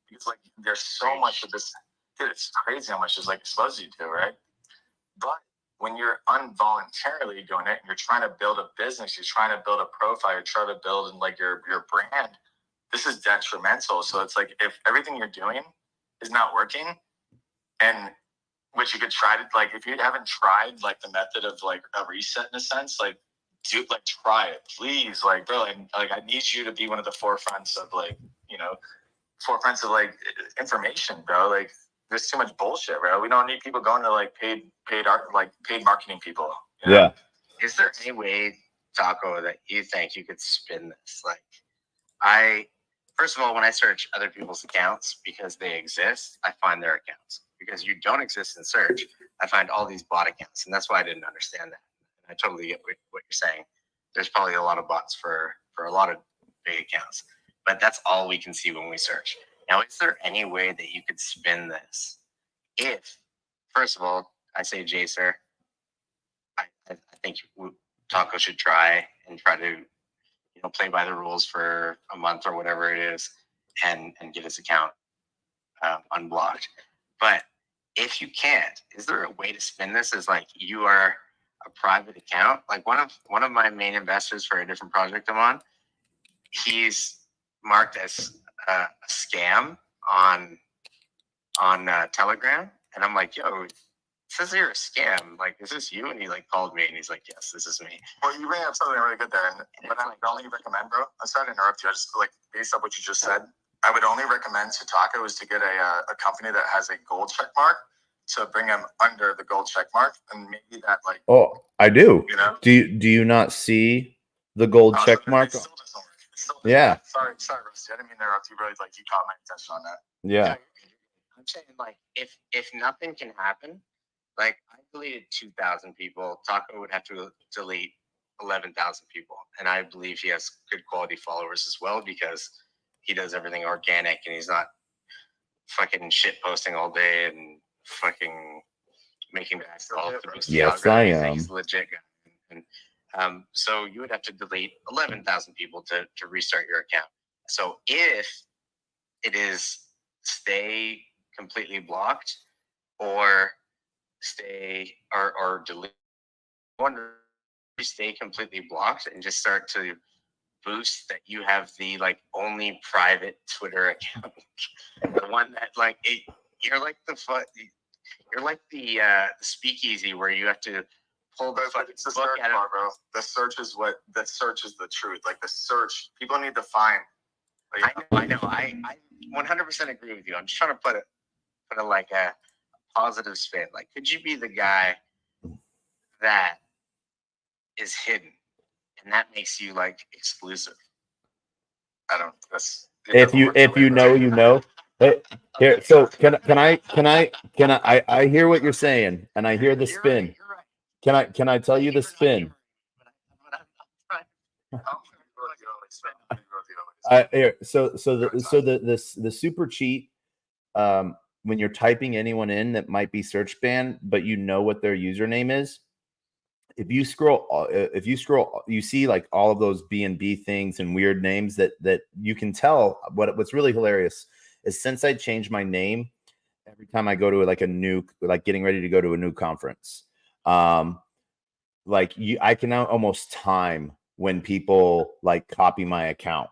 [SPEAKER 6] Because like there's so much of this, dude, it's crazy how much this like exposes you to, right? But when you're involuntarily doing it and you're trying to build a business, you're trying to build a profile, you're trying to build like your brand, this is detrimental. So it's like if everything you're doing is not working, and which you could try to like, if you haven't tried like the method of like a reset in a sense, like dude, like try it, please. Like, bro, like I need you to be one of the forefronts of like, you know, information, bro. Like there's too much bullshit, bro. We don't need people going to like paid marketing people. You know?
[SPEAKER 1] Yeah.
[SPEAKER 2] Is there any way, Taco, that you think you could spin this? Like, first of all, when I search other people's accounts because they exist, I find their accounts. Because you don't exist in search, I find all these bot accounts, and that's why I didn't understand that. And I totally get what you're saying. There's probably a lot of bots for a lot of big accounts, but that's all we can see when we search. Now, is there any way that you could spin this? If, first of all, I say, Jaser, I think Taco should try to, you know, play by the rules for a month or whatever it is, and get his account unblocked. But if you can't, is there a way to spin this as like you are a private account? Like one of my main investors for a different project I'm on, he's marked as a scam on Telegram, and I'm like, yo, it says you're a scam. Like, is this you? And he like called me, and he's like, yes, this is me.
[SPEAKER 6] Well, you bring up something really good there, and what I would only recommend, bro. I'm sorry to interrupt you. I just like based on what you just said, I would only recommend to Taco is to get a company that has a gold check mark to bring him under the gold check mark, and maybe that like.
[SPEAKER 1] Oh, I do.
[SPEAKER 6] You know?
[SPEAKER 1] Do you not see the gold check mark?
[SPEAKER 6] It still doesn't work. It still doesn't
[SPEAKER 1] Yeah.
[SPEAKER 6] work. Sorry, Rusty. I didn't mean to interrupt you. Really, like you caught my attention on that.
[SPEAKER 1] Yeah.
[SPEAKER 2] I'm saying like if nothing can happen, like I deleted 2,000 people, Taco would have to delete 11,000 people, and I believe he has good quality followers as well because he does everything organic and he's not fucking shit posting all day and fucking making bad calls to boost the
[SPEAKER 1] Yes,
[SPEAKER 2] algorithm.
[SPEAKER 1] I am.
[SPEAKER 2] He's a legit guy. And so you would have to delete 11,000 people to restart your account. So if it is stay completely blocked or stay or delete, I wonder if you stay completely blocked and just start to boost that you have the like only private Twitter account, the one that like you're like you're like the speakeasy where you have to pull the fucking
[SPEAKER 6] It's the
[SPEAKER 2] book
[SPEAKER 6] search
[SPEAKER 2] out of
[SPEAKER 6] bar, bro. The search is the truth. Like the search, people need to find. Like,
[SPEAKER 2] I know. I 100% agree with you. I'm just trying to put a like a positive spin. Like, could you be the guy that is hidden, and that makes you like exclusive?
[SPEAKER 6] I don't. That's
[SPEAKER 1] If you know, you know. Hey, here, so can I hear what you're saying, and I hear the spin.
[SPEAKER 2] You're right.
[SPEAKER 1] Can I tell you the spin? Here, so the super cheat, when you're typing anyone in that might be search banned, but you know what their username is. If you scroll, you see like all of those B&B things and weird names that you can tell. What's really hilarious is since I changed my name, every time I go to like a new, like getting ready to go to a new conference, I can now almost time when people like copy my account.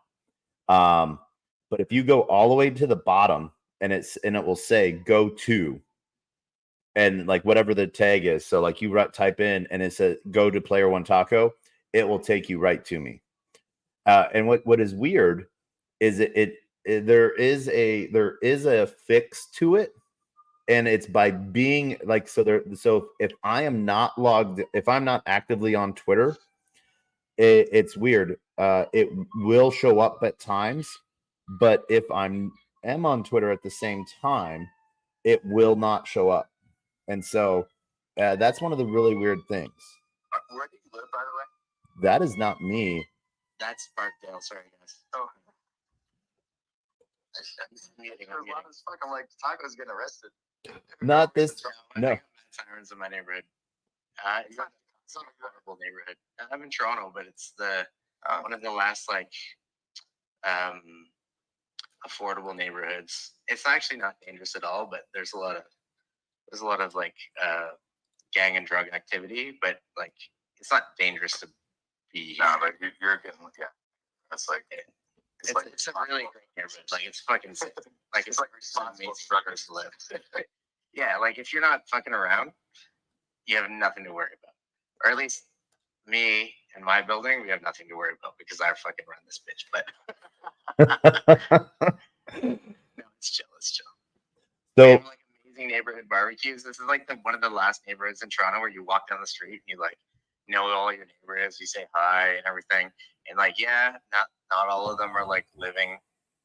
[SPEAKER 1] But if you go all the way to the bottom and it will say go to, and like whatever the tag is, so like you type in and it says go to player one taco, it will take you right to me. And what is weird is there is a fix to it, and it's by being like so if I am not if I'm not actively on Twitter, it's weird. It will show up at times, but if am on Twitter at the same time, it will not show up. And so that's one of the really weird things.
[SPEAKER 6] Where do you live, by the way?
[SPEAKER 1] That is not me.
[SPEAKER 2] That's Parkdale. Sorry, guys.
[SPEAKER 6] Oh. I'm like Taco's getting arrested.
[SPEAKER 1] Not this. No.
[SPEAKER 2] I got sirens in my neighborhood. It's not a horrible neighborhood. I'm in Toronto, but it's one of the last like affordable neighborhoods. It's actually not dangerous at all, but there's a lot of like gang and drug activity, but like it's not dangerous to be.
[SPEAKER 6] No, but you're getting That's like
[SPEAKER 2] it's a really great neighborhood. Like it's fucking sick. Like it's like amazing to live. Yeah, like if you're not fucking around, you have nothing to worry about. Or at least me and my building, we have nothing to worry about because I fucking run this bitch. But no, it's chill. It's chill.
[SPEAKER 1] So
[SPEAKER 2] we have like amazing neighborhood barbecues. This is like one of the last neighborhoods in Toronto where you walk down the street and you like know all your neighbors, you say hi and everything. And like, yeah, not all of them are like living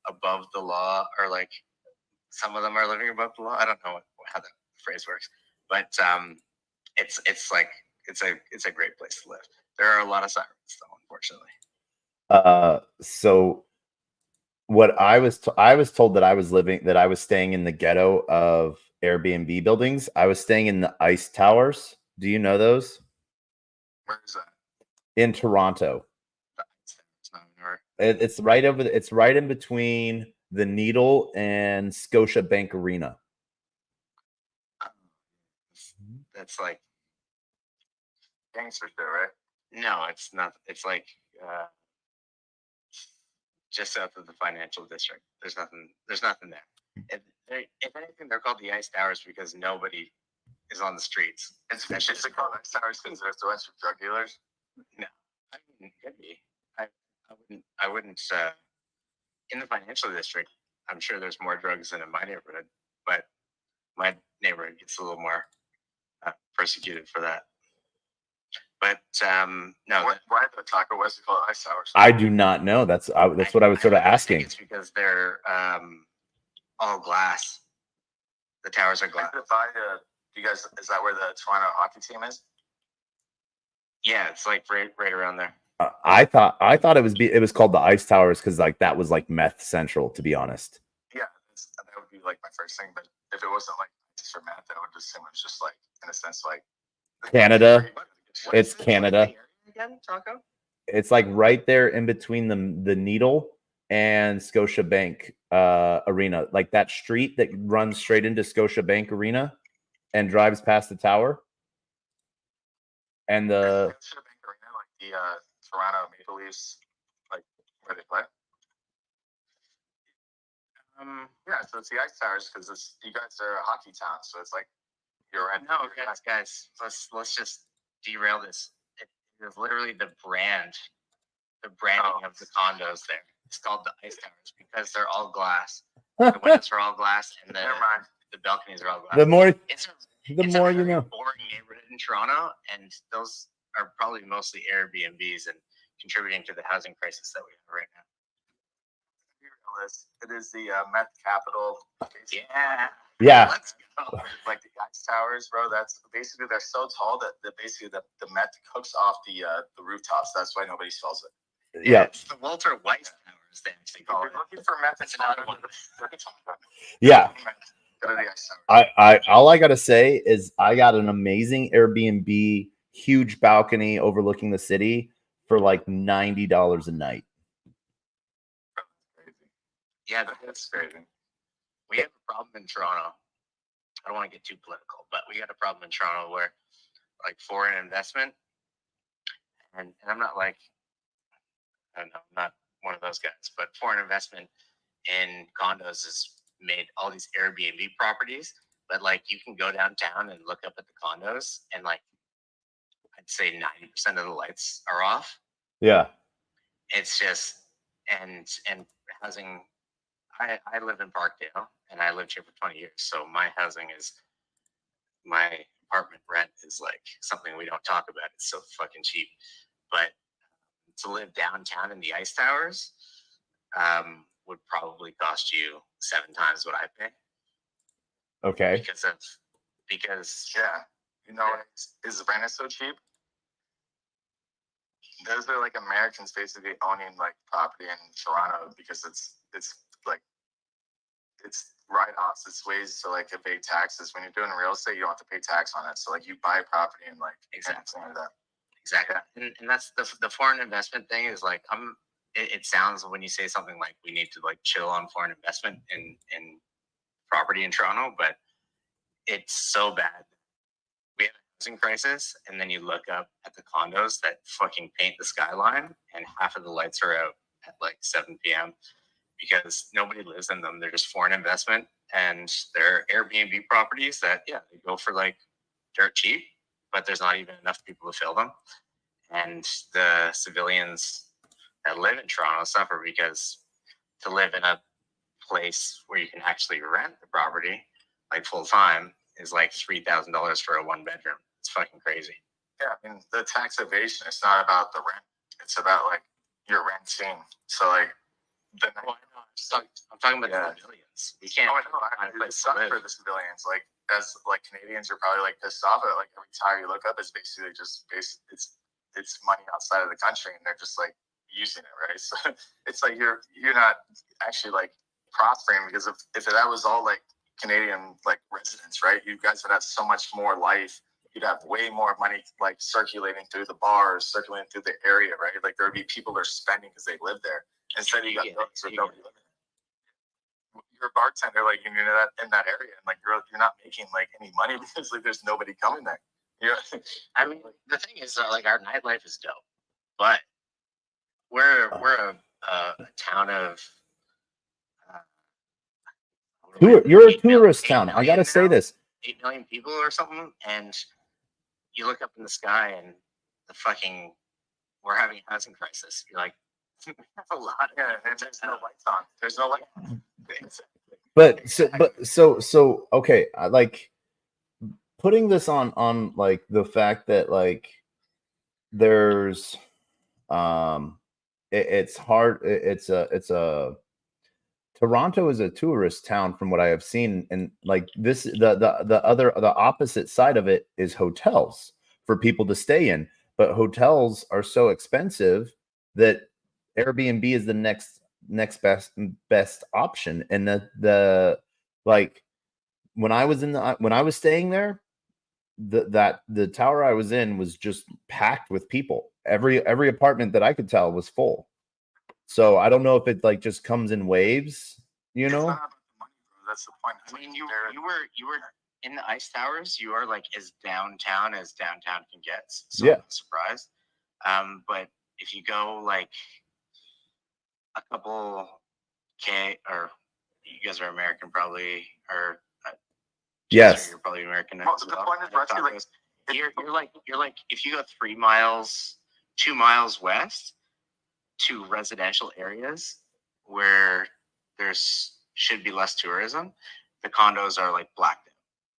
[SPEAKER 2] above the law, or like some of them are living above the law. I don't know how that phrase works, but it's like it's a great place to live. There are a lot of sirens though, unfortunately.
[SPEAKER 1] So what I was told that I was staying in the ghetto of Airbnb buildings. I was staying in the ice towers. Do you know those?
[SPEAKER 6] Where is that?
[SPEAKER 1] In Toronto. It's right over. It's right in between the Needle and Scotia Bank Arena.
[SPEAKER 2] That's like
[SPEAKER 6] gangster shit, right?
[SPEAKER 2] No, it's not. It's like just south of the financial district. There's nothing there. If anything, they're called the Ice Towers because nobody is on the streets.
[SPEAKER 6] It's called Ice Towers because there's a bunch of drug dealers.
[SPEAKER 2] No, I mean, it could be. I wouldn't. In the financial district, I'm sure there's more drugs than in my neighborhood, but my neighborhood gets a little more persecuted for that. But no.
[SPEAKER 6] Why the TacoBytes called Ice Towers?
[SPEAKER 1] I do not know. That's what I was sort of asking.
[SPEAKER 2] I think it's because they're all glass. The towers are glass.
[SPEAKER 6] You guys, is that where the Toronto hockey team is?
[SPEAKER 2] Yeah, it's like right around there.
[SPEAKER 1] I thought it was called the Ice Towers because like that was like meth central, to be honest.
[SPEAKER 6] Yeah, that would be like my first thing. But if it wasn't like just for meth, I would assume it was just like in a sense like
[SPEAKER 1] Canada. It's Canada.
[SPEAKER 2] Again, Taco?
[SPEAKER 1] It's like right there in between the Needle and Scotiabank Arena, like that street that runs straight into Scotiabank Arena and drives past the tower. And the
[SPEAKER 6] Scotiabank Arena, like the Toronto Maple Leafs, like where they play. Yeah, so it's the Ice Towers because you guys are a hockey town, so it's like you're right.
[SPEAKER 2] No, guys, let's just derail this. It is literally the branding of the condos there. It's called the Ice Towers because they're all glass. The windows are all glass, and the balconies are all glass.
[SPEAKER 1] The more
[SPEAKER 2] it's
[SPEAKER 1] you
[SPEAKER 2] a
[SPEAKER 1] know.
[SPEAKER 2] very boring neighborhood in Toronto, and those are probably mostly Airbnbs and contributing to the housing crisis that we have right now.
[SPEAKER 6] It is the meth capital.
[SPEAKER 1] Yeah.
[SPEAKER 2] Let's go.
[SPEAKER 6] Like the Ice Towers, bro. That's basically they're so tall that the meth cooks off the rooftops. That's why nobody smells it.
[SPEAKER 1] Yeah.
[SPEAKER 2] It's the Walter White Towers. They actually call it.
[SPEAKER 6] Looking for meth.
[SPEAKER 2] It's another one.
[SPEAKER 1] Yeah.
[SPEAKER 6] Go to the Ice Towers.
[SPEAKER 1] I all I gotta say is I got an amazing Airbnb, huge balcony overlooking the city for like $90 a night.
[SPEAKER 2] Yeah, that's crazy. We have a problem in Toronto. I don't want to get too political, but we got a problem in Toronto where, like, foreign investment, and I'm not like, I don't know, I'm not one of those guys, but foreign investment in condos has made all these Airbnb properties, but like you can go downtown and look up at the condos, and like I'd say 90% of the lights are off.
[SPEAKER 1] Yeah.
[SPEAKER 2] It's just and housing. I live in Parkdale, and I lived here for 20 years. So my apartment rent is like something we don't talk about. It's so fucking cheap. But to live downtown in the Ice Towers would probably cost you 7 times what I pay.
[SPEAKER 1] Okay.
[SPEAKER 2] Because
[SPEAKER 6] yeah, you know, is the rent so cheap? Those are like Americans basically owning like property in Toronto because it's like it's write-offs. It's ways to like evade taxes. When you're doing real estate, you don't have to pay tax on it. So like you buy property and like
[SPEAKER 2] exactly
[SPEAKER 6] like that.
[SPEAKER 2] Exactly. And that's the foreign investment thing is like it sounds when you say something like we need to like chill on foreign investment in property in Toronto, but it's so bad. We have a housing crisis, and then you look up at the condos that fucking paint the skyline, and half of the lights are out at like 7 p.m. because nobody lives in them. They're just foreign investment, and they're Airbnb properties that, yeah, they go for like dirt cheap, but there's not even enough people to fill them. And the civilians that live in Toronto suffer because to live in a place where you can actually rent the property like full time is like $3,000 for a 1-bedroom. It's fucking crazy.
[SPEAKER 6] Yeah, I mean the tax evasion. It's not about the rent. It's about like your renting. So like
[SPEAKER 2] I'm talking about the civilians. We can't.
[SPEAKER 6] Oh, I know. It's sucks for the civilians. Like as like Canadians are probably like pissed off at it. Like every time you look up, it's basically just it's money outside of the country, and they're just like using it, right? So it's like you're not actually like prospering because if that was all like Canadian like residents, right? You guys would have so much more life. You'd have way more money like circulating through the bars, circulating through the area, right? Like there would be people that are spending because they live there. Instead, you got those with nobody living there. You're a bartender, like in that area, and like you're not making like any money because like there's nobody coming there.
[SPEAKER 2] I mean, the thing is, like our nightlife is dope, but we're a a town of.
[SPEAKER 1] You're a tourist
[SPEAKER 2] 8
[SPEAKER 1] town. I
[SPEAKER 2] million
[SPEAKER 1] gotta say
[SPEAKER 2] now?
[SPEAKER 1] this.
[SPEAKER 2] 8 million people or something, and you look up in the sky and we're having a housing crisis. You're like, we have a lot.
[SPEAKER 6] Yeah, and there's no lights on. There's no light.
[SPEAKER 1] But so okay, I like putting this on like the fact that like there's it's hard. It's a Toronto is a tourist town from what I have seen, and like this, the opposite side of it is hotels for people to stay in. But hotels are so expensive that Airbnb is the next best option. And the like when I was staying there, the tower I was in was just packed with people. Every apartment that I could tell was full. So I don't know if it like just comes in waves, you
[SPEAKER 6] It's
[SPEAKER 1] know?
[SPEAKER 6] not about the money, bro. That's the point.
[SPEAKER 2] I mean, you were in the ice towers. You are like as downtown can get. So
[SPEAKER 1] Yeah.
[SPEAKER 2] I'm not surprised. But if you go like a couple or you guys are American probably, or
[SPEAKER 1] Yes.
[SPEAKER 2] you're probably American.
[SPEAKER 6] Well,
[SPEAKER 2] as
[SPEAKER 6] the
[SPEAKER 2] well.
[SPEAKER 6] point is, we're actually like,
[SPEAKER 2] you're like if you go 3 miles, 2 miles west to residential areas where there's should be less tourism, the condos are like blacked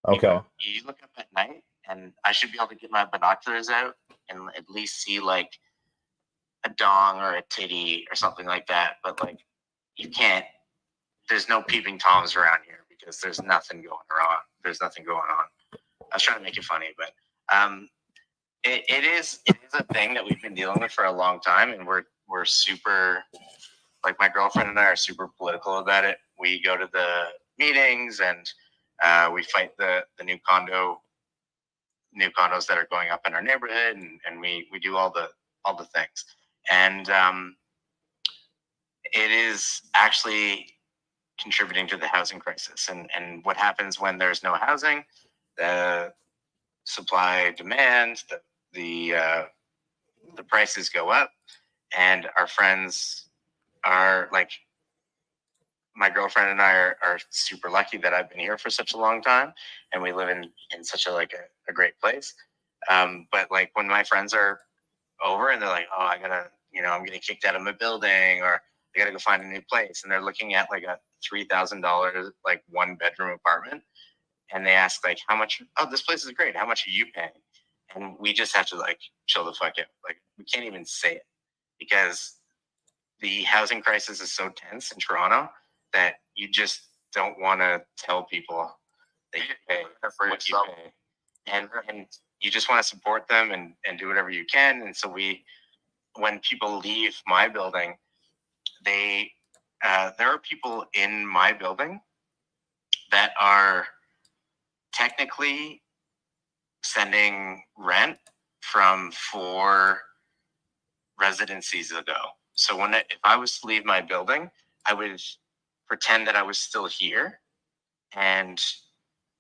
[SPEAKER 2] out.
[SPEAKER 1] Okay.
[SPEAKER 2] You look up at night, and I should be able to get my binoculars out and at least see like a dong or a titty or something like that. But like, you can't. There's no peeping toms around here because there's nothing going on. There's nothing going on. I was trying to make it funny, but it is a thing that we've been dealing with for a long time, and we're super, like, my girlfriend and I are super political about it. We go to the meetings and we fight the new condos that are going up in our neighborhood, and we do all the things. And it is actually contributing to the housing crisis. And what happens when there's no housing? The supply demand, the prices go up, and our friends are like, my girlfriend and I are super lucky that I've been here for such a long time, and we live in such a great place. But like when my friends are over and they're like, oh, I'm getting kicked out of my building, or I gotta go find a new place, and they're looking at like a $3,000 like 1-bedroom apartment, and they ask like, how much? Oh, this place is great. How much are you paying? And we just have to like chill the fuck out. Like, we can't even say it because the housing crisis is so tense in Toronto that you just don't want to tell people that you pay
[SPEAKER 6] for
[SPEAKER 2] what you
[SPEAKER 6] yourself.
[SPEAKER 2] pay, and you just want to support them and do whatever you can. And so when people leave my building, there are people in my building that are technically sending rent from 4 residencies ago. So if I was to leave my building, I would pretend that I was still here and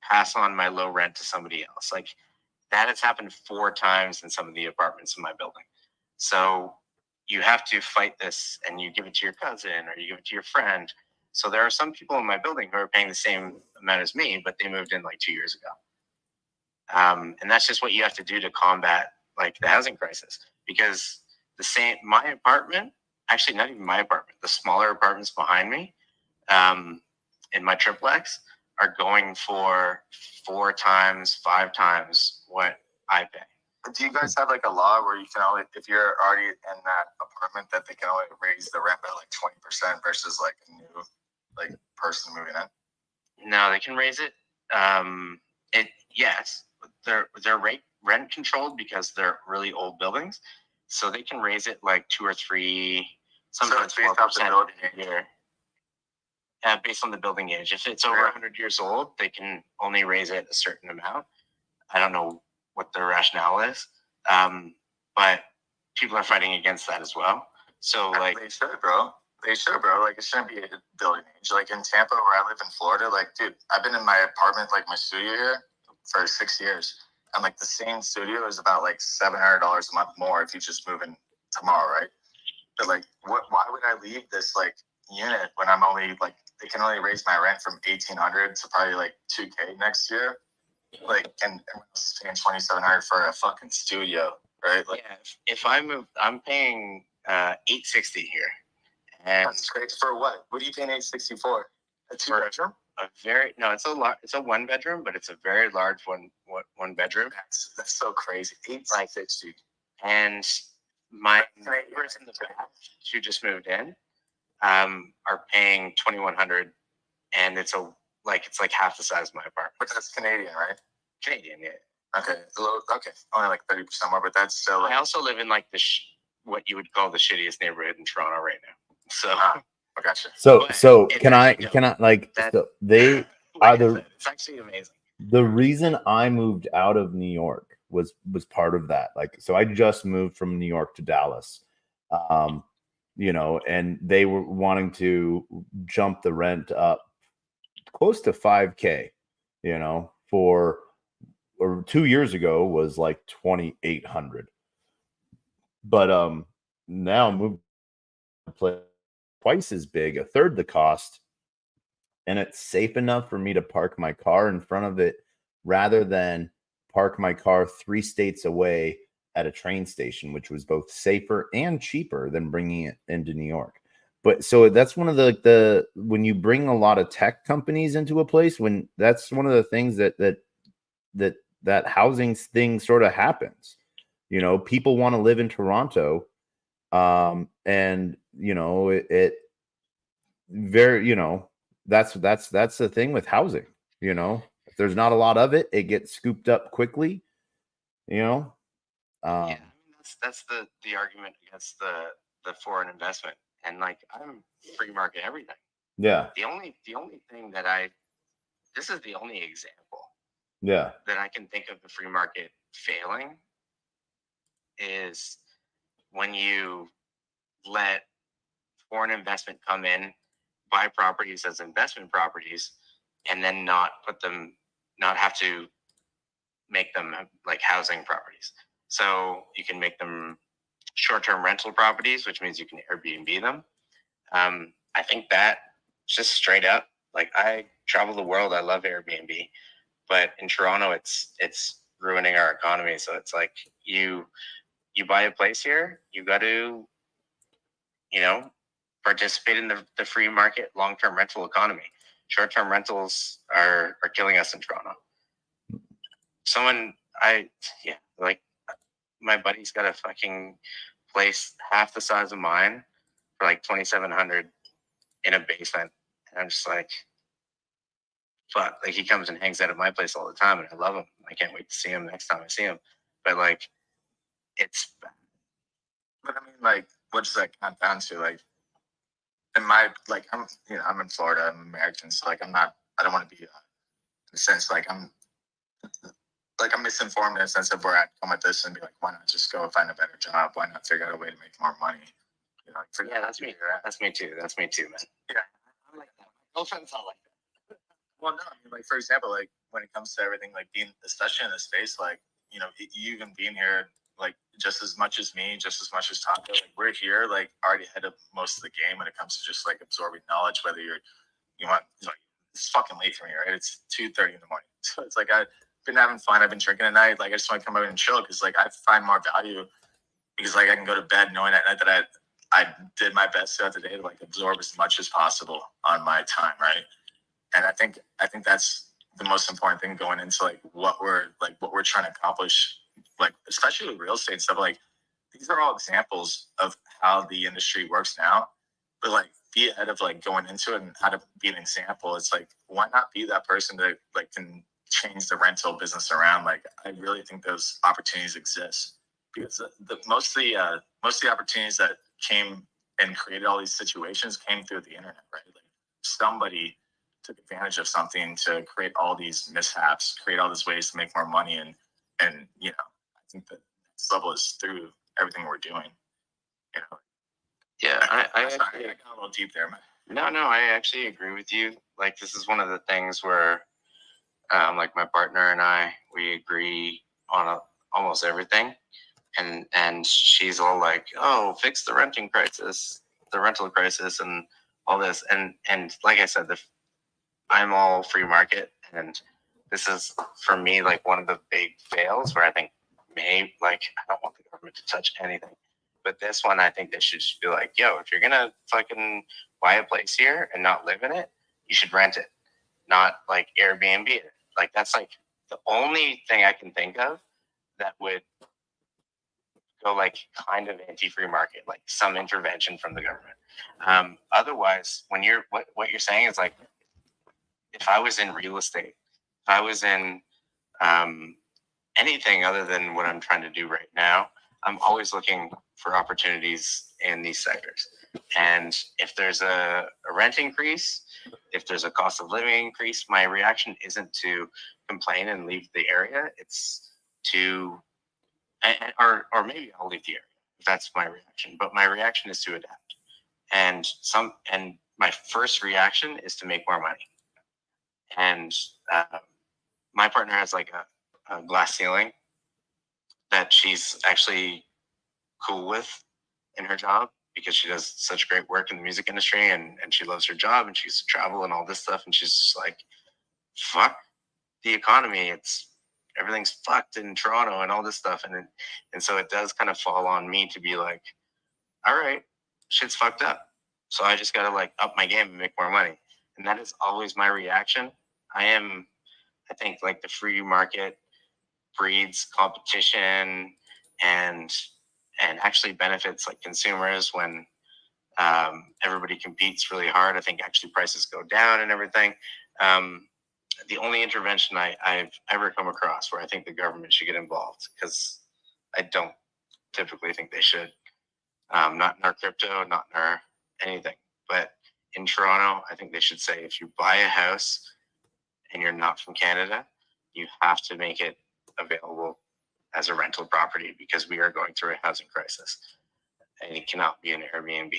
[SPEAKER 2] pass on my low rent to somebody else. Like, that has happened 4 times in some of the apartments in my building. So you have to fight this, and you give it to your cousin or you give it to your friend. So there are some people in my building who are paying the same amount as me, but they moved in like 2 years ago. And that's just what you have to do to combat like the housing crisis, because my apartment, actually not even my apartment, the smaller apartments behind me, in my triplex, are going for 4 times, 5 times what I pay.
[SPEAKER 6] Do you guys have like a law where you can only, if you're already in that apartment, that they can only raise the rent by like 20% versus like a new like person moving in?
[SPEAKER 2] No, they can raise it. Yes, they're rent controlled because they're really old buildings, so they can raise it like 2 or 3, sometimes 4% a year. Based on the building age. If it's over 100 years old, they can only raise it a certain amount. I don't know what their rationale is, but people are fighting against that as well. So like,
[SPEAKER 6] they should, bro. Like, it shouldn't be a building age. Like in Tampa, where I live in Florida, like, dude, I've been in my apartment, like my studio here, for 6 years, and like the same studio is about like $700 a month more if you just move in tomorrow, right? But like, why would I leave this like unit when I'm only like, they can only raise my rent from 1,800 to probably like 2K next year. Like, and I'm paying 2,700 for a fucking studio, right? Like,
[SPEAKER 2] yeah, if I move, I'm paying $860 here, and
[SPEAKER 6] that's great for what? What are you paying 860 for? A 2-bedroom?
[SPEAKER 2] it's a 1-bedroom, but it's a very large one bedroom.
[SPEAKER 6] That's so crazy. 860.
[SPEAKER 2] And my neighbors in the back who just moved in are paying 2,100, and it's like half the size of my apartment.
[SPEAKER 6] But that's Canadian, right?
[SPEAKER 2] Canadian, yeah.
[SPEAKER 6] Okay, okay, only like 30% more, but that's still.
[SPEAKER 2] I also live in like what you would call the shittiest neighborhood in Toronto right now. So
[SPEAKER 6] I gotcha.
[SPEAKER 1] So
[SPEAKER 2] But
[SPEAKER 1] can I like
[SPEAKER 2] that-
[SPEAKER 1] so they
[SPEAKER 2] like
[SPEAKER 1] are
[SPEAKER 2] I
[SPEAKER 1] the
[SPEAKER 2] said, it's actually amazing.
[SPEAKER 1] the reason I moved out of New York was part of that. Like, so I just moved from New York to Dallas, you know, and they were wanting to jump the rent up close to 5K, you know, or 2 years ago was like 2,800. But now moved to play twice as big, a third the cost, and it's safe enough for me to park my car in front of it rather than park my car 3 states away at a train station, which was both safer and cheaper than bringing it into New York. But so that's one of the when you bring a lot of tech companies into a place, when that's one of the things that housing thing sort of happens. You know, people want to live in Toronto, and you know it very, you know, that's the thing with housing. You know, if there's not a lot of it, it gets scooped up quickly. You know,
[SPEAKER 2] Yeah, I mean that's the argument against the foreign investment, and like I'm free market everything.
[SPEAKER 1] yeah,
[SPEAKER 2] The only thing this is the only example
[SPEAKER 1] yeah,
[SPEAKER 2] that I can think of the free market failing is when you let foreign investment come in, buy properties as investment properties, and then not have to make them like housing properties. So you can make them short-term rental properties, which means you can Airbnb them. I think that just straight up, like I travel the world, I love Airbnb, but in Toronto, it's ruining our economy. So it's like you buy a place here, you got to, you know, participate in the free market long-term rental economy. Short-term rentals are killing us in Toronto. Like my buddy's got a fucking place half the size of mine for like 2,700 in a basement, and I'm just like, fuck. Like he comes and hangs out at my place all the time, and I love him. I can't wait to see him next time I see him. But like, it's bad.
[SPEAKER 6] But I mean, like, what does that come down to? Like, in my like, I'm in Florida. I'm American, so like, I don't want to be in a sense like I'm misinformed in a sense of where I'd come at this and be like, why not just go find a better job? Why not figure out a way to make more money? You know,
[SPEAKER 2] That's me. That's me too. That's me too, man.
[SPEAKER 6] Yeah,
[SPEAKER 2] I'm like that. My girlfriend's not like that.
[SPEAKER 6] Well, no, I mean, like, for example, like when it comes to everything, like being, especially in this space, like, you know, you even being here, like just as much as me, just as much as Taco, like we're here, like already ahead of most of the game when it comes to just like absorbing knowledge, whether you want, like, it's fucking late for me, right? It's 2:30 in the morning. So it's like, I've been having fun. I've been drinking at night. Like, I just want to come out and chill because like I find more value because like I can go to bed knowing at night that I did my best throughout the day to like absorb as much as possible on my time, right? And I think that's the most important thing going into like what we're trying to accomplish, like especially with real estate stuff. Like these are all examples of how the industry works now, but like be ahead of like going into it and how to be an example. It's like, why not be that person that like can change the rental business around? Like I really think those opportunities exist because most of the opportunities that came and created all these situations came through the internet, right? Like somebody took advantage of something to create all these mishaps, create all these ways to make more money, and you know, I think that next level is through everything we're doing. You know.
[SPEAKER 2] Yeah, I
[SPEAKER 6] got a little deep there, man.
[SPEAKER 2] No, I actually agree with you. Like this is one of the things where, like my partner and I, we agree on almost everything. and she's all like, "Oh, fix the rental crisis, and all this." And like I said, I'm all free market, and this is for me like one of the big fails where I think I don't want the government to touch anything, but this one I think they should just be like, "Yo, if you're gonna fucking buy a place here and not live in it, you should rent it, not like Airbnb it." Like that's like the only thing I can think of that would go like kind of anti-free market, like some intervention from the government. Otherwise, when what you're saying is like, if I was in real estate, if I was in anything other than what I'm trying to do right now, I'm always looking for opportunities in these sectors. And if there's a rent increase, if there's a cost of living increase, my reaction isn't to complain and leave the area. It's to, or maybe I'll leave the area if that's my reaction. But my reaction is to adapt. And my first reaction is to make more money. And my partner has like a glass ceiling that she's actually cool with in her job because she does such great work in the music industry, and she loves her job, and she used to travel and all this stuff. And she's just like, fuck the economy. Everything's fucked in Toronto and all this stuff. And so it does kind of fall on me to be like, all right, shit's fucked up. So I just got to like up my game and make more money. And that is always my reaction. I think like the free market breeds competition and actually benefits like consumers when everybody competes really hard. I think actually prices go down and everything. The only intervention I've ever come across where I think the government should get involved, because I don't typically think they should, not in our crypto, not in our anything, but in Toronto, I think they should say if you buy a house and you're not from Canada, you have to make it available as a rental property because we are going through a housing crisis and it cannot be an Airbnb.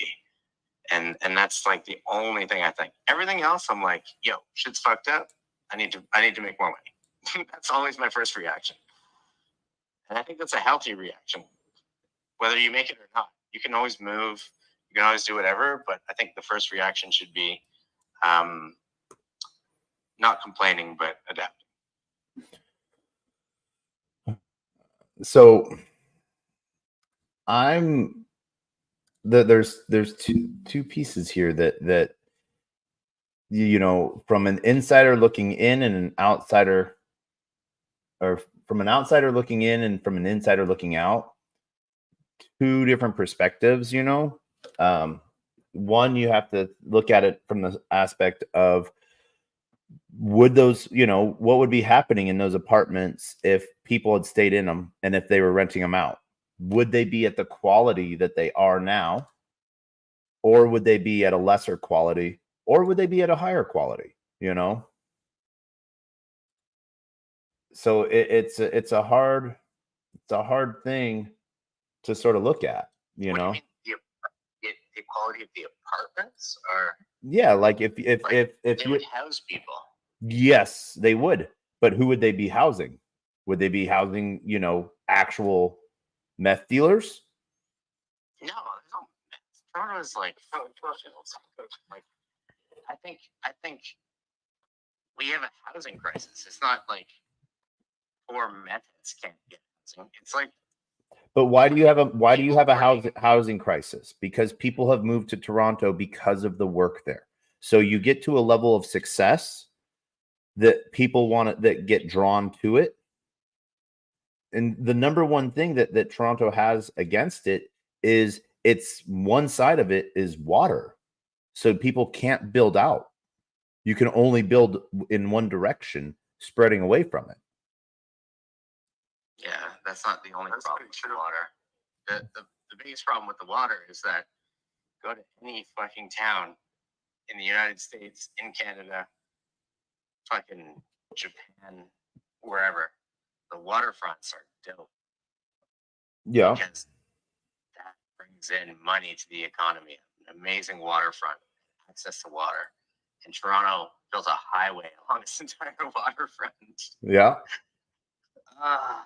[SPEAKER 2] And that's like the only thing I think. Everything else, I'm like, yo, shit's fucked up. I need to make more money. That's always my first reaction. And I think that's a healthy reaction. Whether you make it or not, you can always move, you can always do whatever, but I think the first reaction should be not complaining, but adapting.
[SPEAKER 1] So there's two pieces here that you know, from an insider looking in and an outsider, or from an outsider looking in and from an insider looking out, two different perspectives, you know. One, you have to look at it from the aspect of, would those, you know, what would be happening in those apartments if people had stayed in them and if they were renting them out? Would they be at the quality that they are now? Or would they be at a lesser quality? Or would they be at a higher quality, you know? So it's a hard thing to sort of look at, you know?
[SPEAKER 2] The quality of the apartments, or
[SPEAKER 1] yeah, like if
[SPEAKER 2] they
[SPEAKER 1] you
[SPEAKER 2] would house people.
[SPEAKER 1] Yes, they would. But who would they be housing? Would they be housing, you know, actual meth dealers?
[SPEAKER 2] No. Toronto is like I think we have a housing crisis. It's not like poor methods can't get housing. It's like,
[SPEAKER 1] but why do you have a housing crisis? Because people have moved to Toronto because of the work there. So you get to a level of success that people that get drawn to it. And the number one thing that Toronto has against it is it's one side of it is water. So people can't build out. You can only build in one direction, spreading away from it.
[SPEAKER 2] Yeah, that's not the only problem with the water. The biggest problem with the water is that go to any fucking town in the United States, in Canada, fucking Japan, wherever, the waterfronts are dope.
[SPEAKER 1] Yeah.
[SPEAKER 2] Because that brings in money to the economy. An amazing waterfront, access to water. And Toronto built a highway along this entire waterfront.
[SPEAKER 1] Yeah.
[SPEAKER 2] I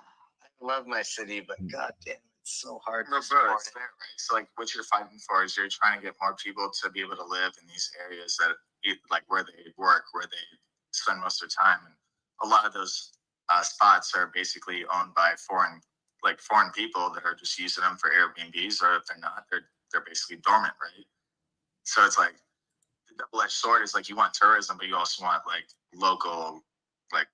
[SPEAKER 2] love my city, but goddamn, It's so hard.
[SPEAKER 6] No, bro, it's there, right? So like, what you're fighting for is you're trying to get more people to be able to live in these areas that, like, where they work, where they spend most of their time, and a lot of those spots are basically owned by foreign people that are just using them for Airbnbs, or if they're not, they're basically dormant, right? So it's like the double-edged sword is like you want tourism, but you also want like local, like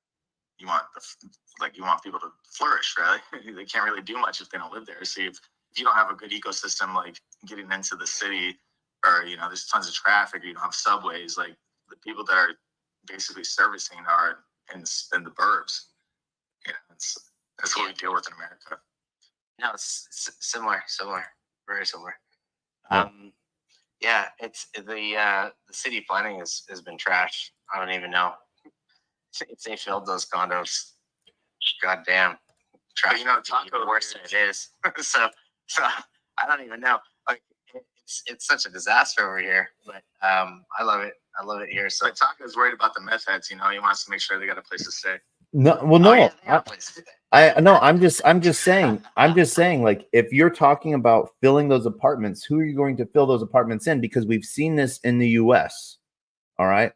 [SPEAKER 6] you want people to flourish, right? They can't really do much if they don't live there. So if you don't have a good ecosystem, like getting into the city, or there's tons of traffic, or you don't have subways, like the people that are basically servicing are in the burbs. That's what we deal with in America.
[SPEAKER 2] No, it's similar, very similar.
[SPEAKER 1] Yeah.
[SPEAKER 2] Yeah, it's the city planning has been trash. I don't even know if they filled those condos. Goddamn, trash.
[SPEAKER 6] But Taco
[SPEAKER 2] worse than it is. so I don't even know. Like it's such a disaster over here. But I love it. I love it here. So
[SPEAKER 6] But Taco's worried about the meth heads. He wants to make sure they got a place to stay.
[SPEAKER 1] No, well, no,
[SPEAKER 2] oh, yeah, they got a place to stay.
[SPEAKER 1] no, I'm just saying, like, if you're talking about filling those apartments, who are you going to fill those apartments in? Because we've seen this in the US. All right.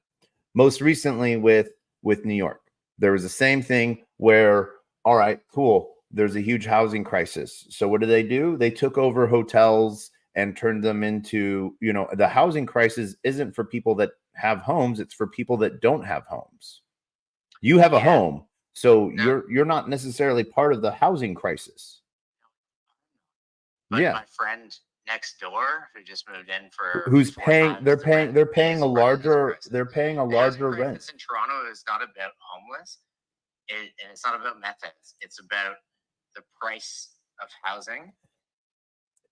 [SPEAKER 1] Most recently with New York, there was the same thing where, all right, cool, there's a huge housing crisis. So what do? They took over hotels and turned them into, the housing crisis isn't for people that have homes. It's for people that don't have homes. You have a home, so you're not necessarily part of the housing crisis.
[SPEAKER 2] But my friend next door who just moved in for
[SPEAKER 1] who's paying they're paying a larger rent.
[SPEAKER 2] In Toronto is not about homeless, and it's not about methods. It's about the price of housing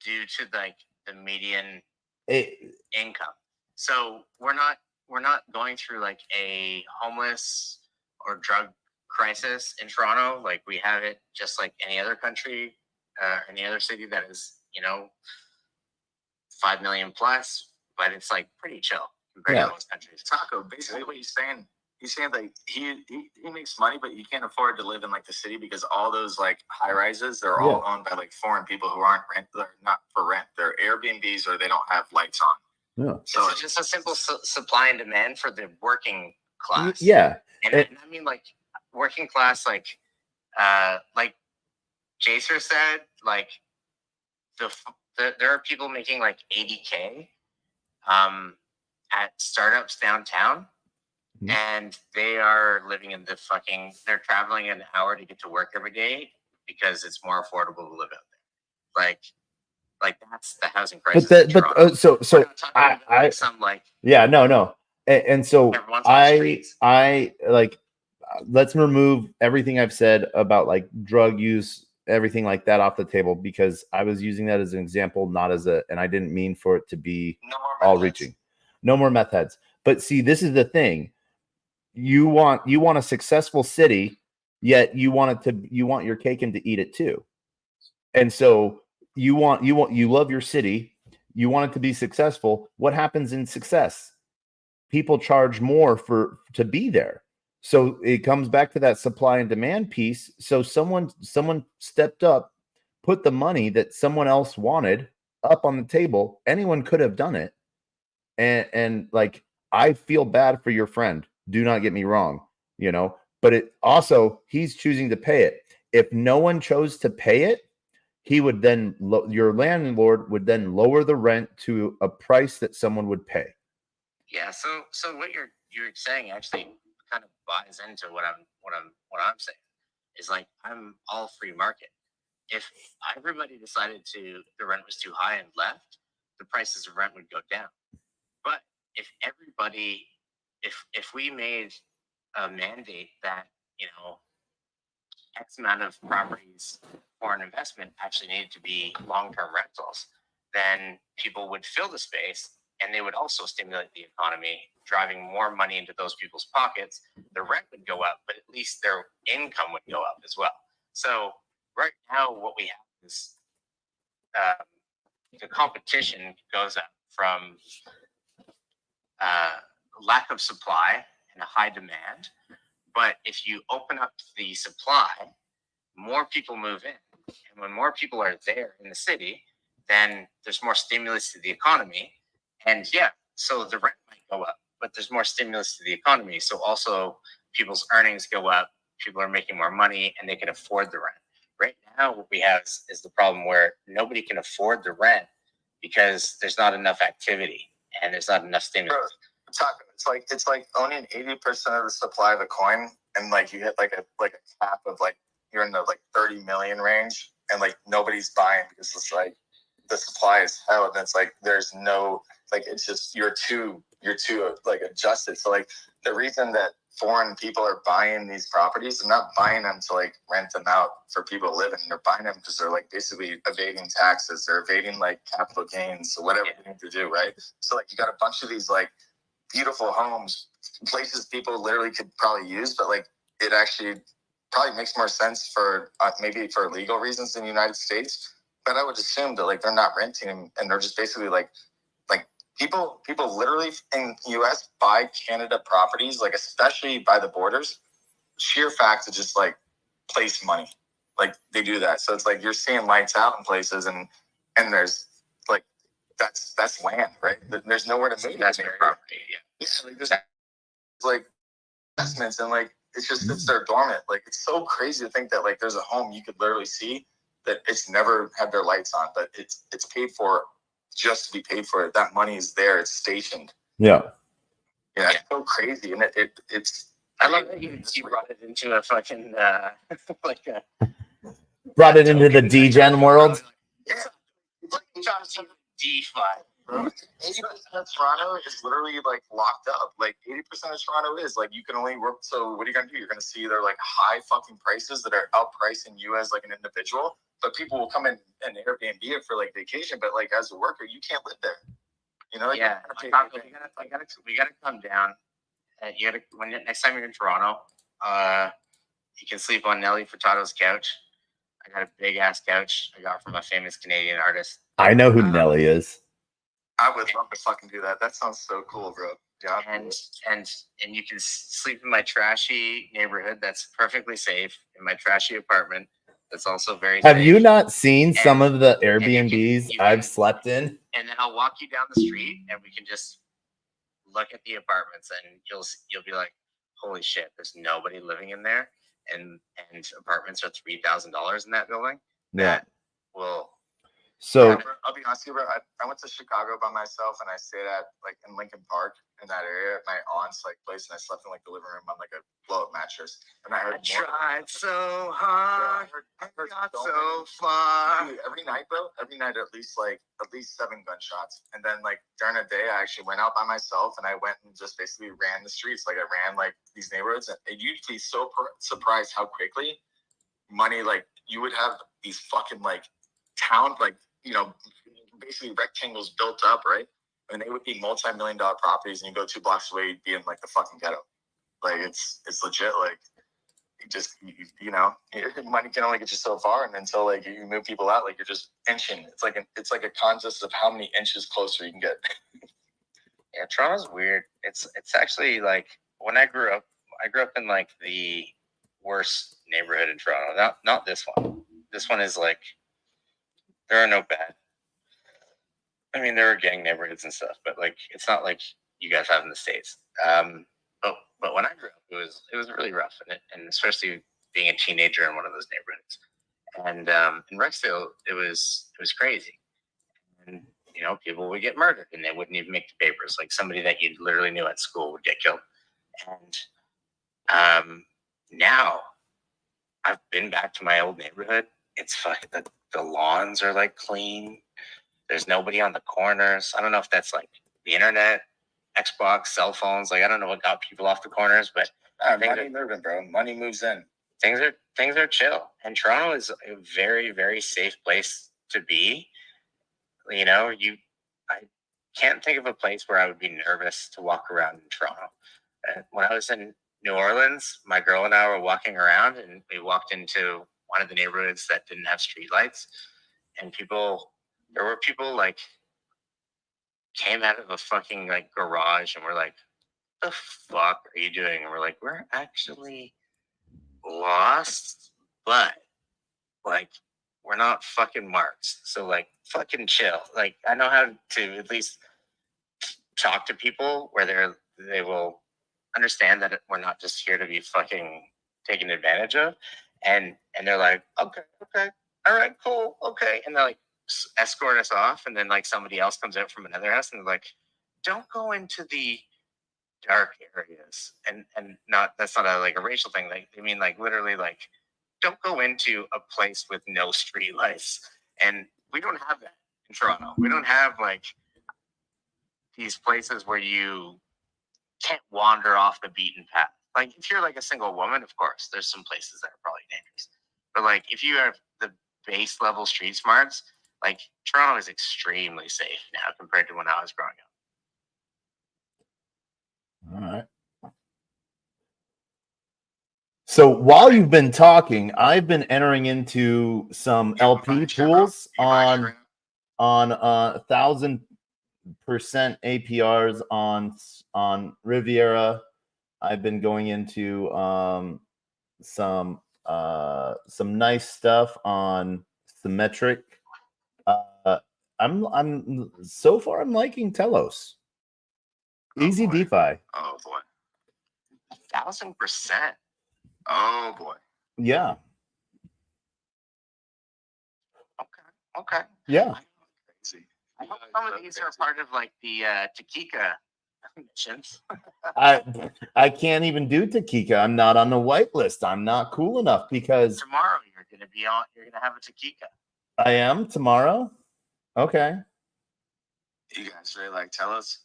[SPEAKER 2] due to like the median income. So we're not going through like a homeless or drug crisis in Toronto. Like we have it just like any other country, any other city that is 5 million plus, but it's like pretty chill compared to those countries.
[SPEAKER 6] Taco, basically what he's saying like he makes money, but he can't afford to live in like the city because all those like high rises, they're all owned by like foreign people who aren't they're not for rent. They're Airbnbs or they don't have lights on.
[SPEAKER 1] Yeah.
[SPEAKER 2] So it's just a simple supply and demand for the working class.
[SPEAKER 1] Yeah.
[SPEAKER 2] And I mean like working class, like Jaser said, like there are people making like $80K at startups downtown, and they are living in they're traveling an hour to get to work every day because it's more affordable to live out there. Like that's the housing crisis.
[SPEAKER 1] And so I like, let's remove everything I've said about like drug use, everything like that off the table, because I was using that as an example, not as and I didn't mean for it to be all reaching. No more meth heads. But see, this is the thing. You want a successful city, yet you want your cake and to eat it too. And so you love your city, you want it to be successful. What happens in success? People charge more to be there. So it comes back to that supply and demand piece. So someone stepped up, put the money that someone else wanted up on the table. Anyone could have done it. And like, I feel bad for your friend. Do not get me wrong, but it also, he's choosing to pay it. If no one chose to pay it, he would then, your landlord would then lower the rent to a price that someone would pay.
[SPEAKER 2] Yeah. So what you're saying actually kind of buys into what I'm saying is like, I'm all free market. If everybody decided the rent was too high and left, the prices of rent would go down. But if everybody, if we made a mandate that, X amount of properties for an investment actually needed to be long-term rentals, then people would fill the space and they would also stimulate the economy, driving more money into those people's pockets. The rent would go up, but at least their income would go up as well. So right now what we have is the competition goes up from lack of supply and a high demand. But if you open up the supply, more people move in. And when more people are there in the city, then there's more stimulus to the economy. And yeah, so the rent might go up, but there's more stimulus to the economy. So also people's earnings go up, people are making more money, and they can afford the rent. Right now, what we have is the problem where nobody can afford the rent because there's not enough activity and there's not enough stimulus.
[SPEAKER 6] Bro, it's like owning 80% of the supply of a coin, and like you hit like a cap of like you're in the like 30 million range, and like nobody's buying because it's like the supply is hell, and it's like there's no like it's just you're too like adjusted. So like the reason that foreign people are buying these properties, they're not buying them to like rent them out for people to live in. They're buying them because they're like basically evading taxes, they're evading like capital gains, or whatever they need to do, right? So like you got a bunch of these like beautiful homes, places people literally could probably use, but like it actually probably makes more sense for maybe for legal reasons in the United States. But I would assume that like they're not renting them, and they're just basically like people literally in the US buy Canada properties, like especially by the borders, sheer fact to just like place money. Like they do that. So it's like you're seeing lights out in places, and there's like that's land, right? There's nowhere to move.
[SPEAKER 2] That's property,
[SPEAKER 6] yeah. Like there's like investments, and like it's just sits there dormant. Like it's so crazy to think that like there's a home you could literally see that it's never had their lights on, but it's paid for just to be paid for. It. That money is there. It's stationed.
[SPEAKER 1] Yeah.
[SPEAKER 6] Yeah, it's so crazy, and it's.
[SPEAKER 2] I love that you brought it into a fucking like a
[SPEAKER 1] Brought it into the degen world.
[SPEAKER 2] Yeah, it's like DeFi.
[SPEAKER 6] Bro, 80% of Toronto is literally like locked up. Like 80% of Toronto is like you can only work. So what are you gonna do? You're gonna see either like high fucking prices that are outpricing you as like an individual, but people will come in and Airbnb it for like vacation. But like as a worker, you can't live there. You know? Like,
[SPEAKER 2] yeah, we gotta come down. You gotta next time you're in Toronto, you can sleep on Nelly Furtado's couch. I got a big ass couch I got from a famous Canadian artist.
[SPEAKER 1] I know who Nelly is.
[SPEAKER 6] I would love to fucking do that. That sounds so cool, bro. Yeah.
[SPEAKER 2] And you can sleep in my trashy neighborhood that's perfectly safe, in my trashy apartment that's also very
[SPEAKER 1] Have
[SPEAKER 2] safe.
[SPEAKER 1] you not seen some of the Airbnbs I've slept in?
[SPEAKER 2] And then I'll walk you down the street and we can just look at the apartments, and you'll be like, holy shit, there's nobody living in there, and apartments are $3,000 in that building.
[SPEAKER 1] Yeah.
[SPEAKER 2] That will.
[SPEAKER 1] So
[SPEAKER 6] I'll be honest with you, bro. I went to Chicago by myself, and I stayed at like in Lincoln Park in that area at my aunt's like place, and I slept in like the living room on like a blow-up mattress. And I heard
[SPEAKER 2] tried so hard.
[SPEAKER 6] I heard
[SPEAKER 2] got so far.
[SPEAKER 6] Dude, every night, bro. Every night, at least 7 gunshots. And then like during the day, I actually went out by myself, and I went and just basically ran the streets. Like I ran like these neighborhoods, and you'd be so surprised how quickly money like you would have these fucking like town like. You know, basically rectangles built up, right? And they would be multi-million-dollar properties, and you go 2 blocks away, you'd be in like the fucking ghetto. Like it's legit. Like you just you know, money can only get you so far, and until like you move people out, like you're just inching. It's like a contest of how many inches closer you can get.
[SPEAKER 2] Yeah, Toronto's weird. It's actually like when I grew up in like the worst neighborhood in Toronto. Not this one. This one is like. There are no bad. I mean, there are gang neighborhoods and stuff, but like it's not like you guys have in the States. But when I grew up, it was really rough, and especially being a teenager in one of those neighborhoods. And in Rexdale, it was crazy. And you know, people would get murdered, and they wouldn't even make the papers. Like somebody that you literally knew at school would get killed. And now I've been back to my old neighborhood. It's fucking the lawns are like clean. There's nobody on the corners. I don't know if that's like the internet, Xbox, cell phones. Like I don't know what got people off the corners, but
[SPEAKER 6] money moving, bro. Money moves in.
[SPEAKER 2] Things are chill. And Toronto is a very, very safe place to be. You know, I can't think of a place where I would be nervous to walk around in Toronto. When I was in New Orleans, my girl and I were walking around, and we walked into one of the neighborhoods that didn't have street lights, and there were people like came out of a fucking like garage and were like, "The fuck are you doing?" And we're like, "We're actually lost, but like, we're not fucking marks. So like, fucking chill. Like, I know how to at least talk to people where they will understand that we're not just here to be fucking taken advantage of. And they're like, okay, all right, cool, okay. And they're like, escort us off. And then like somebody else comes out from another house and they're like, don't go into the dark areas. And not, that's not like a racial thing. Like, they mean like literally like, don't go into a place with no street lights. And we don't have that in Toronto. We don't have like these places where you can't wander off the beaten path. Like if you're like a single woman, of course, there's some places that are probably dangerous. But like if you have the base level street smarts, like Toronto is extremely safe now compared to when I was growing up.
[SPEAKER 1] All right. So while you've been talking, I've been entering into some LP pools on 1,000% APRs on Riviera. I've been going into some nice stuff on Symmetric. I'm so far I'm liking Telos. Easy DeFi.
[SPEAKER 6] Oh boy.
[SPEAKER 2] 1,000%.
[SPEAKER 6] Oh boy.
[SPEAKER 1] Yeah.
[SPEAKER 2] Okay.
[SPEAKER 1] Yeah.
[SPEAKER 6] Crazy.
[SPEAKER 2] I hope some of these are part of like the Takika missions.
[SPEAKER 1] I can't even do Takika. I'm not on the whitelist. I'm not cool enough because
[SPEAKER 2] Tomorrow you're gonna have a Takika.
[SPEAKER 1] I am tomorrow. Okay.
[SPEAKER 6] You guys really like TELOS?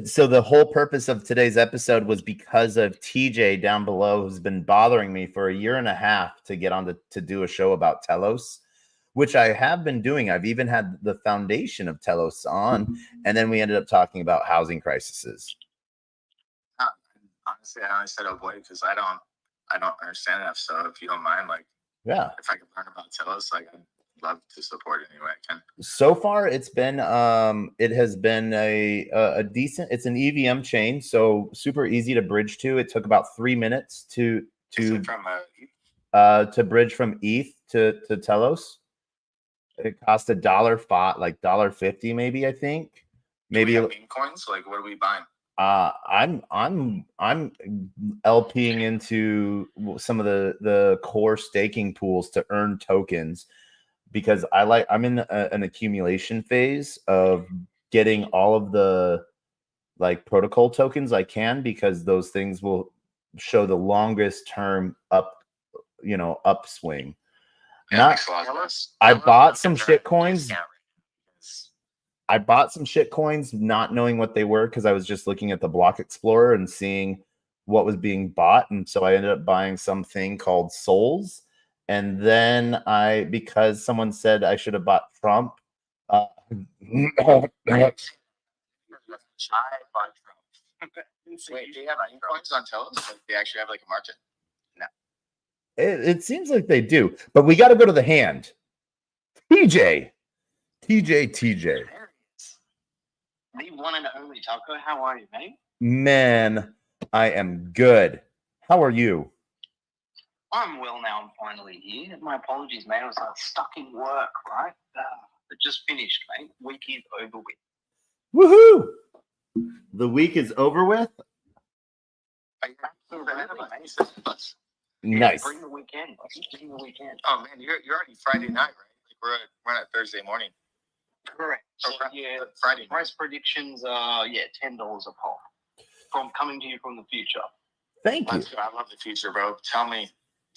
[SPEAKER 1] So the whole purpose of today's episode was because of TJ down below, who's been bothering me for a year and a half to get on to do a show about Telos, which I have been doing. I've even had the foundation of Telos on, and then we ended up talking about housing crises.
[SPEAKER 6] Honestly, I only said avoid because I don't understand enough. So if you don't mind, like,
[SPEAKER 1] Yeah,
[SPEAKER 6] if I can learn about Telos, like, I'd love to support it any way I can.
[SPEAKER 1] So far, it has been a decent. It's an EVM chain, so super easy to bridge to. It took about 3 minutes to bridge from ETH to Telos. It cost $1.50, maybe. I think maybe.
[SPEAKER 6] Do we have meme coins? Like, what are we buying?
[SPEAKER 1] I'm LPing into some of the core staking pools to earn tokens, because I'm in an accumulation phase of getting all of the like protocol tokens I can, because those things will show the longest term upswing.
[SPEAKER 6] Yeah,
[SPEAKER 1] I bought some shit coins. I bought some shit coins not knowing what they were, because I was just looking at the block explorer and seeing what was being bought. And so I ended up buying something called Souls. And then because someone said I should have bought Trump.
[SPEAKER 6] I bought Trump. Wait, do you have meme coins on Telos? Like, they actually have like a market?
[SPEAKER 2] No.
[SPEAKER 1] It seems like they do, but we got to go to the hand. TJ.
[SPEAKER 5] The one and only Taco. How are you, mate?
[SPEAKER 1] Man, I am good. How are you?
[SPEAKER 5] I'm well now. I'm finally here. My apologies, mate. I was stuck in work, right? But just finished, mate. Week is over with.
[SPEAKER 1] Woohoo! The week is over with. Nice.
[SPEAKER 5] Bring the weekend. Bring the weekend.
[SPEAKER 6] Oh man, you're already Friday night, right? Like we're at Thursday morning.
[SPEAKER 5] Correct. So, yeah,
[SPEAKER 6] Friday.
[SPEAKER 5] Price predictions are $10 a pop. From coming to you from the future.
[SPEAKER 1] Thank you.
[SPEAKER 6] I love the future, bro. Tell me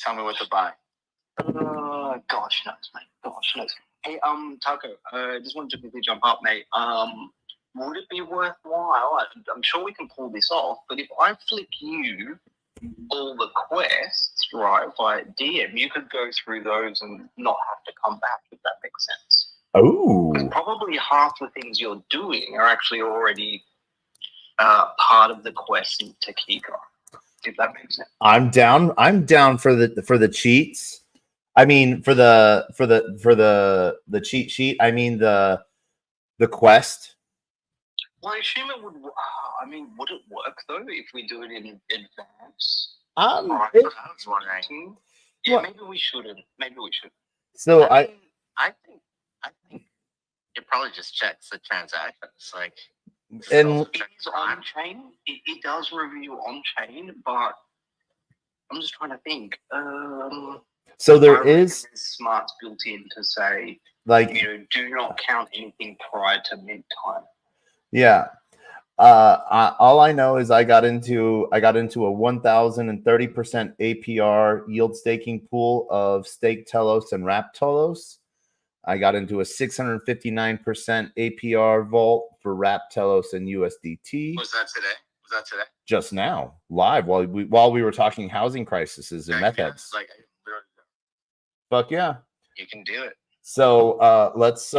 [SPEAKER 6] what to buy.
[SPEAKER 5] Gosh knows, mate. Gosh knows. Hey, Taco, I just wanted to quickly jump up, mate. Would it be worthwhile? I'm sure we can pull this off, but if I flick you all the quests, right, via DM, you could go through those and not have to come back, if that makes sense.
[SPEAKER 1] Oh.
[SPEAKER 5] Probably half the things you're doing are actually already part of the quest in Takika, if that makes sense.
[SPEAKER 1] I'm down for the cheats. I mean, for the cheat sheet. I mean the quest.
[SPEAKER 5] Well, I assume it would. Would it work though if we do it in advance?
[SPEAKER 6] I was wondering.
[SPEAKER 5] Yeah, maybe we shouldn't. Maybe we should.
[SPEAKER 1] So
[SPEAKER 2] I think it probably just checks the transactions. Like, does it
[SPEAKER 1] And-
[SPEAKER 2] also
[SPEAKER 5] It
[SPEAKER 2] check
[SPEAKER 5] is on chain. It does review on chain, but I'm just trying to think.
[SPEAKER 1] so
[SPEAKER 5] I
[SPEAKER 1] there
[SPEAKER 5] reckon
[SPEAKER 1] is
[SPEAKER 5] there's smarts built in to say,
[SPEAKER 1] like,
[SPEAKER 5] do not count anything prior to mint time.
[SPEAKER 1] yeah. All I know is I got into a 1,030% APR yield staking pool of stake Telos and wrap Telos. I got into a 659% APR vault for wrap Telos and USDT.
[SPEAKER 2] Was that today?
[SPEAKER 1] Just now, live while we were talking housing crises and meth heads.
[SPEAKER 2] Like,
[SPEAKER 1] Fuck yeah.
[SPEAKER 2] you can do it.
[SPEAKER 1] So let's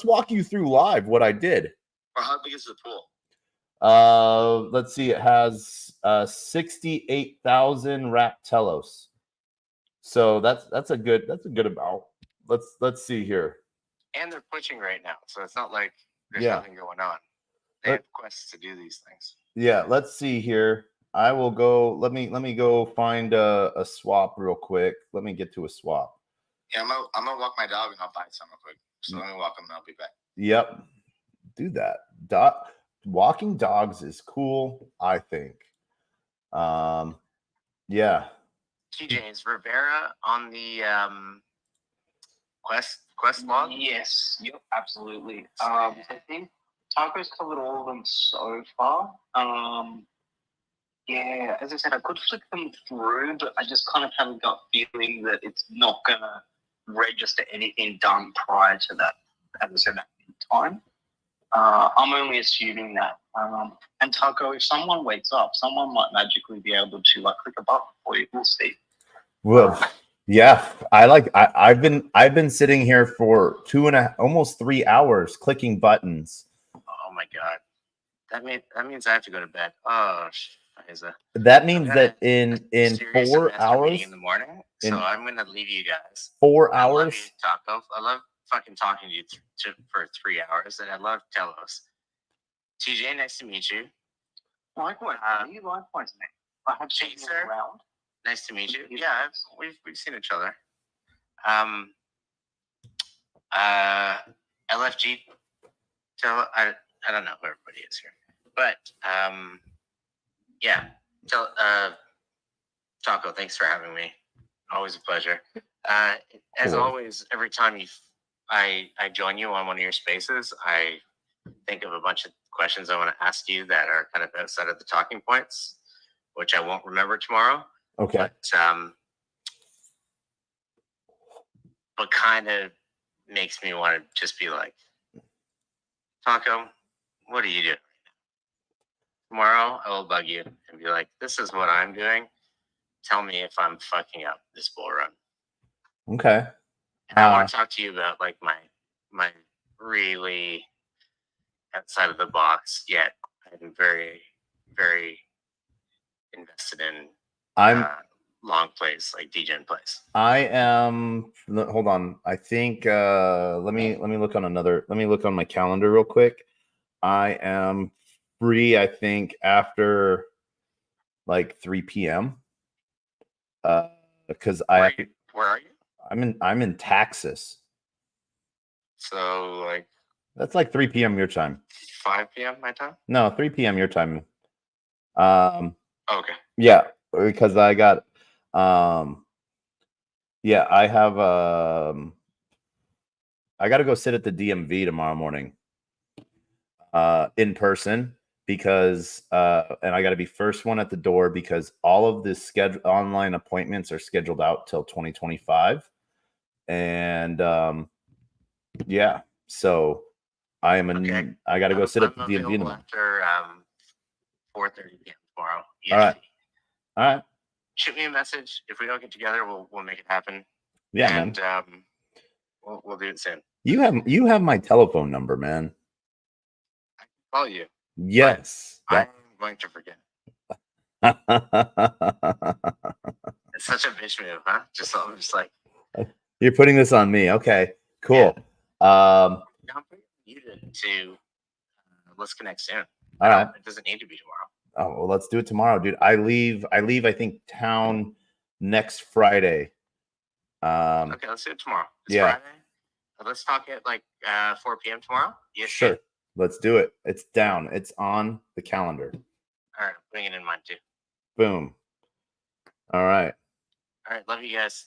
[SPEAKER 1] walk you through live what I did.
[SPEAKER 2] Or how big is the pool?
[SPEAKER 1] Let's see, it has 68,000 wrap Telos. So that's a good amount. Let's see here.
[SPEAKER 2] And they're pushing right now, so it's not like there's
[SPEAKER 1] Yeah.
[SPEAKER 2] nothing going on. They have quests to do these things.
[SPEAKER 1] Yeah, let's see here. I will go. Let me go find a swap real quick. Let me get to a swap.
[SPEAKER 6] Yeah, I'm gonna walk my dog and I'll buy some real quick. So let me walk him and I'll be back.
[SPEAKER 1] Yep, do that. Walking dogs is cool, I think. Yeah.
[SPEAKER 2] TJ, is Rivera on the quest log?
[SPEAKER 5] Yes. Yep. Absolutely. I think Taco's covered all of them so far. Yeah, as I said, I could flick them through, but I just kind of have a gut feeling that it's not gonna register anything done prior to that. As I said, that time. I'm only assuming that. And Taco, if someone wakes up, someone might magically be able to click a button for you. We'll see.
[SPEAKER 1] Well, yeah, I've been sitting here for almost 3 hours clicking buttons.
[SPEAKER 2] Oh my god, that means I have to go to bed. Oh,
[SPEAKER 1] that means that in 4 hours
[SPEAKER 2] in the morning. So I'm gonna leave you guys.
[SPEAKER 1] 4
[SPEAKER 2] I love
[SPEAKER 1] hours.
[SPEAKER 2] you, Taco. I love fucking talking to you for 3 hours, and I love Telos. TJ, nice to meet you.
[SPEAKER 5] Likewise, likewise, mate. I have seen you
[SPEAKER 2] Chaser?
[SPEAKER 5] around.
[SPEAKER 2] Nice to meet you. Yeah, we've seen each other. LFG. So I don't know who everybody is here, but yeah. So Taco, thanks for having me. Always a pleasure. As
[SPEAKER 1] Cool.
[SPEAKER 2] always, every time I join you on one of your spaces, I think of a bunch of questions I want to ask you that are kind of outside of the talking points, which I won't remember tomorrow.
[SPEAKER 1] Okay.
[SPEAKER 2] But kind of makes me want to just be like, Taco, what are you doing? Tomorrow I will bug you and be like, this is what I'm doing. Tell me if I'm fucking up this bull run.
[SPEAKER 1] Okay.
[SPEAKER 2] And I want to talk to you about like my really outside of the box, yet I'm very, very invested in long plays like Degen plays.
[SPEAKER 1] I am. Hold on. I think. Let me look on my calendar real quick. I am free. I think after like 3 p.m. Because
[SPEAKER 2] where are you?
[SPEAKER 1] I'm in Texas.
[SPEAKER 2] So like
[SPEAKER 1] that's like 3 p.m. your time.
[SPEAKER 2] 5 p.m. my time?
[SPEAKER 1] No, 3 p.m. your time.
[SPEAKER 2] Okay.
[SPEAKER 1] Yeah, because I got yeah, I have I got to go sit at the DMV tomorrow morning in person because and I got to be first one at the door because all of the online appointments are scheduled out till 2025. And yeah, so I am I got to go sit at the DMV tomorrow.
[SPEAKER 2] After 4:30 p.m. tomorrow.
[SPEAKER 1] EST. All right.
[SPEAKER 2] Shoot me a message. If we don't get together, we'll make it happen.
[SPEAKER 1] Yeah,
[SPEAKER 2] and,
[SPEAKER 1] man.
[SPEAKER 2] We'll do it soon.
[SPEAKER 1] You have my telephone number, man.
[SPEAKER 2] I can call you.
[SPEAKER 1] Yes.
[SPEAKER 2] I'm going to forget. It's such a bitch move, huh? I'm just like
[SPEAKER 1] you're putting this on me. Okay, cool.
[SPEAKER 2] Yeah. I'm you to let's connect soon.
[SPEAKER 1] All right.
[SPEAKER 2] It doesn't need to be tomorrow.
[SPEAKER 1] Oh well, let's do it tomorrow, dude. I leave. I think town next Friday.
[SPEAKER 2] Okay, let's do it tomorrow. It's
[SPEAKER 1] yeah.
[SPEAKER 2] Friday. Let's talk at like 4 p.m. tomorrow. EST.
[SPEAKER 1] Sure. Let's do it. It's down. It's on the calendar.
[SPEAKER 2] All right, I'm putting it in mine too.
[SPEAKER 1] Boom. All right.
[SPEAKER 2] All right, love you guys.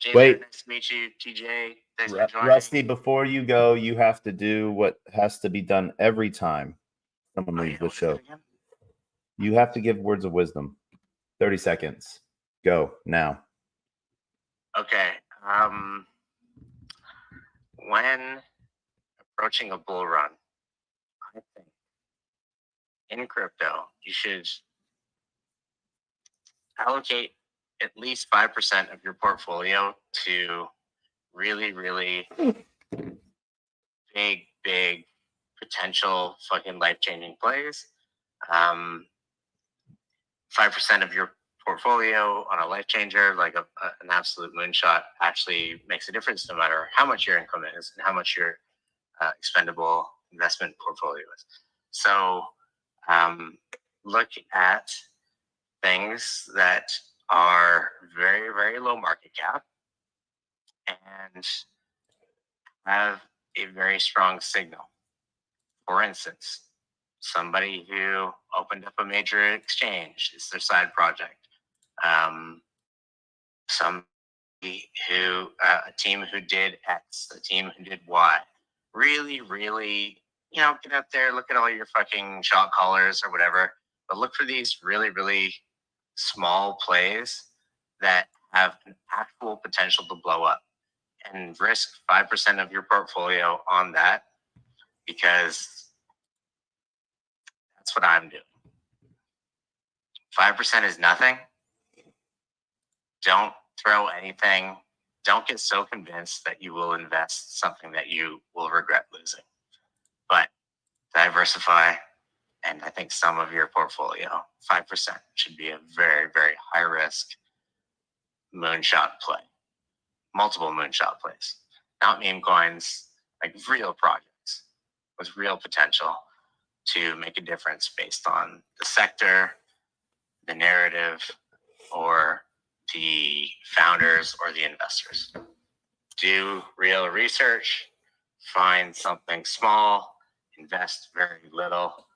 [SPEAKER 2] Jay,
[SPEAKER 1] Wait.
[SPEAKER 2] nice to meet you. TJ, thanks for joining.
[SPEAKER 1] Rusty, before you go, you have to do what has to be done every time someone leaves the show. You have to give words of wisdom. 30 seconds. Go now.
[SPEAKER 2] Okay. When approaching a bull run, I think in crypto, you should allocate at least 5% of your portfolio to really, really big potential fucking life-changing plays. 5% of your portfolio on a life changer, like an absolute moonshot, actually makes a difference no matter how much your income is and how much your expendable investment portfolio is. So look at things that are very, very low market cap and have a very strong signal. For instance, somebody who opened up a major exchange is their side project. Somebody who, a team who did X, a team who did Y. Really, really, get out there, look at all your fucking shot callers or whatever, but look for these really, really small plays that have an actual potential to blow up, and risk 5% of your portfolio on that, because that's what I'm doing. 5% is nothing. Don't throw anything. Don't get so convinced that you will invest something that you will regret losing. But diversify, and I think some of your portfolio, 5%, should be a very, very high risk moonshot play. Multiple moonshot plays. Not meme coins, like real projects with real potential to make a difference based on the sector, the narrative, or the founders or the investors. Do real research, find something small, invest very little.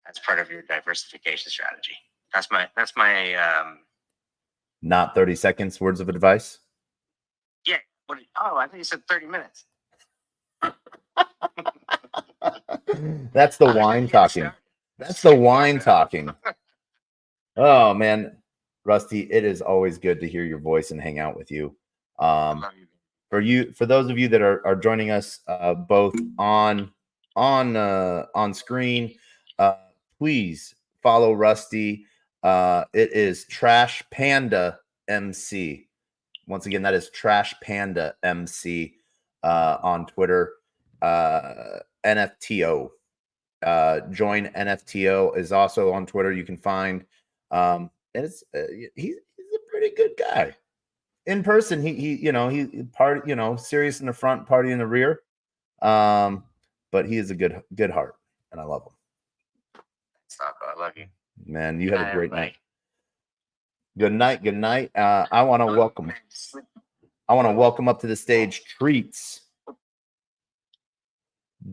[SPEAKER 2] That's part of your diversification strategy. That's my
[SPEAKER 1] Not 30 seconds words of advice.
[SPEAKER 2] Yeah. I think you said 30 minutes.
[SPEAKER 1] That's the wine talking. That's the wine talking. Oh man, Rusty, it is always good to hear your voice and hang out with you. For those of you that are joining us both on screen, please follow Rusty. It is Trash Panda MC. Once again, that is Trash Panda MC on Twitter. NFTO. Join NFTO is also on Twitter. You can find, and it's he's a pretty good guy. In person, he serious in the front, party in the rear. But he is a good heart, and I love him.
[SPEAKER 2] Stop, I love you,
[SPEAKER 1] man. You had a great night. Good night. Good night. I want to welcome up to the stage Treats.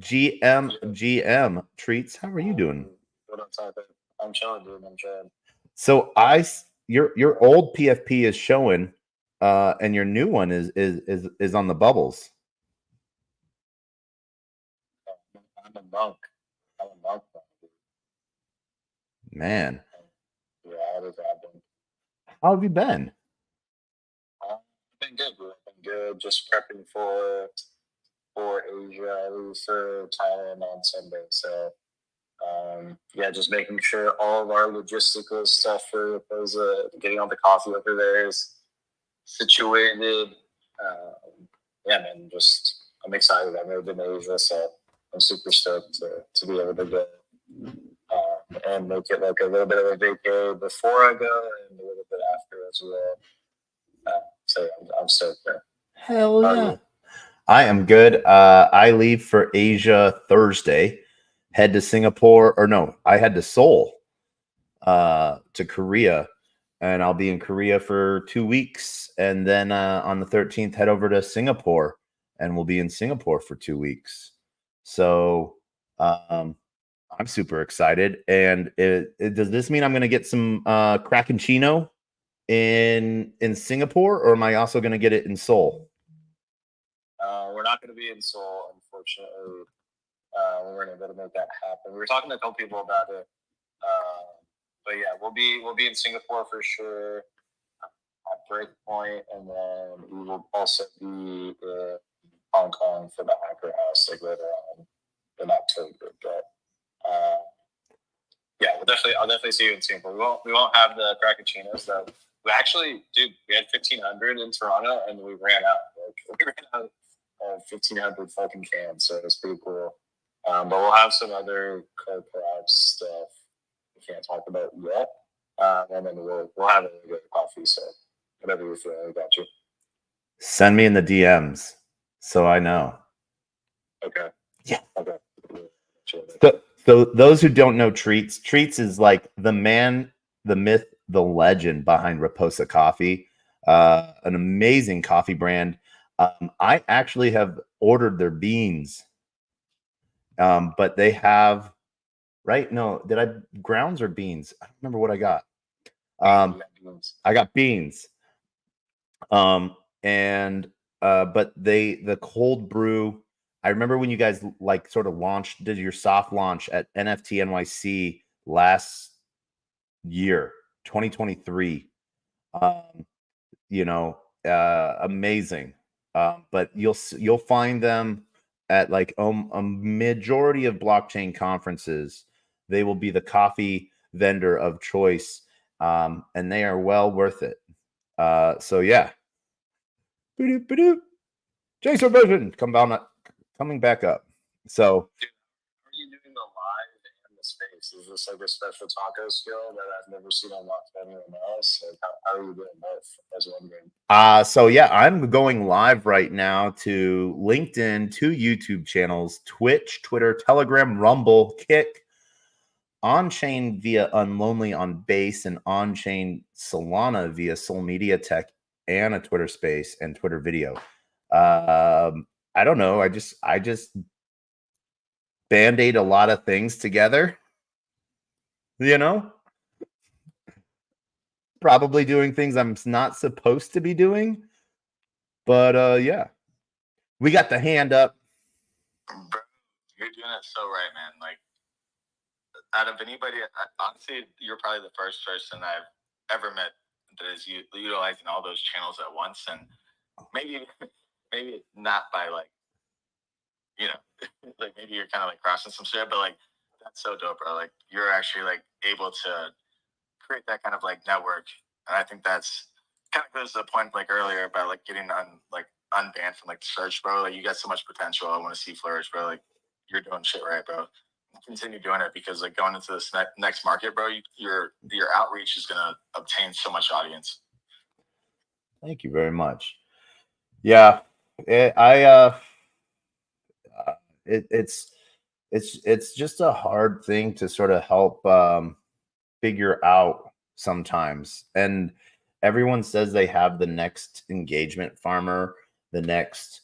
[SPEAKER 1] GM Treats. How are you doing?
[SPEAKER 6] What I'm talking. I'm chilling, dude. I'm chilling.
[SPEAKER 1] So your old PFP is showing, and your new one is on the bubbles.
[SPEAKER 6] I'm a monk.
[SPEAKER 1] Man.
[SPEAKER 6] Yeah, it is happening.
[SPEAKER 1] How have you been?
[SPEAKER 6] I've been good, bro. I've been good. Just prepping for Asia. I leave for Thailand on Sunday. So, just making sure all of our logistical stuff for those getting all the coffee over there is situated. Man, I'm excited. I've never been to Asia, so I'm super stoked to be able to go and make it like a little bit of a vacay before I go and a little bit after as well. So I'm stoked there.
[SPEAKER 1] Hell yeah. I am good. I leave for Asia Thursday, head to Singapore, or no, I head to Seoul, to Korea, and I'll be in Korea for 2 weeks, and then on the 13th head over to Singapore, and we'll be in Singapore for 2 weeks. So I'm super excited. And does this mean I'm going to get some Crackenchino in Singapore, or am I also going to get it in Seoul?
[SPEAKER 6] We're not going to be in Seoul, unfortunately. We're going to make that happen. We were talking to a couple people about it, but yeah, we'll be in Singapore for sure at Breakpoint, and then we will also be in Hong Kong for the Hacker House like later on in October. But yeah, I'll definitely see you in Singapore. We won't have the Crackenchinos though. We actually, dude, we had 1,500 in Toronto, and we ran out. We ran out of 1,500 fucking cans, so it's pretty cool. But we'll have some other co-collab stuff we can't talk about yet, and then we'll have a really good coffee. So whatever you're feeling, we got you.
[SPEAKER 1] Send me in the DMs so I know.
[SPEAKER 6] Okay.
[SPEAKER 1] Yeah.
[SPEAKER 6] Okay.
[SPEAKER 1] So those who don't know Treats is like the man, the myth, the legend behind Raposa Coffee, an amazing coffee brand. I actually have ordered their beans, but they have, right? No, did I grounds or beans? I don't remember what I got. I got beans. But the cold brew. I remember when you guys like sort of did your soft launch at NFT NYC last year, 2023. Amazing. But you'll find them at like a majority of blockchain conferences. They will be the coffee vendor of choice, and they are well worth it. So yeah. Jason Vision coming back up. So
[SPEAKER 6] are you doing the live and the space? Is this like a special taco skill that I've never seen unlocked by anyone else? Like how are you doing both? I was wondering.
[SPEAKER 1] So yeah, I'm going live right now to LinkedIn, 2 YouTube channels, Twitch, Twitter, Telegram, Rumble, Kick, on-chain via Unlonely on Base, and on-chain Solana via Soul Media Tech, and a Twitter Space and Twitter video. I don't know. I just band-aid a lot of things together. Probably doing things I'm not supposed to be doing. But yeah. We got the hand up.
[SPEAKER 6] Bro, you're doing it so right, man. Like, out of anybody, honestly, you're probably the first person I've ever met that is utilizing all those channels at once, and maybe not by like, like maybe you're kind of like crossing some shit, but like that's so dope, bro. Like you're actually like able to create that kind of like network, and I think that's kind of goes to the point like earlier about like getting unbanned from like the search, bro. Like you got so much potential. I want to see flourish, bro. Like you're doing shit right, bro. Continue doing it, because like going into this next market, bro, your outreach is gonna obtain so much audience.
[SPEAKER 1] Thank you very much. Yeah, it's just a hard thing to sort of help figure out sometimes. And everyone says they have the next engagement farmer, the next,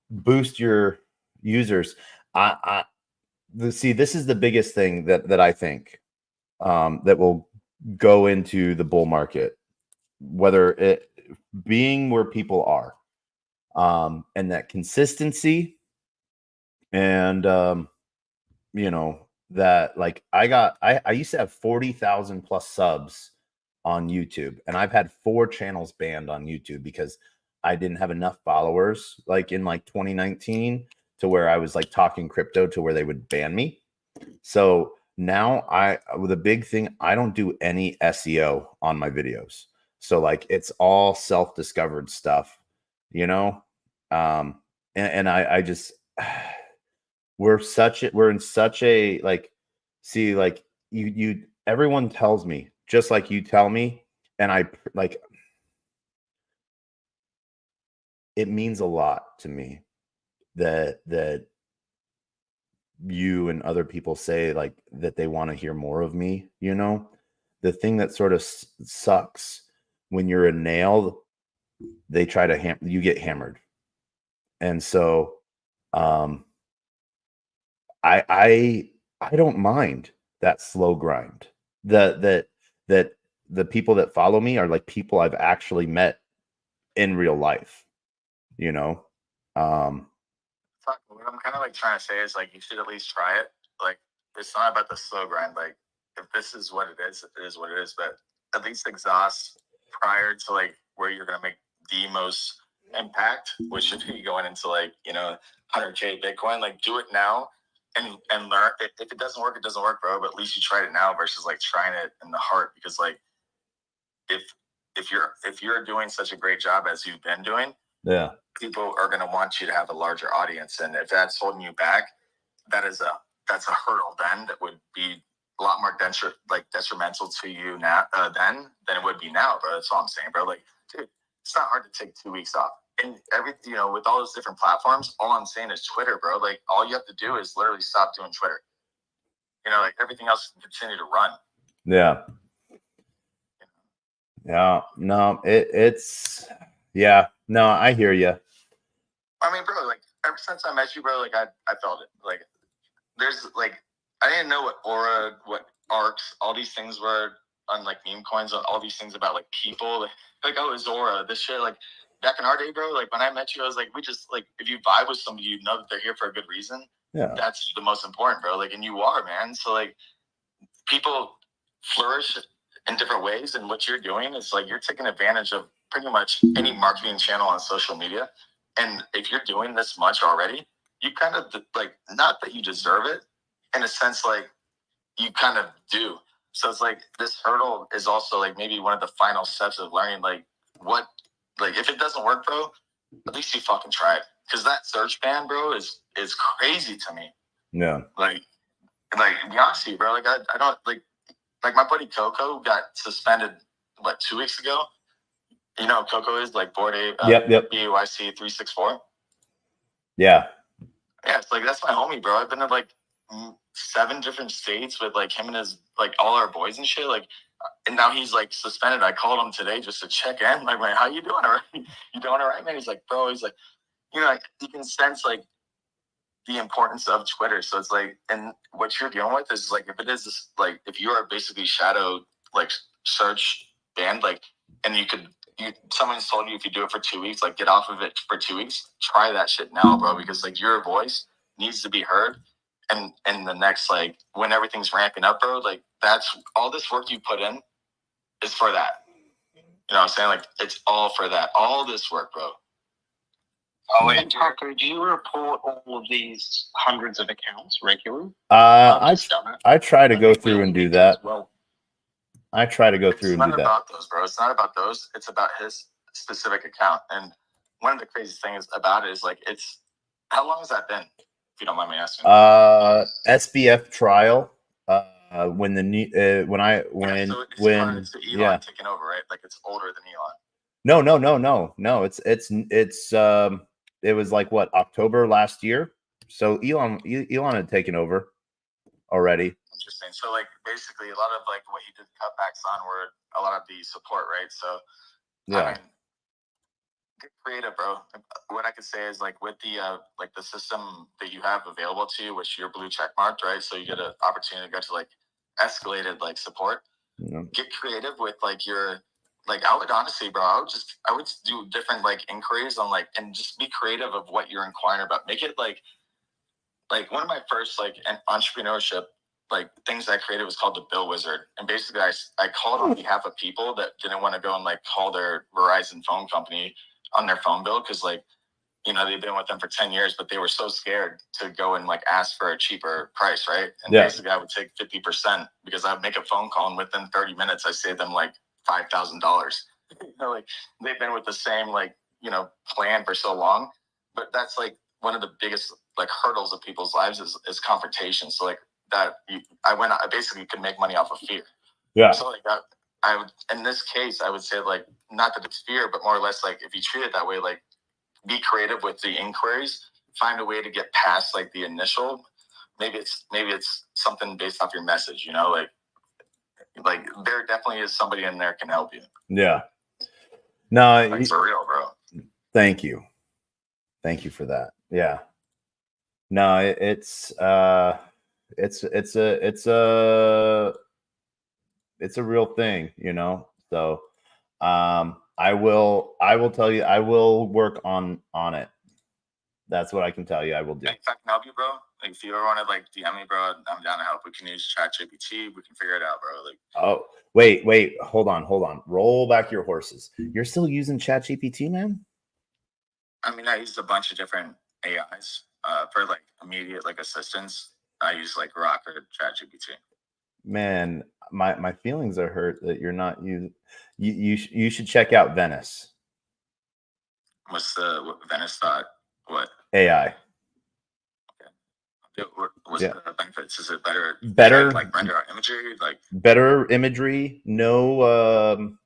[SPEAKER 1] boost your users. See, this is the biggest thing that I think that will go into the bull market, whether it being where people are, and that consistency, and that like I used to have 40,000 plus subs on YouTube, and I've had 4 channels banned on YouTube because I didn't have enough followers like in like 2019 to where I was like talking crypto to where they would ban me. So now with a big thing, I don't do any SEO on my videos. So like it's all self-discovered stuff, and I just we're in such a like, see, like you everyone tells me, just like you tell me, and I like it means a lot to me that you and other people say like that they want to hear more of me, the thing that sort of sucks when you're a nail, they try to you get hammered. And so I don't mind that slow grind. That the people that follow me are like people I've actually met in real life, you know.
[SPEAKER 6] What I'm kind of like trying to say is like you should at least try it. Like it's not about the slow grind. Like if this is what it is what it is. But at least exhaust prior to like where you're gonna make the most impact, which should be going into like 100K Bitcoin. Like do it now and learn. If it doesn't work, it doesn't work, bro. But at least you tried it now versus like trying it in the heart. Because like if you're doing such a great job as you've been doing,
[SPEAKER 1] yeah,
[SPEAKER 6] people are going to want you to have a larger audience, and if that's holding you back, that's a hurdle then that would be a lot more detrimental to you now then than it would be now, bro. That's all I'm saying, bro. Like, dude, it's not hard to take 2 weeks off. And with all those different platforms, all I'm saying is Twitter, bro. Like, all you have to do is literally stop doing Twitter. Like everything else can continue to run.
[SPEAKER 1] Yeah. Yeah. No, it's yeah. No, I hear you.
[SPEAKER 6] I mean, bro, like ever since I met you, bro, like I felt it. Like there's like I didn't know what aura, what arcs, all these things were on like meme coins, on all these things about like people, like oh, it's aura, this shit. Like back in our day, bro, like when I met you, I was like, we just like if you vibe with somebody, you know that they're here for a good reason.
[SPEAKER 1] Yeah, that's
[SPEAKER 6] the most important, bro. Like, and you are, man. So like people flourish in different ways, and what you're doing is like you're taking advantage of pretty much any marketing channel on social media. And if you're doing this much already, you kind of like, not that you deserve it, in a sense, like you kind of do. So it's like this hurdle is also like maybe one of the final steps of learning like what, like if it doesn't work, bro, at least you fucking tried. Because that search ban, bro, is crazy to me.
[SPEAKER 1] Yeah.
[SPEAKER 6] Like be honest with you, bro. Like I don't like my buddy Coco got suspended 2 weeks ago. You know, Coco is like board A.
[SPEAKER 1] Yep.
[SPEAKER 6] BAYC 364.
[SPEAKER 1] Yeah.
[SPEAKER 6] Yeah, it's like that's my homie, bro. I've been to like 7 different states with like him and his like all our boys and shit. Like, and now he's like suspended. I called him today just to check in. Like, how you doing? All right? You doing all right, man? He's like, bro. He's like, like, you can sense like the importance of Twitter. So it's like, and what you're dealing with is like, if it is like, if you are basically shadow like search banned, like, and someone's told you if you do it for 2 weeks, like get off of it for 2 weeks, try that shit now, bro, because like your voice needs to be heard. And the next, like when everything's ramping up, bro, like that's all this work you put in is for that. You know what I'm saying? Like it's all for that. All this work, bro.
[SPEAKER 5] Oh, and Taco, do you report all of these hundreds of accounts regularly?
[SPEAKER 1] I try to go through and do that.
[SPEAKER 6] Well,
[SPEAKER 1] I try to go through and do that.
[SPEAKER 6] It's not about those, bro. It's not about those. It's about his specific account. And one of the crazy things about it is like how long has that been? If you don't mind me asking.
[SPEAKER 1] SBF trial. When the new when
[SPEAKER 6] it's Elon taking over, right? Like it's older than Elon.
[SPEAKER 1] No. It's it was like what, October last year. So Elon had taken over already.
[SPEAKER 6] Interesting. So like basically a lot of like what he did cutbacks on were a lot of the support, right? So
[SPEAKER 1] yeah.
[SPEAKER 6] I mean, get creative, bro. What I could say is like with the like the system that you have available to you, which you're blue check marked, right? So you get an opportunity to go to like escalated like support.
[SPEAKER 1] Yeah. Get
[SPEAKER 6] creative with like your like I would honestly, bro, I would do different like inquiries on like and just be creative of what you're inquiring about. Make it like one of my first like entrepreneurship like things I created was called the Bill Wizard. And basically I called on behalf of people that didn't want to go and like call their Verizon phone company on their phone bill because like, they've been with them for 10 years, but they were so scared to go and like ask for a cheaper price, right? And basically I would take 50% because I would make a phone call and within 30 minutes I saved them like $5,000. Like they've been with the same like, plan for so long. But that's like one of the biggest like hurdles of people's lives is confrontation. So like I basically could make money off of fear.
[SPEAKER 1] Yeah.
[SPEAKER 6] So like I would, in this case, I would say like, not that it's fear, but more or less like if you treat it that way, like be creative with the inquiries, find a way to get past like the initial, maybe it's something based off your message, like like there definitely is somebody in there can help you.
[SPEAKER 1] Yeah. No,
[SPEAKER 6] Like for real, bro.
[SPEAKER 1] thank you for that. Yeah. No, it's a real thing, you know. So I will tell you, I will work on it. That's what I can tell you I will do.
[SPEAKER 6] If I can help you, bro, like if you ever want to like DM me, bro, I'm down to help. We can use ChatGPT. We can figure it out, bro. Like,
[SPEAKER 1] oh, wait, hold on. Roll back your horses. You're still using ChatGPT, man?
[SPEAKER 6] I mean, I used a bunch of different AIs for like immediate like assistance. I use like Rock or ChatGPT.
[SPEAKER 1] Man, my feelings are hurt that you're not using. You should check out Venice.
[SPEAKER 6] What's the Venice thought? What
[SPEAKER 1] AI?
[SPEAKER 6] What's the benefits? Is it better?
[SPEAKER 1] Better,
[SPEAKER 6] like render out imagery, like
[SPEAKER 1] better imagery. No,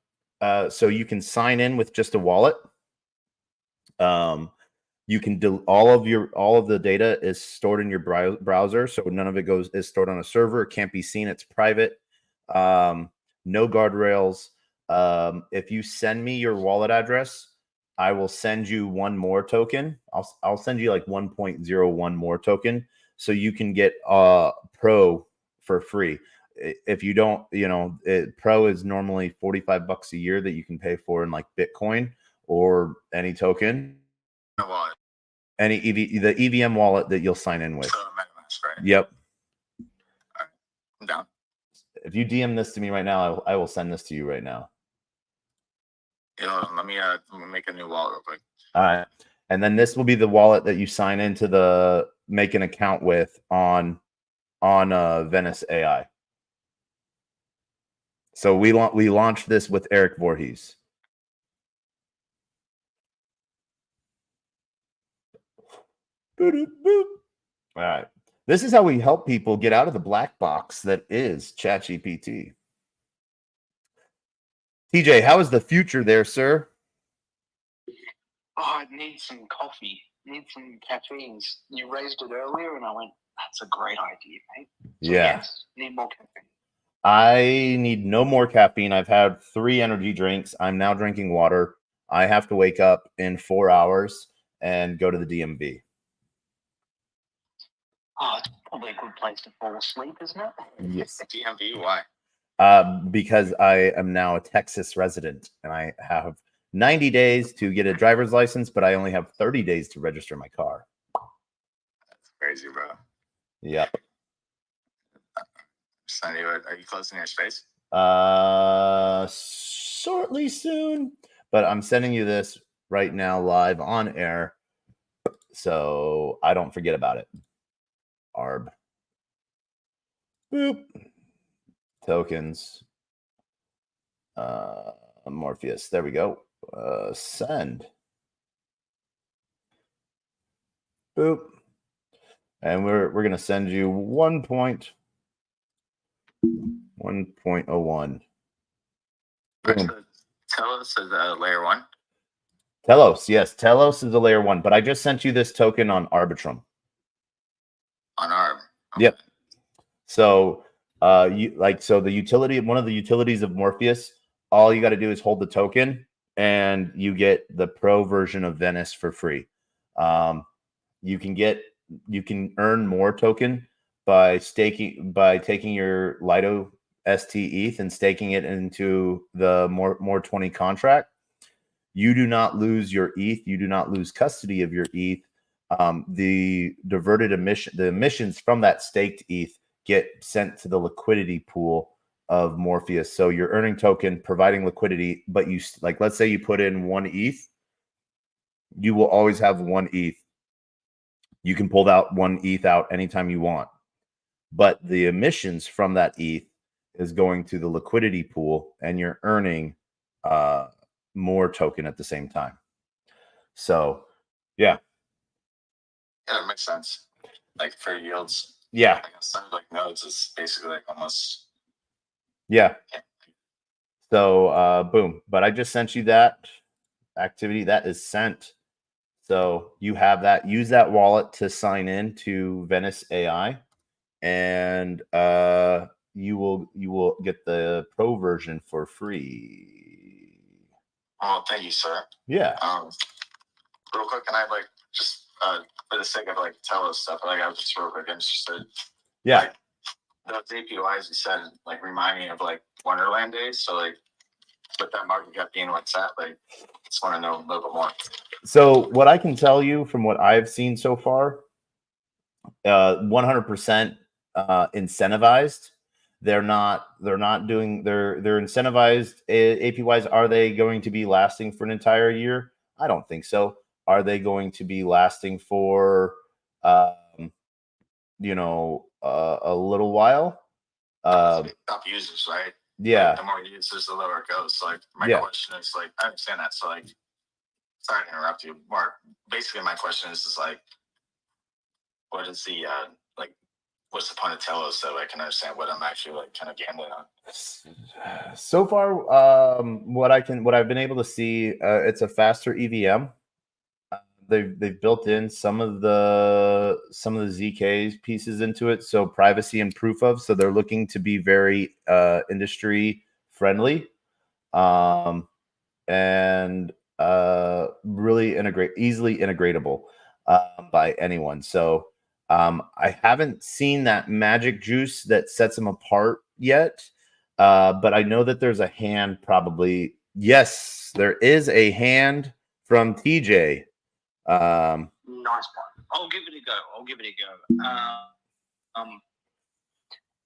[SPEAKER 1] so you can sign in with just a wallet. You can do all of the data is stored in your browser, so none of it is stored on a server. It can't be seen. It's private. No guardrails. If you send me your wallet address, I will send you one more token. I'll send you like 1.01 more token, so you can get Pro for free. If you don't, you know, Pro is normally $45 a year that you can pay for in like Bitcoin or any token.
[SPEAKER 6] wallet.
[SPEAKER 1] The EVM wallet that you'll sign in with.
[SPEAKER 6] So MetaMask, right?
[SPEAKER 1] Yep.
[SPEAKER 6] All right. I'm down.
[SPEAKER 1] If you DM this to me right now, I will send this to you right now.
[SPEAKER 6] Let me make a new wallet real quick.
[SPEAKER 1] All right. And then this will be the wallet that you sign into make an account with on Venice AI. So we launched this with Eric Voorhees. Boop, boop. All right. This is how we help people get out of the black box that is ChatGPT. TJ, how is the future there, sir?
[SPEAKER 5] Oh, I need some coffee. Need some caffeine. You raised it earlier, and I went, that's a great idea, mate. So
[SPEAKER 1] Yeah.
[SPEAKER 5] Yes, need more caffeine.
[SPEAKER 1] I need no more caffeine. I've had 3 energy drinks. I'm now drinking water. I have to wake up in 4 hours and go to the DMV.
[SPEAKER 5] Oh, it's probably a good place to fall asleep, isn't it?
[SPEAKER 1] Yes.
[SPEAKER 6] DMV, why?
[SPEAKER 1] Because I am now a Texas resident and I have 90 days to get a driver's license, but I only have 30 days to register my car.
[SPEAKER 6] That's crazy, bro.
[SPEAKER 1] Yep.
[SPEAKER 6] Sunday, are you closing your space?
[SPEAKER 1] Shortly soon, but I'm sending you this right now live on air, so I don't forget about it. Arb. Boop. Tokens. Morpheus. There we go. Send. Boop. And we're gonna send you 1.01.
[SPEAKER 6] TELOS is layer 1.
[SPEAKER 1] TELOS, yes, TELOS is a layer 1, but I just sent you this token on Arbitrum.
[SPEAKER 6] On ARB. Okay.
[SPEAKER 1] Yep. So the utility, one of the utilities of Morpheus, all you got to do is hold the token and you get the pro version of Venice for free. You can earn more token by taking your Lido ST ETH and staking it into the more 20 contract. You do not lose your ETH. You do not lose custody of your ETH. The emissions from that staked ETH get sent to the liquidity pool of Morpheus. So you're earning token, providing liquidity, but let's say you put in 1 ETH, you will always have 1 ETH. You can pull that 1 ETH out anytime you want. But the emissions from that ETH is going to the liquidity pool and you're earning more token at the same time. So, yeah.
[SPEAKER 6] Yeah, it makes sense. Like for yields.
[SPEAKER 1] Yeah.
[SPEAKER 6] I guess like nodes is basically like almost.
[SPEAKER 1] Yeah. So, boom. But I just sent you that activity. That is sent. So you have that. Use that wallet to sign in to Venice AI. And you will get the pro version for free.
[SPEAKER 6] Oh, thank you, sir.
[SPEAKER 1] Yeah.
[SPEAKER 6] Real quick, can I just for the sake of TELOS stuff, I was just real quick interested.
[SPEAKER 1] Yeah.
[SPEAKER 6] Those APYs you said remind me of Wonderland days. So with that market cap being like that, just want to know a little bit more.
[SPEAKER 1] So what I can tell you from what I've seen so far, 100% incentivized. They're not doing they're incentivized APYs. Are they going to be lasting for an entire year? I don't think so. Are they going to be lasting for a little while?
[SPEAKER 6] Top users, right?
[SPEAKER 1] Yeah.
[SPEAKER 6] The more users, the lower it goes. So my question is I understand that. So sorry to interrupt you, Mark. Basically, my question is what is the what's the point of TELOS so I can understand what I'm actually kind of gambling on?
[SPEAKER 1] So far, what I've been able to see, it's a faster EVM. They've built in some of the ZK pieces into it, so privacy and proof of. So they're looking to be very industry friendly, and really easily integratable by anyone. So I haven't seen that magic juice that sets them apart yet, but I know that there's a hand probably. Yes, there is a hand from TJ.
[SPEAKER 5] Nice one. I'll give it a go.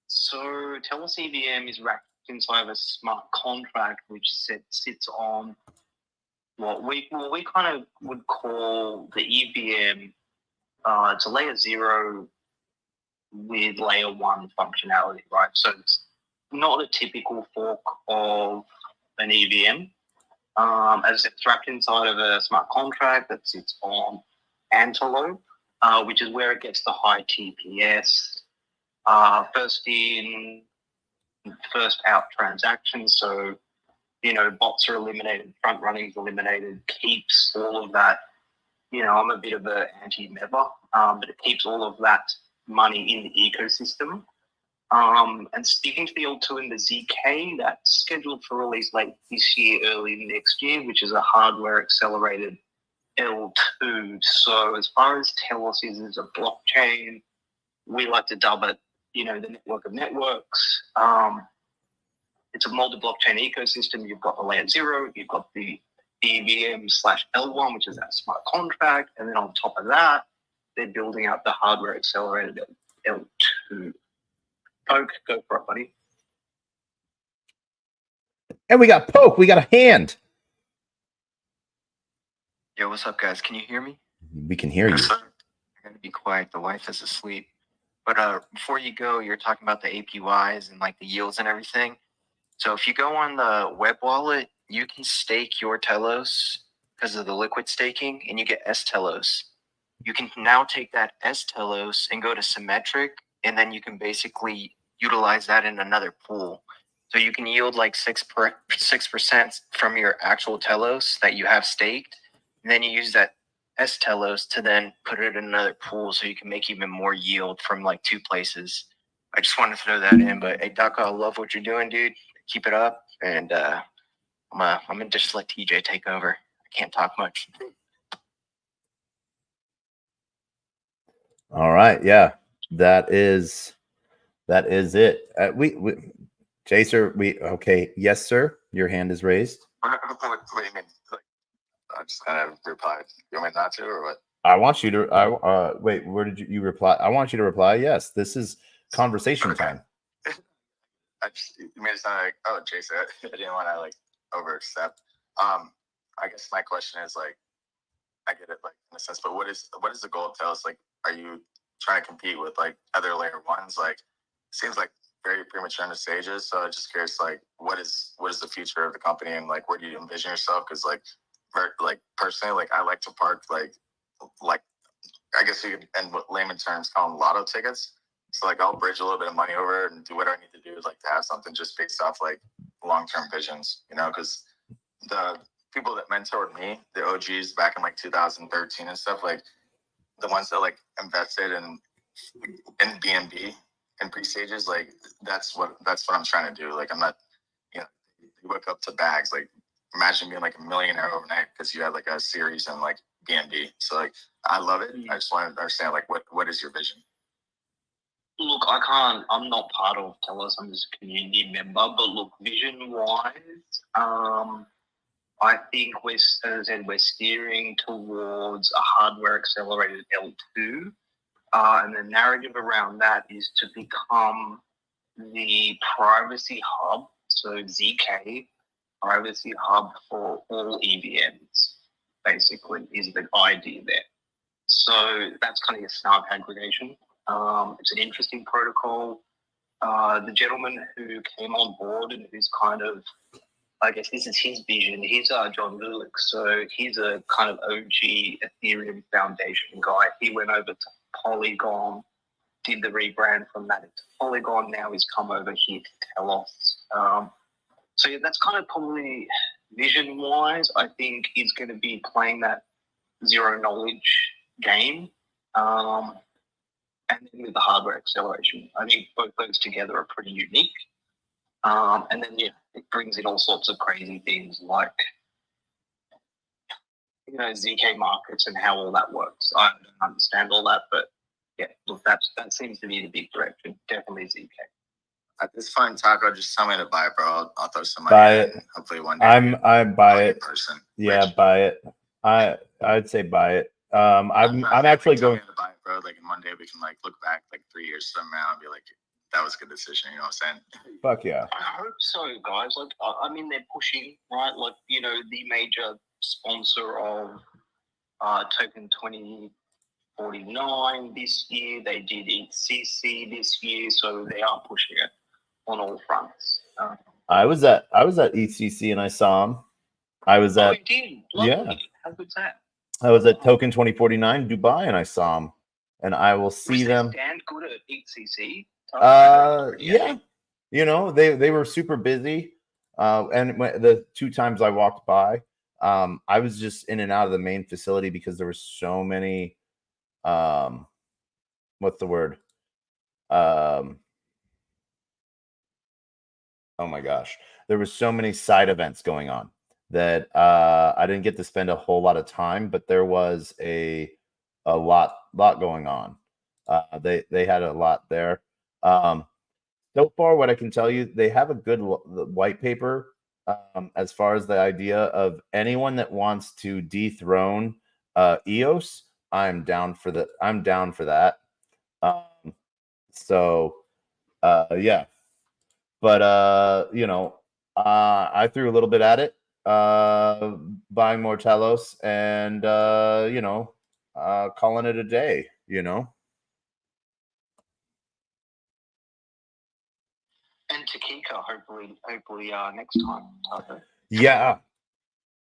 [SPEAKER 5] So TELOS EVM is wrapped inside of a smart contract which sits on what we kind of would call the EVM. It's a layer 0 with layer 1 functionality, right? So it's not a typical fork of an EVM. As it's wrapped inside of a smart contract that sits on Antelope, which is where it gets the high TPS, first in, first out transactions. So, bots are eliminated, front running is eliminated, keeps all of that. I'm a bit of an anti-member, but it keeps all of that money in the ecosystem. And speaking to the L2 and the ZK, that's scheduled for release late this year, early next year, which is a hardware accelerated L2. So as far as TELOS is a blockchain, we like to dub it, the network of networks. It's a multi-blockchain ecosystem. You've got the layer 0, you've got the EVM/L1, which is that smart contract. And then on top of that, they're building out the hardware accelerated L2. Poke, go for it, buddy.
[SPEAKER 1] And we got Poke. We got a hand.
[SPEAKER 7] Yo, what's up, guys? Can you hear me?
[SPEAKER 1] We can hear you.
[SPEAKER 7] I'm gonna be quiet. The wife is asleep. But before you go, you're talking about the APYs and the yields and everything. So if you go on the web wallet, you can stake your TELOS because of the liquid staking, and you get STELOS. You can now take that STELOS and go to Symmetric, and then you can basically utilize that in another pool. So you can yield 6% from your actual TELOS that you have staked, and then you use that STELOS to then put it in another pool, so you can make even more yield from 2 places. I just wanted to throw that in. But hey, Taco, I love what you're doing, dude. Keep it up, and I'm gonna just let TJ take over. I can't talk much.
[SPEAKER 1] All right, yeah, that is it. Jacer, okay, yes, sir. Your hand is raised.
[SPEAKER 6] What do you mean? I'm just gonna reply. You want me not to, or what?
[SPEAKER 1] I want you to. Wait, where did you reply? I want you to reply. Yes, this is conversation time.
[SPEAKER 6] You made it sound like, oh, Jason, I didn't want to overstep. I guess my question is I get it in a sense, but what is the goal of TELOS? Are you trying to compete with other layer 1s? Seems very premature in the stages. So I'm just curious, what is the future of the company, and where do you envision yourself? Because personally, I like to park I guess you could, in what layman terms, call them lotto tickets. So I'll bridge a little bit of money over and do what I need to do to have something just based off long-term visions, because the people that mentored me, the OGs back in 2013 and stuff, the ones that invested in BNB, in pre-stages, like that's what I'm trying to do. Like I'm not, you know, you wake up to bags. Like imagine being like a millionaire overnight because you had like a series and like BNB. So like I love it. I just want to understand like what is your vision?
[SPEAKER 5] Look, I'm not part of TELOS. I'm just a community member. But look, vision-wise, I think as I said, we're steering towards a hardware-accelerated L2. And the narrative around that is to become the privacy hub. So ZK, privacy hub for all EVMs, basically, is the idea there. So that's kind of your snark aggregation. It's an interesting protocol. The gentleman who came on board and who's kind of, I guess this is his vision, he's John Lulick. So he's a kind of OG Ethereum Foundation guy. He went over to Polygon, did the rebrand from that into Polygon. Now he's come over here to TELOS. So yeah, that's kind of probably vision-wise, I think he's going to be playing that zero knowledge game. And then with the hardware acceleration, I think both those together are pretty unique. And then, yeah, it brings in all sorts of crazy things like, you know, ZK markets and how all that works. I don't understand all that, but yeah, look, that seems to be the big direction. Definitely ZK.
[SPEAKER 6] At this point, Taco, just tell me to buy it, bro. I'll throw some money
[SPEAKER 1] Buy
[SPEAKER 6] in
[SPEAKER 1] it.
[SPEAKER 6] and hopefully one day.
[SPEAKER 1] I buy it.
[SPEAKER 6] Person.
[SPEAKER 1] Yeah,
[SPEAKER 6] Rich.
[SPEAKER 1] buy it. I'd say buy it. I'm actually going
[SPEAKER 6] to buy it, bro. Like one day we can like look back like 3 years from now and be like, that was a good decision. You know what I'm saying?
[SPEAKER 1] Fuck yeah.
[SPEAKER 5] I hope so, guys. Like, I mean, they're pushing, right? Like, you know, the major sponsor of Token 2049 this year. They did CC this year, so they are pushing it on all fronts.
[SPEAKER 1] I was at ECC and I saw him. I was at
[SPEAKER 5] you did? Lovely.
[SPEAKER 1] Yeah.
[SPEAKER 5] How good's that?
[SPEAKER 1] I was at Token 2049 Dubai and I saw him. And I will see them.
[SPEAKER 5] Stand good at ECC.
[SPEAKER 1] Yeah. You know, they were super busy. And the 2 times I walked by, I was just in and out of the main facility because there were so many what's the word? Oh my gosh. There was so many side events going on that I didn't get to spend a whole lot of time, but there was a lot going on. They had a lot there. So far, what I can tell you, they have a good white paper as far as the idea of anyone that wants to dethrone EOS. I'm down for that. Yeah, but you know, I threw a little bit at it, buying more TELOS and you know, calling it a day. You know.
[SPEAKER 5] And Takika, hopefully next time.
[SPEAKER 1] Yeah.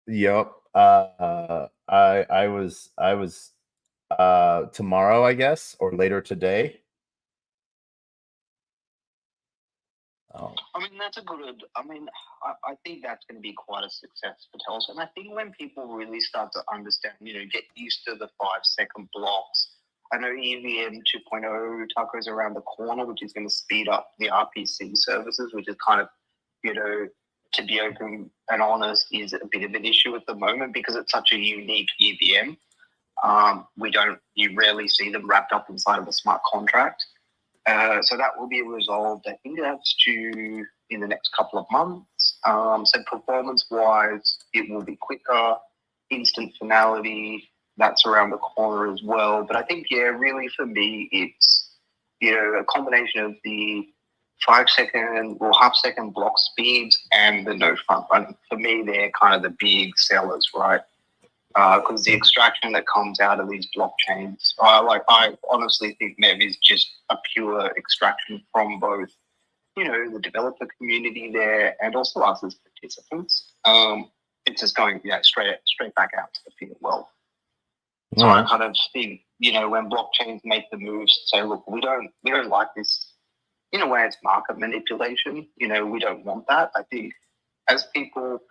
[SPEAKER 1] Yep. I was tomorrow, I guess, or later today. Oh.
[SPEAKER 5] I mean, that's a good. I mean, I think that's going to be quite a success for TELOS. And I think when people really start to understand, you know, get used to the 5-second blocks. I know EVM 2.0 Taco's around the corner, which is going to speed up the RPC services, which is kind of, you know, to be open and honest, is a bit of an issue at the moment because it's such a unique EVM. You rarely see them wrapped up inside of a smart contract. So that will be resolved. I think that's due in the next couple of months. So performance-wise, it will be quicker, instant finality. That's around the corner as well. But I think, yeah, really for me, it's, you know, a combination of the 5-second or half-second block speeds and the no front run. For me, they're kind of the big sellers, right? Because the extraction that comes out of these blockchains, I honestly think MEV is just a pure extraction from both, you know, the developer community there and also us as participants. It's just going, yeah, straight back out to the field world. So I kind of think, you know, when blockchains make the moves to say, look, we don't like this. In a way, it's market manipulation. You know, we don't want that. I think as people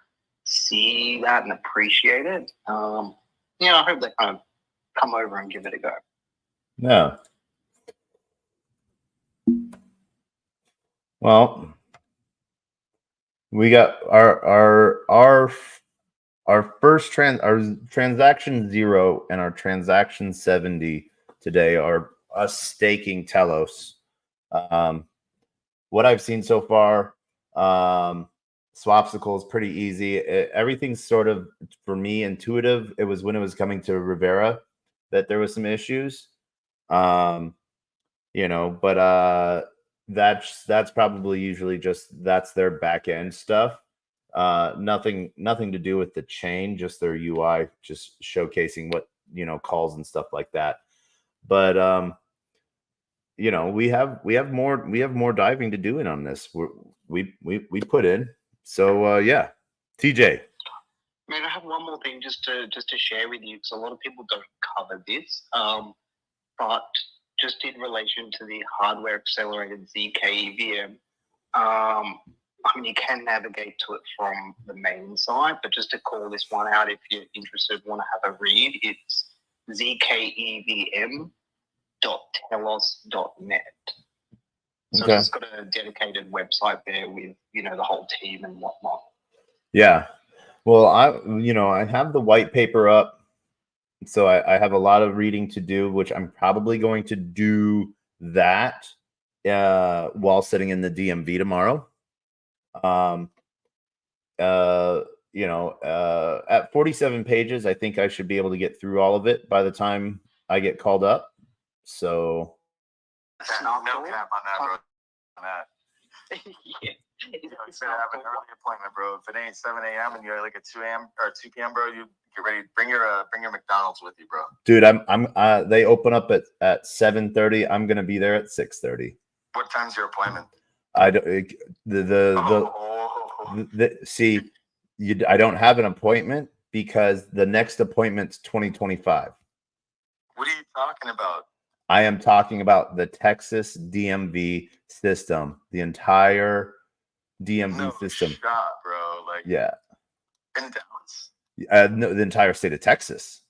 [SPEAKER 5] see that and appreciate it, you know, I hope they kind of come over and give it a go.
[SPEAKER 1] Yeah. Well, we got our first our transaction 0 and our transaction 70 today are us staking Telos. What I've seen so far, Swapsicle is pretty easy. Everything's sort of, for me, intuitive. It was when it was coming to Rivera that there was some issues. You know, but that's probably usually just that's their back end stuff. Nothing to do with the chain, just their UI, just showcasing what, you know, calls and stuff like that. But you know, we have more diving to do in on this. We put in. So yeah, TJ.
[SPEAKER 5] Man, I have one more thing just to share with you, because a lot of people don't cover this. But just in relation to the hardware accelerated ZK EVM, I mean, you can navigate to it from the main site, but just to call this one out, if you're interested, want to have a read, it's zkevm.telos.net. So
[SPEAKER 1] Okay.
[SPEAKER 5] it's got a dedicated website there with, you know, the whole team and whatnot.
[SPEAKER 1] Yeah. Well, I have the white paper up. So I have a lot of reading to do, which I'm probably going to do that while sitting in the DMV tomorrow. You know, at 47 pages, I think I should be able to get through all of it by the time I get called up. So
[SPEAKER 6] No cap on that, bro. On that.
[SPEAKER 5] Yeah.
[SPEAKER 6] You know, you said have an early appointment, bro. If it ain't 7 a.m. and you're like at 2 a.m. or 2 p.m., bro, you get ready. Bring your McDonald's with you, bro.
[SPEAKER 1] dude, they open up at 7:30. I'm gonna be there at 6:30.
[SPEAKER 6] What time's your appointment?
[SPEAKER 1] I don't see. I don't have an appointment because the next appointment's 2025.
[SPEAKER 6] What are you talking about?
[SPEAKER 1] I am talking about the Texas DMV system, the entire DMV system.
[SPEAKER 6] Shot, bro. Like,
[SPEAKER 1] yeah,
[SPEAKER 6] in Dallas.
[SPEAKER 1] No, the entire state of Texas.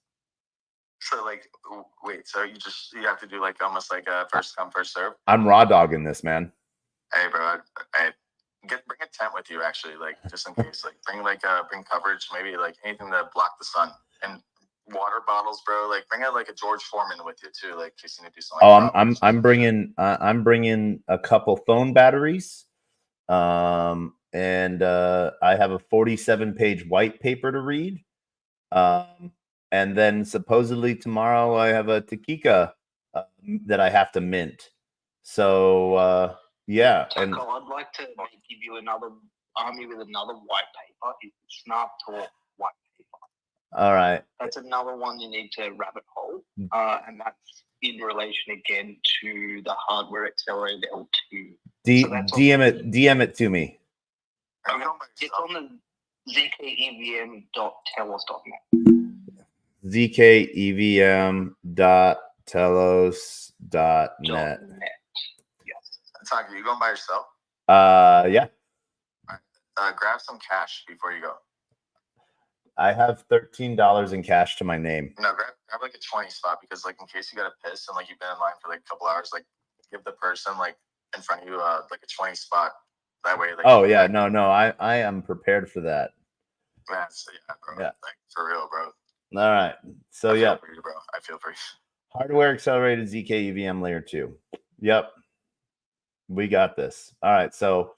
[SPEAKER 6] So, like, wait. So you have to do like almost like a first come first serve.
[SPEAKER 1] I'm raw dogging this, man.
[SPEAKER 6] Hey, bro. Bring a tent with you, actually, like just in case. Like, bring coverage, maybe like anything to block the sun, and water bottles, bro. Like, bring out like a George Foreman with you too, like in case you need to do something.
[SPEAKER 1] Oh, I'm bringing a couple phone batteries, and I have a 47-page white paper to read, and then supposedly tomorrow I have a Takika that I have to mint. So yeah, and
[SPEAKER 5] I'd like to give you another army with another white paper. It's not all white paper.
[SPEAKER 1] All right.
[SPEAKER 5] That's another one you need to rabbit hole, and that's in relation again to the hardware accelerated L2.
[SPEAKER 1] DM it to me.
[SPEAKER 5] It's on the zkevm.telos.net.
[SPEAKER 1] zkevm.telos.net.
[SPEAKER 5] Yes.
[SPEAKER 6] Taka, you going by yourself?
[SPEAKER 1] Yeah.
[SPEAKER 6] Grab some cash before you go.
[SPEAKER 1] I have $13 in cash to my name.
[SPEAKER 6] No, grab like a 20 spot, because like in case you gotta piss and like you've been in line for like a couple hours, like give the person like in front of you like a 20 spot. That way. Like,
[SPEAKER 1] oh yeah, no, I am prepared for that.
[SPEAKER 6] Yeah, bro. Yeah. Like for real, bro.
[SPEAKER 1] All right. So yeah,
[SPEAKER 6] for you, bro. I feel for you.
[SPEAKER 1] Hardware accelerated ZK EVM layer 2. Yep. We got this. All right. So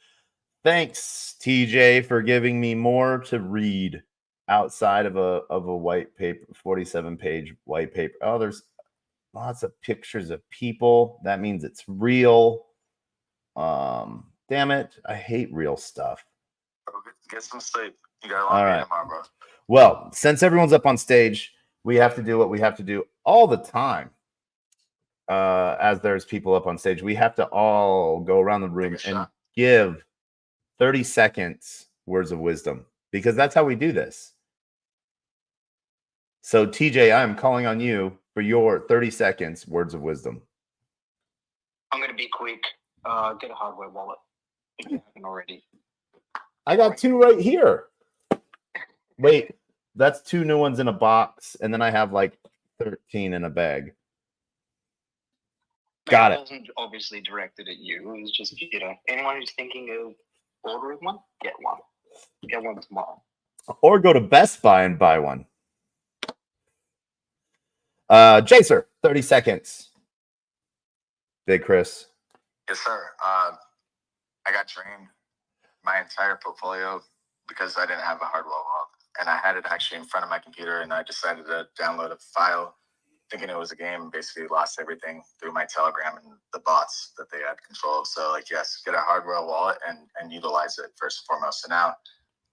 [SPEAKER 1] thanks, TJ, for giving me more to read outside of a white paper, 47-page white paper. Oh, there's lots of pictures of people. That means it's real. Damn it. I hate real stuff.
[SPEAKER 6] Bro, get some sleep. You got a long day tomorrow, bro.
[SPEAKER 1] Well, since everyone's up on stage, we have to do what we have to do all the time. As there's people up on stage, we have to all go around the room and give 30 seconds words of wisdom, because that's how we do this. So TJ, I'm calling on you for your 30 seconds words of wisdom.
[SPEAKER 5] I'm going to be quick. Get a hardware wallet if you haven't already.
[SPEAKER 1] I got 2 right here. Wait, that's 2 new ones in a box, and then I have like 13 in a bag. Got
[SPEAKER 5] It
[SPEAKER 1] it.
[SPEAKER 5] wasn't obviously directed at you. It was just, anyone who's thinking of ordering one, get one. Get one tomorrow.
[SPEAKER 1] Or go to Best Buy and buy one. Jacer, 30 seconds. Big Chris.
[SPEAKER 6] Yes, sir. I got drained my entire portfolio because I didn't have a hardware wallet. And I had it actually in front of my computer, and I decided to download a file thinking it was a game, and basically lost everything through my Telegram and the bots that they had control of. So, like, yes, get a hardware wallet and utilize it first and foremost. So now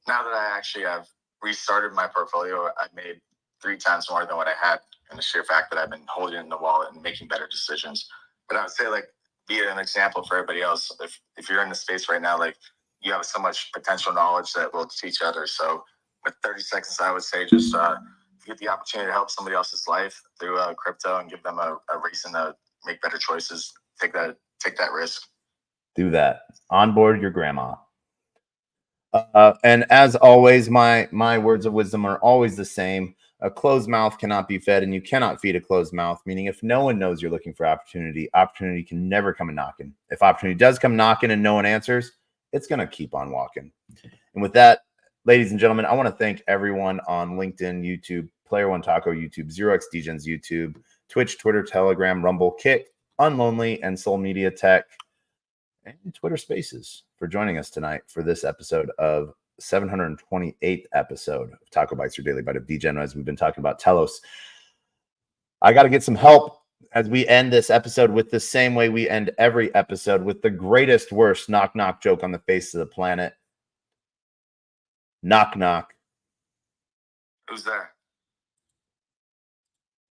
[SPEAKER 6] that I actually have restarted my portfolio, I've made 3 times more than what I had, in the sheer fact that I've been holding it in the wallet and making better decisions. But I would say, like, be an example for everybody else. If you're in the space right now, like, you have so much potential knowledge that will teach others. So with 30 seconds, I would say just get the opportunity to help somebody else's life through crypto and give them a reason to make better choices. Take that risk.
[SPEAKER 1] Do that. Onboard your grandma. And as always, my words of wisdom are always the same. A closed mouth cannot be fed, and you cannot feed a closed mouth, meaning if no one knows you're looking for opportunity can never come a knocking. If opportunity does come knocking and no one answers, it's going to keep on walking. And with that, ladies and gentlemen, I want to thank everyone on LinkedIn, YouTube, Player One Taco YouTube, 0x Degens YouTube, Twitch, Twitter, Telegram, Rumble, Kick, Unlonely, and Soul Media Tech, and Twitter Spaces for joining us tonight for this episode of 728th episode of TacoBytes, your Daily Bite of Degen, as we've been talking about TELOS. I got to get some help as we end this episode with the same way we end every episode, with the greatest, worst knock-knock joke on the face of the planet. Knock, knock.
[SPEAKER 6] Who's there?